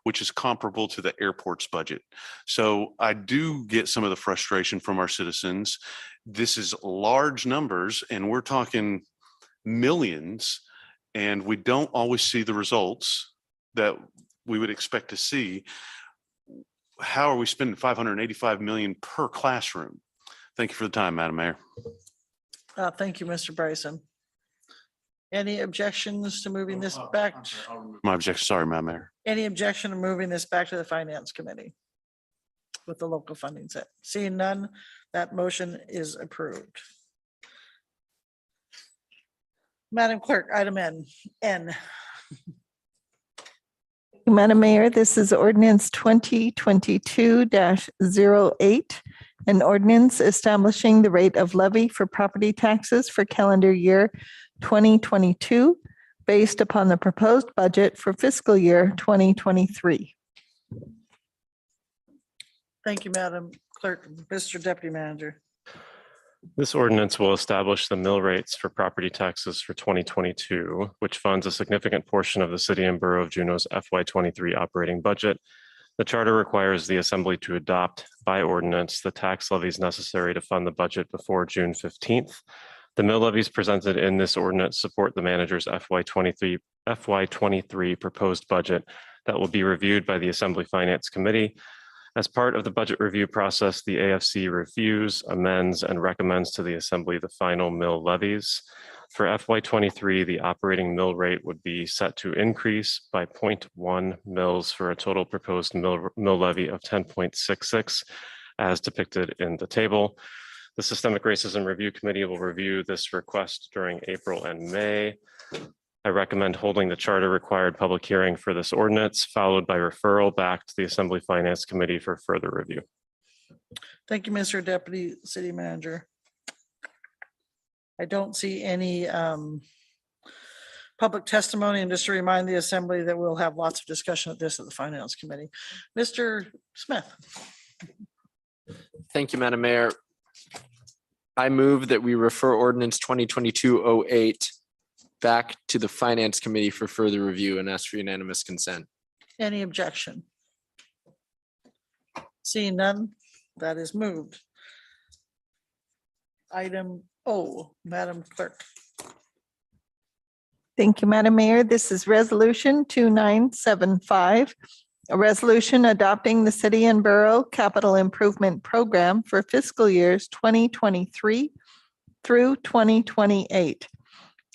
[SPEAKER 16] which is comparable to the airport's budget. So I do get some of the frustration from our citizens. This is large numbers, and we're talking millions, and we don't always see the results that we would expect to see. How are we spending $585 million per classroom? Thank you for the time, Madam Mayor.
[SPEAKER 1] Thank you, Mr. Bryson. Any objections to moving this back?
[SPEAKER 16] My objection, sorry, Madam Mayor.
[SPEAKER 1] Any objection to moving this back to the Finance Committee with the local funding set? Seeing none, that motion is approved. Madam Clerk, item N.
[SPEAKER 4] Madam Mayor, this is ordinance 2022-08, an ordinance establishing the rate of levy for property taxes for calendar year 2022 based upon the proposed budget for fiscal year 2023.
[SPEAKER 1] Thank you, Madam Clerk. Mr. Deputy Manager.
[SPEAKER 14] This ordinance will establish the mill rates for property taxes for 2022, which funds a significant portion of the City and Borough of Juneau's FY23 operating budget. The charter requires the Assembly to adopt by ordinance the tax levies necessary to fund the budget before June 15th. The mill levies presented in this ordinance support the manager's FY23 proposed budget that will be reviewed by the Assembly Finance Committee. As part of the budget review process, the AFC reviews, amends, and recommends to the Assembly the final mill levies. For FY23, the operating mill rate would be set to increase by 0.1 mils for a total proposed mill levy of 10.66 as depicted in the table. The Systemic Racism Review Committee will review this request during April and May. I recommend holding the charter required public hearing for this ordinance, followed by referral back to the Assembly Finance Committee for further review.
[SPEAKER 1] Thank you, Mr. Deputy City Manager. I don't see any public testimony, and just to remind the Assembly that we'll have lots of discussion of this at the Finance Committee. Mr. Smith.
[SPEAKER 20] Thank you, Madam Mayor. I move that we refer ordinance 2022-08 back to the Finance Committee for further review and ask for unanimous consent.
[SPEAKER 1] Any objection? Seeing none, that is moved. Item O, Madam Clerk.
[SPEAKER 4] Thank you, Madam Mayor. This is resolution 2975, a resolution adopting the City and Borough Capital Improvement Program for fiscal years 2023 through 2028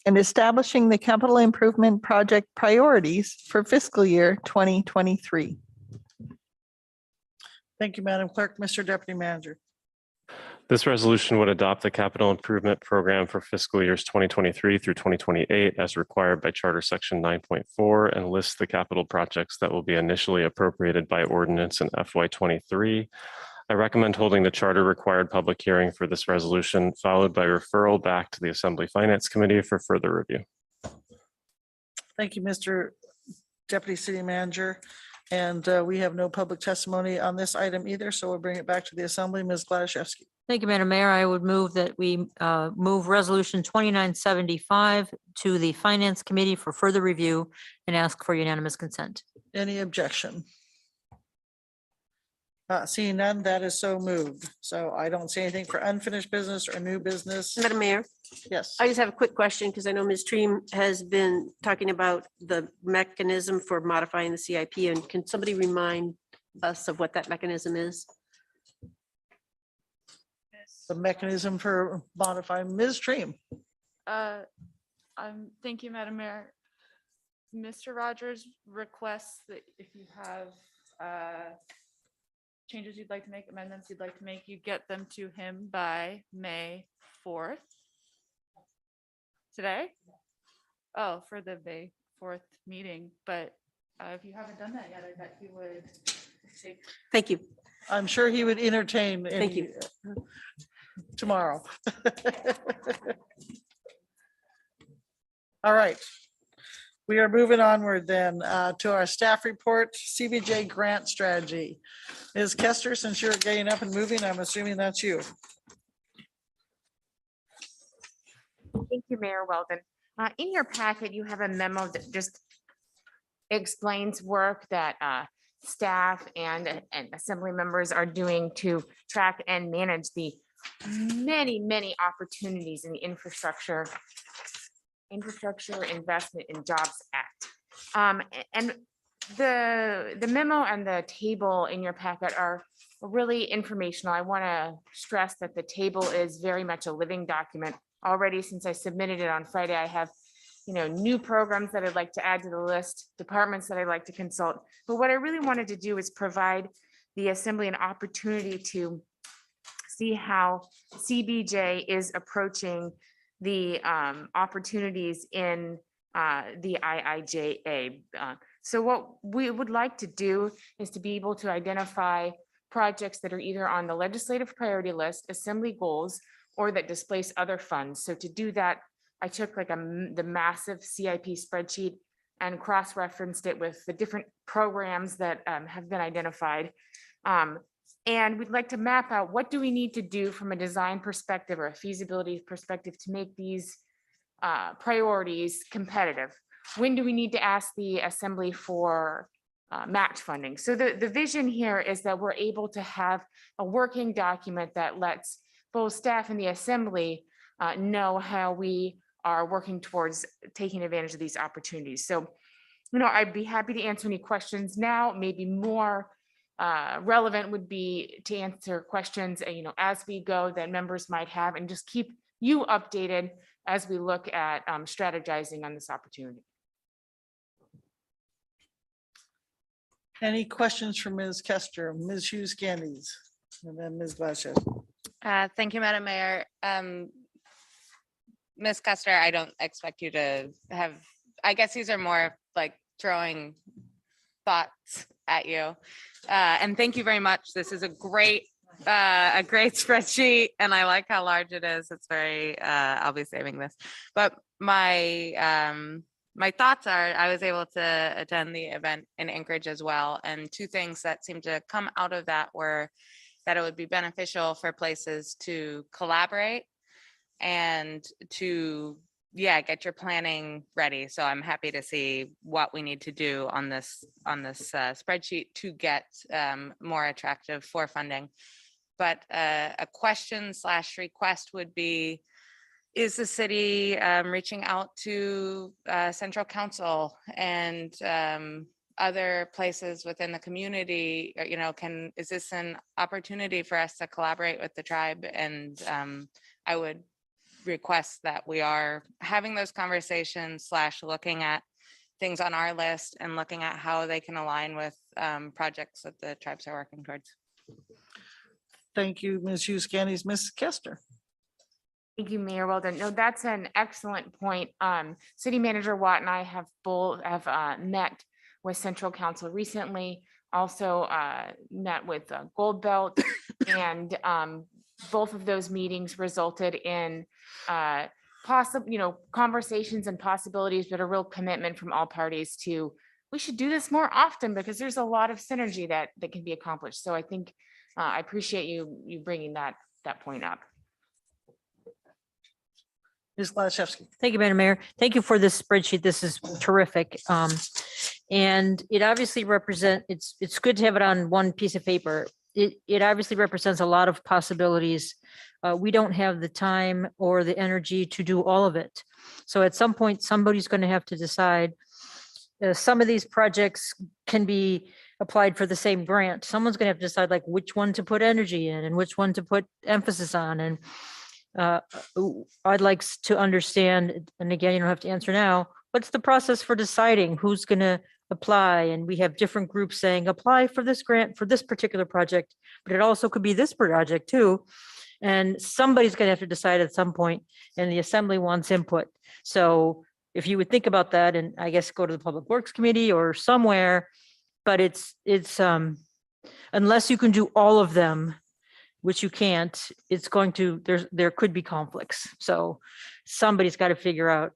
[SPEAKER 4] and establishing the capital improvement project priorities for fiscal year 2023.
[SPEAKER 1] Thank you, Madam Clerk. Mr. Deputy Manager.
[SPEAKER 14] This resolution would adopt the capital improvement program for fiscal years 2023 through 2028 as required by Charter Section 9.4 and list the capital projects that will be initially appropriated by ordinance in FY23. I recommend holding the charter required public hearing for this resolution, followed by referral back to the Assembly Finance Committee for further review.
[SPEAKER 1] Thank you, Mr. Deputy City Manager. And we have no public testimony on this item either, so we'll bring it back to the Assembly. Ms. Gladysevsky.
[SPEAKER 9] Thank you, Madam Mayor. I would move that we move resolution 2975 to the Finance Committee for further review and ask for unanimous consent.
[SPEAKER 1] Any objection? Seeing none, that is so moved. So I don't see anything for unfinished business or new business.
[SPEAKER 3] Madam Mayor,
[SPEAKER 1] Yes.
[SPEAKER 3] I just have a quick question because I know Ms. Treem has been talking about the mechanism for modifying the CIP, and can somebody remind us of what that mechanism is?
[SPEAKER 1] The mechanism for modifying Ms. Treem.
[SPEAKER 21] Thank you, Madam Mayor. Mr. Rogers requests that if you have changes you'd like to make, amendments you'd like to make, you get them to him by May 4th. Today? Oh, for the May 4th meeting, but if you haven't done that yet, I bet he would take.
[SPEAKER 3] Thank you.
[SPEAKER 1] I'm sure he would entertain.
[SPEAKER 3] Thank you.
[SPEAKER 1] Tomorrow. All right. We are moving onward then to our staff report, CBJ grant strategy. Ms. Kester, since you're getting up and moving, I'm assuming that's you.
[SPEAKER 6] Thank you, Mayor Weldon. In your packet, you have a memo that just explains work that staff and assembly members are doing to track and manage the many opportunities in the Infrastructure Investment and Jobs Act. And the memo and the table in your packet are really informational. I want to stress that the table is very much a living document. Already, since I submitted it on Friday, I have new programs that I'd like to add to the list, departments that I'd like to consult. But what I really wanted to do is provide the Assembly an opportunity to see how CBJ is approaching the opportunities in the IIJA. So what we would like to do is to be able to identify projects that are either on the legislative priority list, Assembly goals, or that displace other funds. So to do that, I took the massive CIP spreadsheet and cross-referenced it with the different programs that have been identified. And we'd like to map out what do we need to do from a design perspective or a feasibility perspective to make these priorities competitive. When do we need to ask the Assembly for match funding? So the vision here is that we're able to have a working document that lets both staff and the Assembly know how we are working towards taking advantage of these opportunities. So, I'd be happy to answer any questions now. Maybe more relevant would be to answer questions, as we go that members might have, and just keep you updated as we look at strategizing on this opportunity.
[SPEAKER 1] Any questions for Ms. Kester, Ms. Hughes Candies, and then Ms. Glasgow?
[SPEAKER 19] Thank you, Madam Mayor. Ms. Custer, I don't expect you to have, I guess these are more like throwing thoughts at you. And thank you very much. This is a great spreadsheet, and I like how large it is. It's very, I'll be saving this. But my thoughts are, I was able to attend the event in Anchorage as well. And two things that seemed to come out of that were that it would be beneficial for places to collaborate and to, get your planning ready. So I'm happy to see what we need to do on this spreadsheet to get more attractive for funding. But a question / request would be, is the city reaching out to Central Council and other places within the community? Is this an opportunity for us to collaborate with the tribe? And I would request that we are having those conversations / looking at things on our list and looking at how they can align with projects that the tribes are working towards.
[SPEAKER 1] Thank you, Ms. Hughes Candies. Ms. Kester.
[SPEAKER 6] Thank you, Mayor Weldon. No, that's an excellent point. City Manager Watt and I have both met with Central Council recently, also met with Gold Belt, and both of those meetings resulted in possible, conversations and possibilities, but a real commitment from all parties to, we should do this more often because there's a lot of synergy that can be accomplished. So I think I appreciate you bringing that point up.
[SPEAKER 1] Ms. Gladchevsky.
[SPEAKER 9] Thank you, Madam Mayor. Thank you for this spreadsheet. This is terrific. And it obviously it's good to have it on one piece of paper. it obviously represents a lot of possibilities. We don't have the time or the energy to do all of it. So at some point, somebody's going to have to decide. Some of these projects can be applied for the same grant. Someone's going to have to decide like which one to put energy in and which one to put emphasis on. And I'd like to understand, and again, you don't have to answer now, what's the process for deciding who's going to apply? And we have different groups saying, apply for this grant for this particular project, but it also could be this project too. And somebody's going to have to decide at some point, and the assembly wants input. So if you would think about that, and I guess go to the Public Works Committee or somewhere, but it's unless you can do all of them, which you can't, it's going to, there could be conflicts. So somebody's got to figure out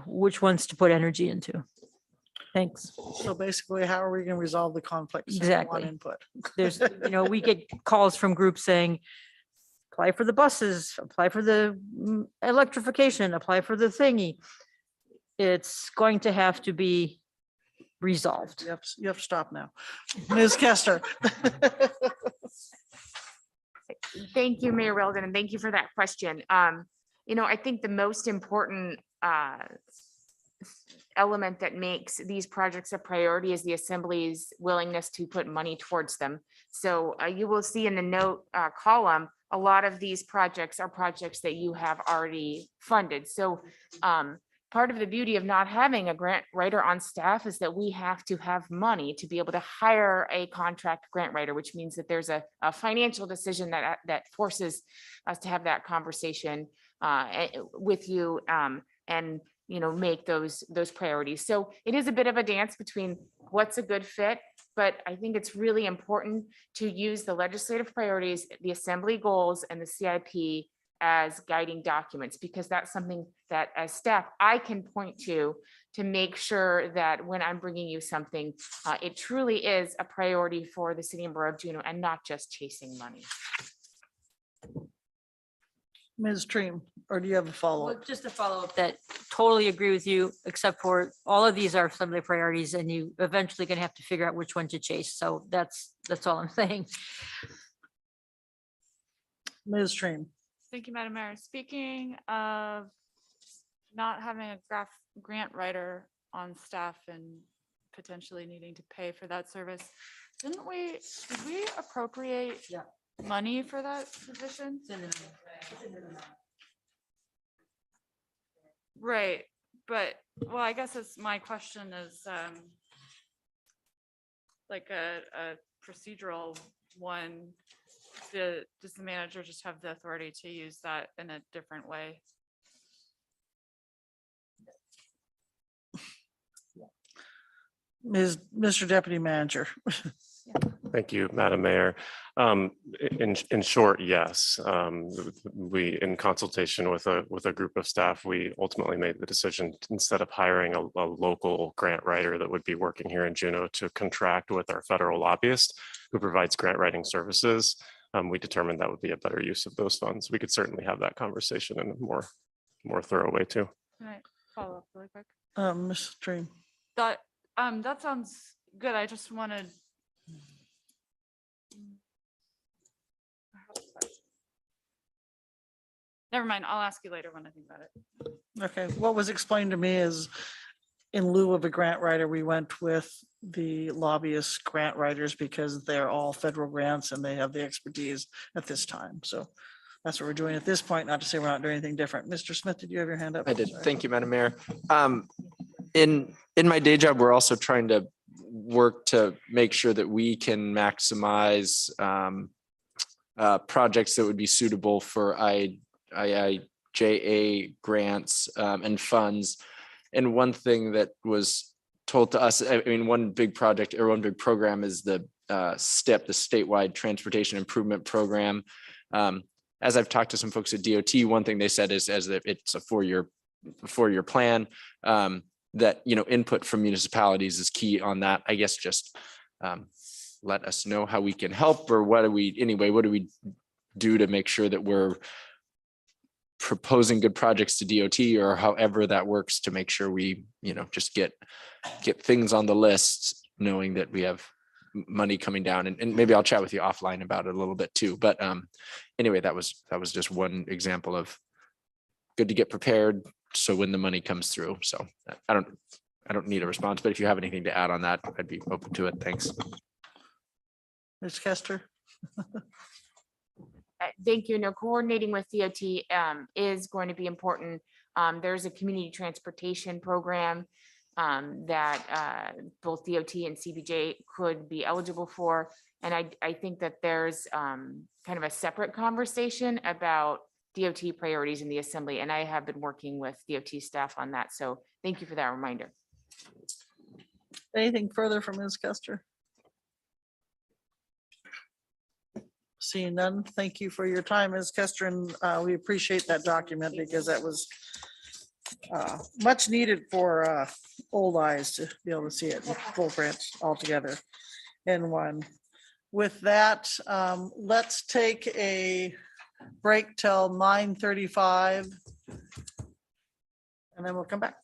[SPEAKER 9] which ones to put energy into. Thanks.
[SPEAKER 1] So basically, how are we going to resolve the conflicts?
[SPEAKER 9] Exactly.
[SPEAKER 1] Input.
[SPEAKER 9] There's, we get calls from groups saying, apply for the buses, apply for the electrification, apply for the thingy. It's going to have to be resolved.
[SPEAKER 1] You have to stop now. Ms. Kester.
[SPEAKER 6] Thank you, Mayor Weldon, and thank you for that question. I think the most important element that makes these projects a priority is the Assembly's willingness to put money towards them. So you will see in the note column, a lot of these projects are projects that you have already funded. So part of the beauty of not having a grant writer on staff is that we have to have money to be able to hire a contract grant writer, which means that there's a financial decision that forces us to have that conversation with you and make those priorities. So it is a bit of a dance between what's a good fit, but I think it's really important to use the legislative priorities, the Assembly goals, and the CIP as guiding documents, because that's something that as staff, I can point to make sure that when I'm bringing you something, it truly is a priority for the city and borough of Juneau and not just chasing money.
[SPEAKER 1] Ms. Treem, or do you have a follow-up?
[SPEAKER 9] Well, just a follow-up that totally agree with you, except for all of these are some of the priorities and you eventually gonna have to figure out which one to chase. So that's all I'm saying.
[SPEAKER 1] Ms. Treem.
[SPEAKER 21] Thank you, Madam Mayor. Speaking of not having a grant writer on staff and potentially needing to pay for that service, did we appropriate money for that position? Right, but, well, I guess it's, my question is like a procedural one. Does the manager just have the authority to use that in a different way?
[SPEAKER 1] Mr. Deputy Manager.
[SPEAKER 14] Thank you, Madam Mayor. In short, yes. We, in consultation with a group of staff, we ultimately made the decision, instead of hiring a local grant writer that would be working here in Juneau, to contract with our federal lobbyist who provides grant writing services. We determined that would be a better use of those funds. We could certainly have that conversation in a more thorough way too.
[SPEAKER 21] Can I follow up really quick?
[SPEAKER 1] Ms. Treem.
[SPEAKER 21] That sounds good. I just wanted. Never mind. I'll ask you later when I think about it.
[SPEAKER 1] Okay, what was explained to me is in lieu of a grant writer, we went with the lobbyist grant writers because they're all federal grants and they have the expertise at this time. So that's what we're doing at this point, not to say we're not doing anything different. Mr. Smith, did you have your hand up?
[SPEAKER 12] I did. Thank you, Madam Mayor. In my day job, we're also trying to work to make sure that we can maximize projects that would be suitable for IIJA grants and funds. And one thing that was told to us, I mean, one big project or one big program is the STIP, the Statewide Transportation Improvement Program. As I've talked to some folks at DOT, one thing they said is that it's a four-year plan, that, input from municipalities is key on that. I guess just let us know how we can help, or what do we do to make sure that we're proposing good projects to DOT, or however that works, to make sure we, just get things on the list, knowing that we have money coming down, and maybe I'll chat with you offline about it a little bit too. But anyway, that was just one example of good to get prepared. So when the money comes through, so I don't need a response, but if you have anything to add on that, I'd be open to it. Thanks.
[SPEAKER 1] Ms. Kester?
[SPEAKER 6] Thank you. No, coordinating with DOT is going to be important. There's a community transportation program that both DOT and CBJ could be eligible for. And I think that there's kind of a separate conversation about DOT priorities in the assembly. And I have been working with DOT staff on that. So thank you for that reminder.
[SPEAKER 1] Anything further from Ms. Kester? Seeing none, thank you for your time, Ms. Kester, and we appreciate that document because that was much needed for old eyes to be able to see it in full print all together in one. With that, let's take a break till 9:35 and then we'll come back.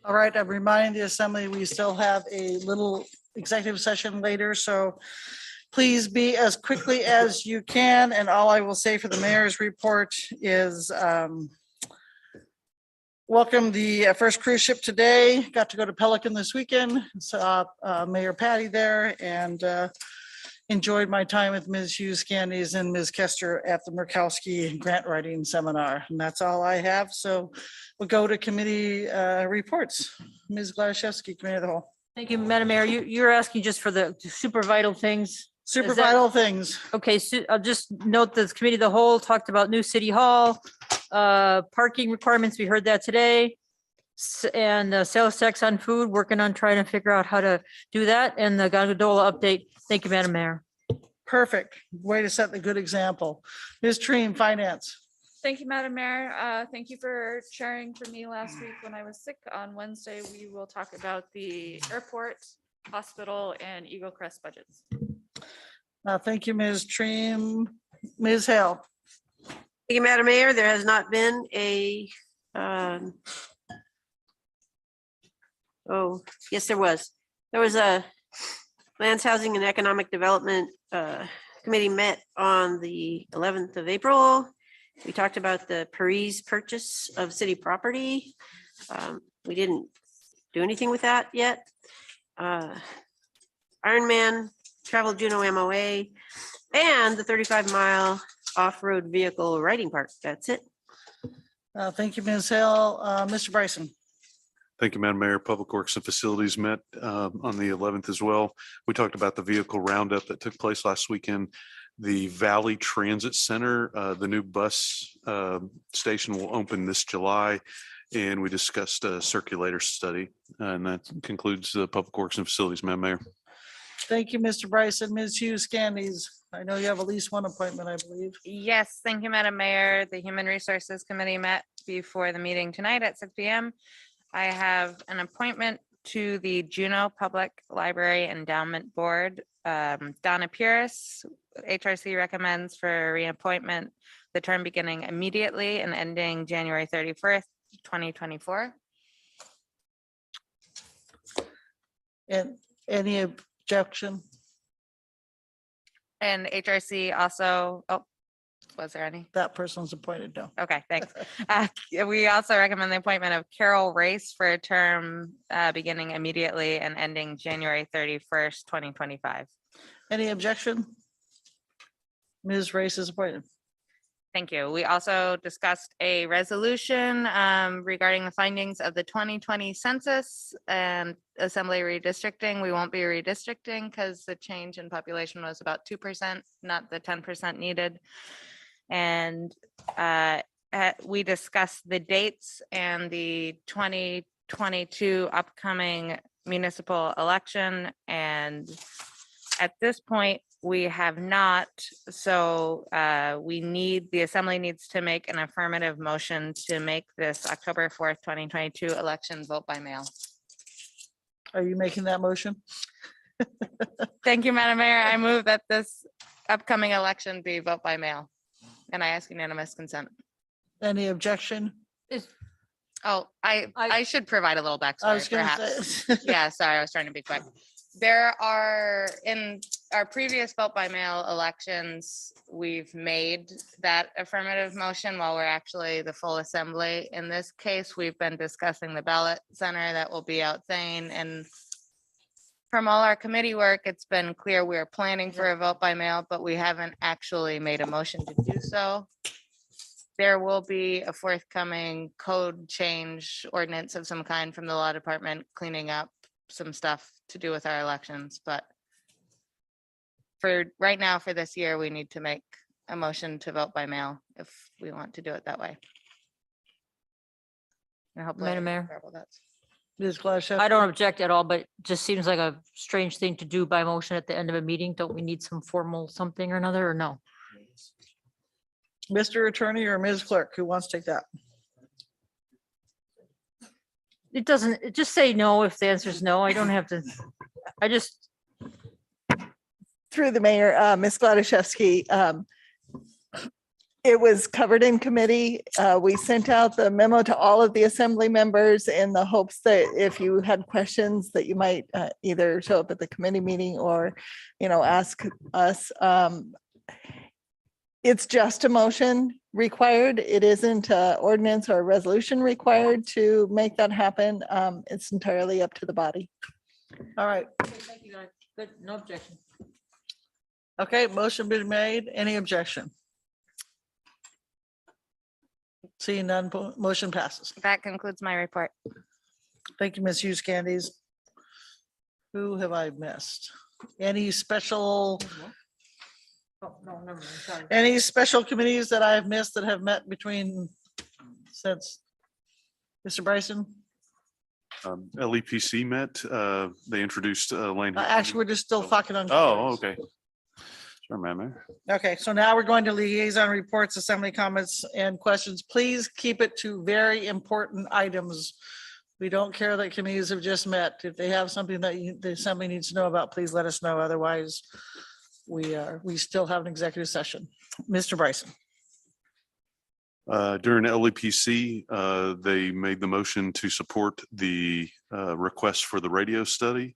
[SPEAKER 1] All right, I'm reminding the assembly, we still have a little executive session later, so please be as quickly as you can. And all I will say for the mayor's report is welcome the first cruise ship today. Got to go to Pelican this weekend. Saw Mayor Patty there and enjoyed my time with Ms. Hughes Candies and Ms. Kester at the Murkowski grant writing seminar. And that's all I have. So we'll go to committee reports. Ms. Gladaszewski, Committee of the Whole.
[SPEAKER 9] Thank you, Madam Mayor. You're asking just for the super vital things.
[SPEAKER 1] Super
[SPEAKER 9] Is that-
[SPEAKER 1] vital things.
[SPEAKER 9] Okay, so I'll just note that the Committee of the Whole talked about new City Hall, parking requirements. We heard that today. And sales tax on food, working on trying to figure out how to do that. And the gondola update. Thank you, Madam Mayor.
[SPEAKER 1] Perfect. Way to set the good example. Ms. Treem, Finance.
[SPEAKER 21] Thank you, Madam Mayor. Thank you for sharing for me last week when I was sick. On Wednesday, we will talk about the airport, hospital, and Eagle Crest budgets.
[SPEAKER 1] Thank you, Ms. Treem. Ms. Hale.
[SPEAKER 3] Thank you, Madam Mayor. There has not been a, oh, yes, there was. There was a Lands, Housing and Economic Development Committee met on the 11th of April. We talked about the Paris purchase of city property. We didn't do anything with that yet. Ironman, Travel Juneau MOA, and the 35-mile off-road vehicle riding park. That's it.
[SPEAKER 1] Thank you, Ms. Hale. Mr. Bryson.
[SPEAKER 16] Thank you, Madam Mayor. Public Works and Facilities met on the 11th as well. We talked about the vehicle roundup that took place last weekend. The Valley Transit Center, the new bus station will open this July. And we discussed a circulator study. And that concludes the Public Works and Facilities, Madam Mayor.
[SPEAKER 1] Thank you, Mr. Bryson. Ms. Hughes Candies. I know you have at least one appointment, I believe.
[SPEAKER 19] Yes, thank you, Madam Mayor. The Human Resources Committee met before the meeting tonight at 6 p.m. I have an appointment to the Juneau Public Library Endowment Board. Donna Pierce, HRC recommends for reappointment, the term beginning immediately and ending January 31st, 2024.
[SPEAKER 1] And any objection?
[SPEAKER 19] And HRC also, oh, was there any?
[SPEAKER 1] That person's appointed, no.
[SPEAKER 19] Okay, thanks. We also recommend the appointment of Carol Race for a term beginning immediately and ending January 31st, 2025.
[SPEAKER 1] Any objection? Ms. Race is appointed.
[SPEAKER 19] Thank you. We also discussed a resolution regarding the findings of the 2020 census and assembly redistricting. We won't be redistricting because the change in population was about 2%, not the 10% needed. And we discussed the dates and the 2022 upcoming municipal election. And at this point, we have not. So the assembly needs to make an affirmative motion to make this October 4th, 2022 election vote by mail.
[SPEAKER 1] Are you making that motion?
[SPEAKER 19] Thank you, Madam Mayor. I move that this upcoming election be vote by mail. And I ask unanimous consent.
[SPEAKER 1] Any objection?
[SPEAKER 19] Oh, I should provide a little
[SPEAKER 1] I
[SPEAKER 19] backstory
[SPEAKER 1] was gonna
[SPEAKER 19] perhaps.
[SPEAKER 1] say.
[SPEAKER 19] Yeah, sorry, I was trying to be quick. There are, in our previous vote by mail elections, we've made that affirmative motion while we're actually the full assembly. In this case, we've been discussing the ballot center that will be out Thane, and from all our committee work, it's been clear we're planning for a vote by mail, but we haven't actually made a motion to do so. There will be a forthcoming code change ordinance of some kind from the law department cleaning up some stuff to do with our elections, but for right now, for this year, we need to make a motion to vote by mail if we want to do it that way. And hopefully
[SPEAKER 9] Madam Mayor.
[SPEAKER 19] everybody that's-
[SPEAKER 1] Ms. Glashow.
[SPEAKER 9] I don't object at all, but it just seems like a strange thing to do by motion at the end of a meeting. Don't we need some formal something or another, or no?
[SPEAKER 1] Mr. Attorney or Ms. Clerk, who wants to take that?
[SPEAKER 9] It doesn't, just say no if the answer is no. I don't have to, I just,
[SPEAKER 4] Through the mayor, Ms. Gladaszewski, It was covered in committee. We sent out the memo to all of the assembly members in the hopes that if you had questions that you might either show up at the committee meeting or, ask us. It's just a motion required. It isn't an ordinance or a resolution required to make that happen. It's entirely up to the body.
[SPEAKER 1] All right.
[SPEAKER 9] Thank you, guys. Good, no objection.
[SPEAKER 1] Okay, motion been made. Any objection? Seeing none, motion passes.
[SPEAKER 19] That concludes my report.
[SPEAKER 1] Thank you, Ms. Hughes Candies. Who have I missed? Any special,
[SPEAKER 9] Oh, no, never mind, sorry.
[SPEAKER 1] any special committees that I have missed that have met since Mr. Bryson?
[SPEAKER 16] LEPC met, they introduced Lane.
[SPEAKER 1] Actually, we're just still talking on.
[SPEAKER 16] Oh, okay. Sure, Madam Mayor.
[SPEAKER 1] Okay, so now we're going to liaison reports, assembly comments and questions. Please keep it to very important items. We don't care that committees have just met. If they have something that the assembly needs to know about, please let us know. Otherwise, we still have an executive session. Mr. Bryson.
[SPEAKER 16] During LEPC, they made the motion to support the request for the radio study.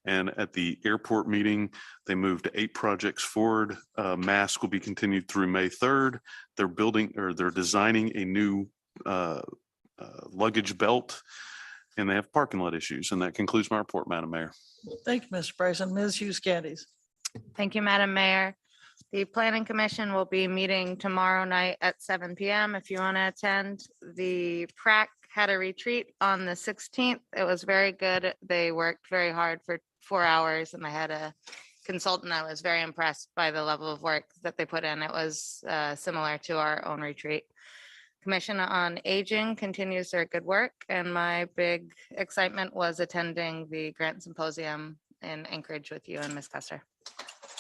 [SPEAKER 16] And at the airport meeting, they moved 8 projects forward. Mask will be continued through May 3rd. They're designing a new luggage belt, and they have parking lot issues. And that concludes my report, Madam Mayor.
[SPEAKER 1] Thank you, Mr. Bryson. Ms. Hughes Candies.
[SPEAKER 19] Thank you, Madam Mayor. The Planning Commission will be meeting tomorrow night at 7 PM. If you want to attend, the PrAC had a retreat on the 16th. It was very good. They worked very hard for 4 hours, and I had a consultant. I was very impressed by the level of work that they put in. It was similar to our own retreat. Commission on Aging continues their good work, and my big excitement was attending the Grant Symposium in Anchorage with you and Ms. Custer.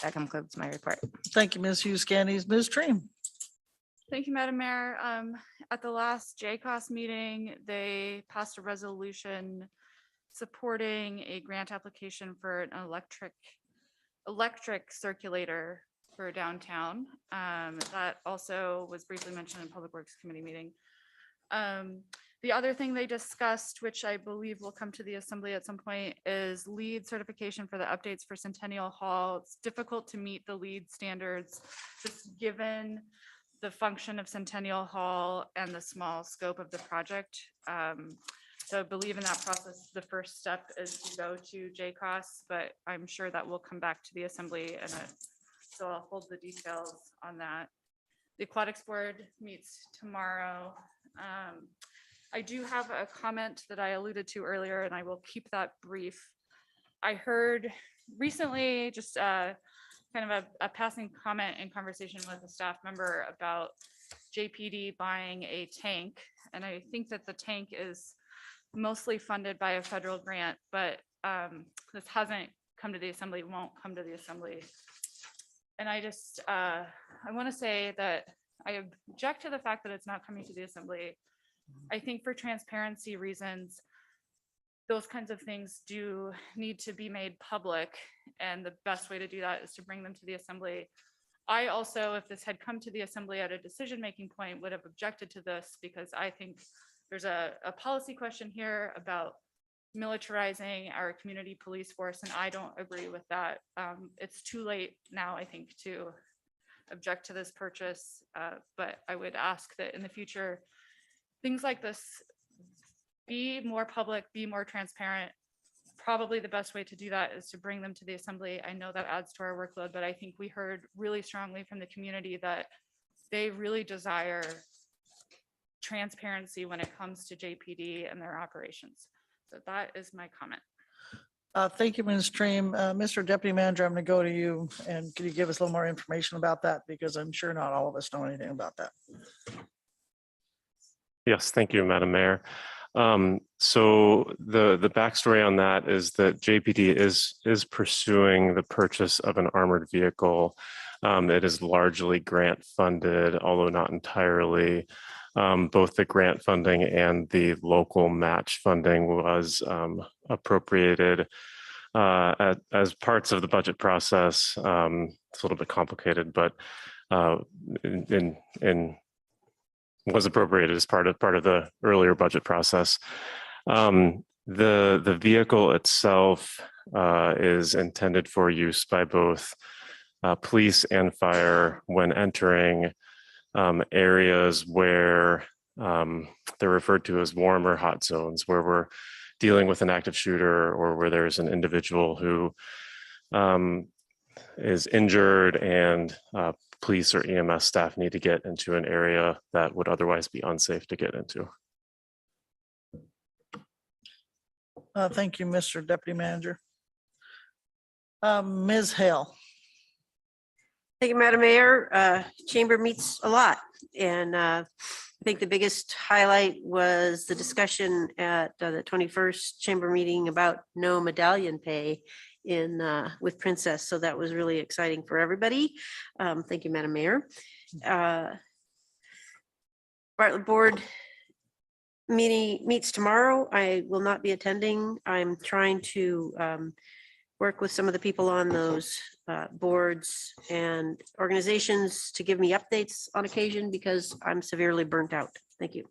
[SPEAKER 19] That concludes my report.
[SPEAKER 1] Thank you, Ms. Hughes Candies. Ms. Dream.
[SPEAKER 21] Thank you, Madam Mayor. At the last JCOS meeting, they passed a resolution supporting a grant application for an electric circulator for downtown. That also was briefly mentioned in Public Works Committee meeting. The other thing they discussed, which I believe will come to the assembly at some point, is LEED certification for the updates for Centennial Hall. It's difficult to meet the LEED standards, just given the function of Centennial Hall and the small scope of the project. So I believe in that process, the first step is to go to JCOS, but I'm sure that will come back to the assembly, and so I'll hold the details on that. The Aquatics Board meets tomorrow. I do have a comment that I alluded to earlier, and I will keep that brief. I heard recently just kind of a passing comment in conversation with a staff member about JPD buying a tank. And I think that the tank is mostly funded by a federal grant, but this hasn't come to the assembly, won't come to the assembly. And I just, I want to say that I object to the fact that it's not coming to the assembly. I think for transparency reasons, those kinds of things do need to be made public, and the best way to do that is to bring them to the assembly. I also, if this had come to the assembly at a decision-making point, would have objected to this, because I think there's a policy question here about militarizing our community police force, and I don't agree with that. It's too late now, I think, to object to this purchase, but I would ask that in the future, things like this be more public, be more transparent. Probably the best way to do that is to bring them to the assembly. I know that adds to our workload, but I think we heard really strongly from the community that they really desire transparency when it comes to JPD and their operations. So that is my comment.
[SPEAKER 1] Thank you, Ms. Stream. Mr. Deputy Manager, I'm going to go to you, and can you give us a little more information about that? Because I'm sure not all of us know anything about that.
[SPEAKER 14] Yes, thank you, Madam Mayor. So the backstory on that is that JPD is pursuing the purchase of an armored vehicle. It is largely grant funded, although not entirely. Both the grant funding and the local match funding was appropriated as parts of the budget process. It's a little bit complicated, but in was appropriated as part of the earlier budget process. The vehicle itself is intended for use by both police and fire when entering areas where they're referred to as warm or hot zones, where we're dealing with an active shooter or where there's an individual who is injured and police or EMS staff need to get into an area that would otherwise be unsafe to get into.
[SPEAKER 1] Thank you, Mr. Deputy Manager. Ms. Hale.
[SPEAKER 3] Thank you, Madam Mayor. Chamber meets a lot, and I think the biggest highlight was the discussion at the 21st chamber meeting about no medallion pay in with Princess. So that was really exciting for everybody. Thank you, Madam Mayor. Bartlett Board meets tomorrow. I will not be attending. I'm trying to work with some of the people on those boards and organizations to give me updates on occasion because I'm severely burnt out. Thank you.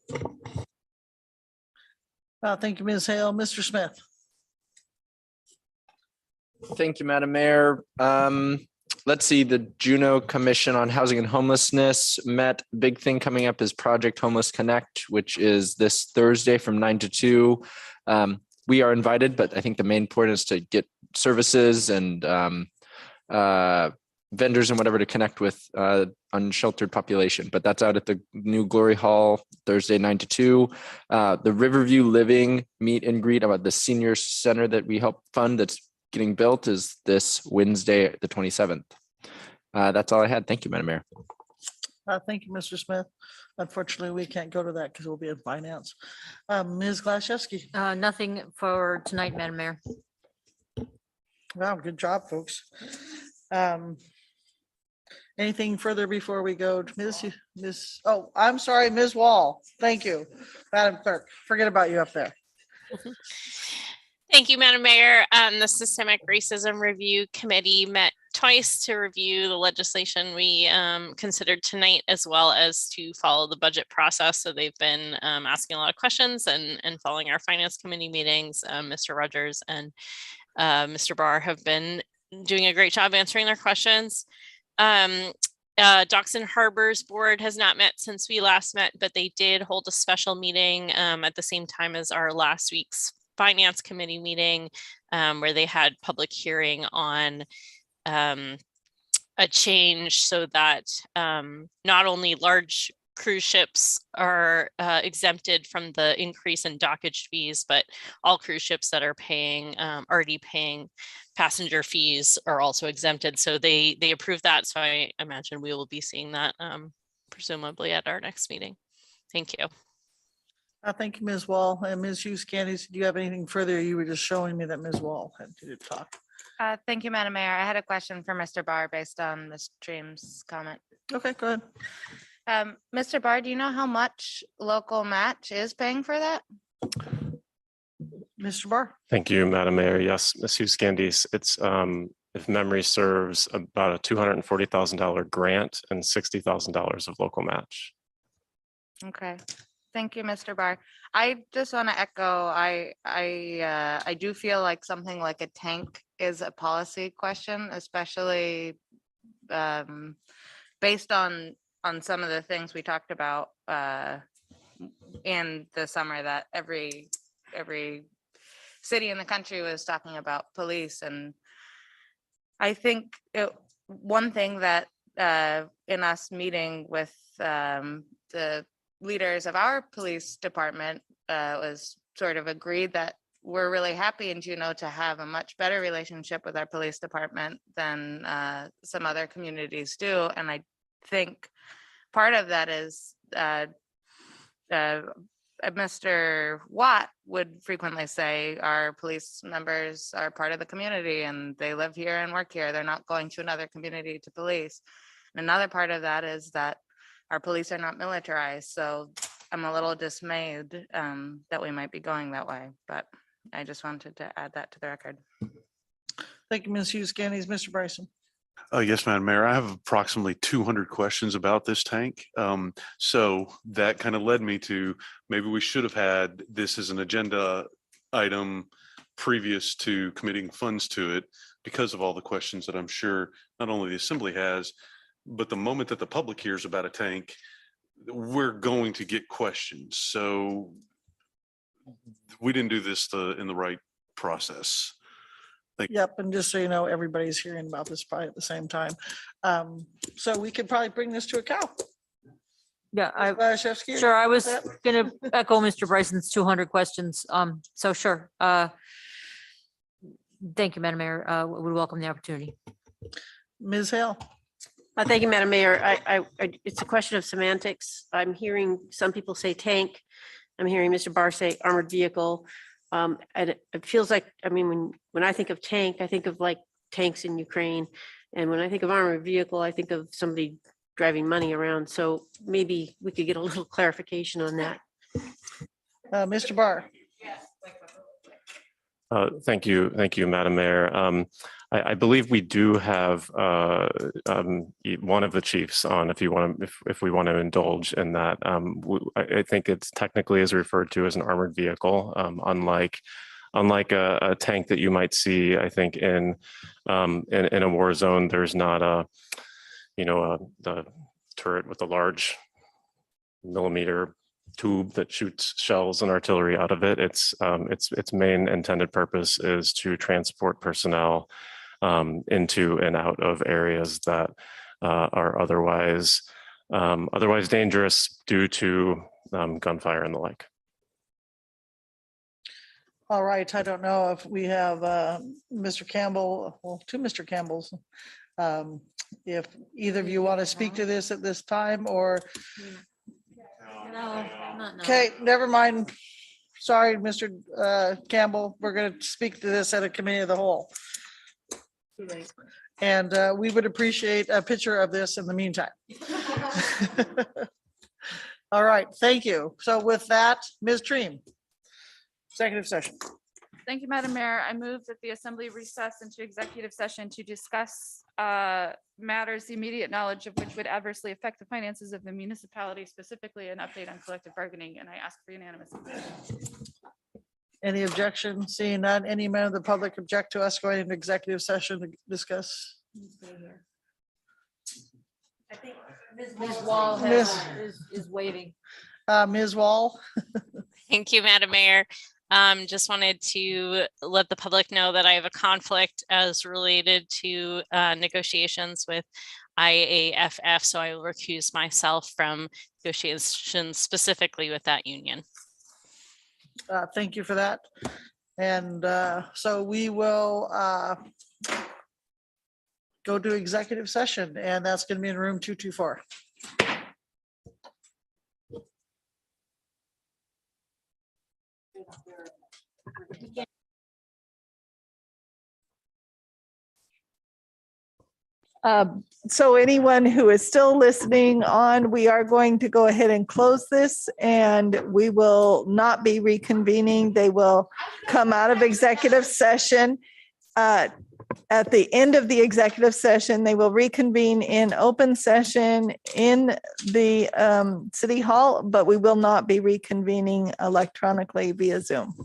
[SPEAKER 1] Thank you, Ms. Hale. Mr. Smith.
[SPEAKER 12] Thank you, Madam Mayor. Let's see, the Juneau Commission on Housing and Homelessness met. Big thing coming up is Project Homeless Connect, which is this Thursday from 9 to 2. We are invited, but I think the main point is to get services and vendors and whatever to connect with unsheltered population. But that's out at the new Glory Hall, Thursday, 9 to 2. The Riverview Living meet and greet about the senior center that we help fund that's getting built is this Wednesday, the 27th. That's all I had. Thank you, Madam Mayor.
[SPEAKER 1] Thank you, Mr. Smith. Unfortunately, we can't go to that because we'll be in finance. Ms. Glaschewski.
[SPEAKER 9] Nothing for tonight, Madam Mayor.
[SPEAKER 1] Wow, good job, folks. Anything further before we go to Ms. Oh, I'm sorry, Ms. Wall. Thank you, Madam Clerk. Forget about you up there.
[SPEAKER 10] Thank you, Madam Mayor. The Systemic Racism Review Committee met twice to review the legislation we considered tonight, as well as to follow the budget process. So they've been asking a lot of questions and following our Finance Committee meetings. Mr. Rogers and Mr. Barr have been doing a great job answering their questions. Docks and Harbors Board has not met since we last met, but they did hold a special meeting at the same time as our last week's Finance Committee meeting, where they had public hearing on a change so that not only large cruise ships are exempted from the increase in dockage fees, but all cruise ships that are paying already paying passenger fees are also exempted. So they approved that. So I imagine we will be seeing that presumably at our next meeting. Thank you.
[SPEAKER 1] Thank you, Ms. Wall. And Ms. Hughes Candies, do you have anything further? You were just showing me that Ms. Wall had to talk.
[SPEAKER 19] Thank you, Madam Mayor. I had a question for Mr. Barr based on Ms. Dream's comment.
[SPEAKER 1] Okay, go ahead.
[SPEAKER 19] Mr. Barr, do you know how much local match is paying for that?
[SPEAKER 1] Mr. Barr.
[SPEAKER 14] Thank you, Madam Mayor. Yes, Ms. Hughes Candies, it's if memory serves about a $240,000 grant and $60,000 of local match.
[SPEAKER 19] Okay. Thank you, Mr. Barr. I just want to echo, I do feel like something like a tank is a policy question, especially based on some of the things we talked about in the summer, that every city in the country was talking about police. And I think one thing that in us meeting with the leaders of our police department was sort of agreed that we're really happy in Juneau to have a much better relationship with our police department than some other communities do. And I think part of that is Mr. Watt would frequently say our police members are part of the community and they live here and work here. They're not going to another community to police. And another part of that is that our police are not militarized. So I'm a little dismayed that we might be going that way, but I just wanted to add that to the record.
[SPEAKER 1] Thank you, Ms. Hughes Candies. Mr. Bryson.
[SPEAKER 16] Yes, Madam Mayor, I have approximately 200 questions about this tank. So that kind of led me to, maybe we should have had this as an agenda item previous to committing funds to it, because of all the questions that I'm sure not only the Assembly has, but the moment that the public hears about a tank, we're going to get questions. So we didn't do this in the right process.
[SPEAKER 1] Yep, and just so you know, everybody's hearing about this probably at the same time. So we could probably bring this to a cow.
[SPEAKER 9] Yeah,
[SPEAKER 1] Shefsky?
[SPEAKER 9] sure. I was
[SPEAKER 1] Yep.
[SPEAKER 9] gonna echo Mr. Bryson's 200 questions. So sure. Thank you, Madam Mayor. We welcome the opportunity.
[SPEAKER 1] Ms. Hale.
[SPEAKER 3] Thank you, Madam Mayor. It's a question of semantics. I'm hearing some people say tank. I'm hearing Mr. Barr say armored vehicle. And it feels like, I mean, when I think of tank, I think of like tanks in Ukraine. And when I think of armored vehicle, I think of somebody driving money around. So maybe we could get a little clarification on that.
[SPEAKER 1] Mr. Barr.
[SPEAKER 14] Thank you, Madam Mayor. I believe we do have one of the chiefs on, if we want to indulge in that. I think it's technically is referred to as an armored vehicle, unlike a tank that you might see. I think in a war zone, there's not the turret with the large millimeter tube that shoots shells and artillery out of it. Its main intended purpose is to transport personnel into and out of areas that are otherwise dangerous due to gunfire and the like.
[SPEAKER 1] All right, I don't know if we have Mr. Campbell, well, two Mr. Campbells. If either of you want to speak to this at this time, or
[SPEAKER 9] No, not now.
[SPEAKER 1] okay, never mind. Sorry, Mr. Campbell, we're going to speak to this at a committee of the whole. And we would appreciate a picture of this in the meantime. All right, thank you. So with that, Ms. Treem, executive session.
[SPEAKER 21] Thank you, Madam Mayor. I move that the Assembly recess into executive session to discuss matters, the immediate knowledge of which would adversely affect the finances of the municipality, specifically an update on collective bargaining, and I ask for unanimous consent.
[SPEAKER 1] Any objection? Seeing none, any member of the public object to us going into executive session to discuss?
[SPEAKER 9] I think Ms. Wall is waiting.
[SPEAKER 1] Ms. Wall.
[SPEAKER 10] Thank you, Madam Mayor. Just wanted to let the public know that I have a conflict as related to negotiations with IAFF, so I will recuse myself from negotiations specifically with that union.
[SPEAKER 1] Thank you for that. And so we will go to executive session, and that's going to be in room 224.
[SPEAKER 4] So anyone who is still listening on, we are going to go ahead and close this, and we will not be reconvening. They will come out of executive session. At the end of the executive session, they will reconvene in open session in the City Hall, but we will not be reconvening electronically via Zoom.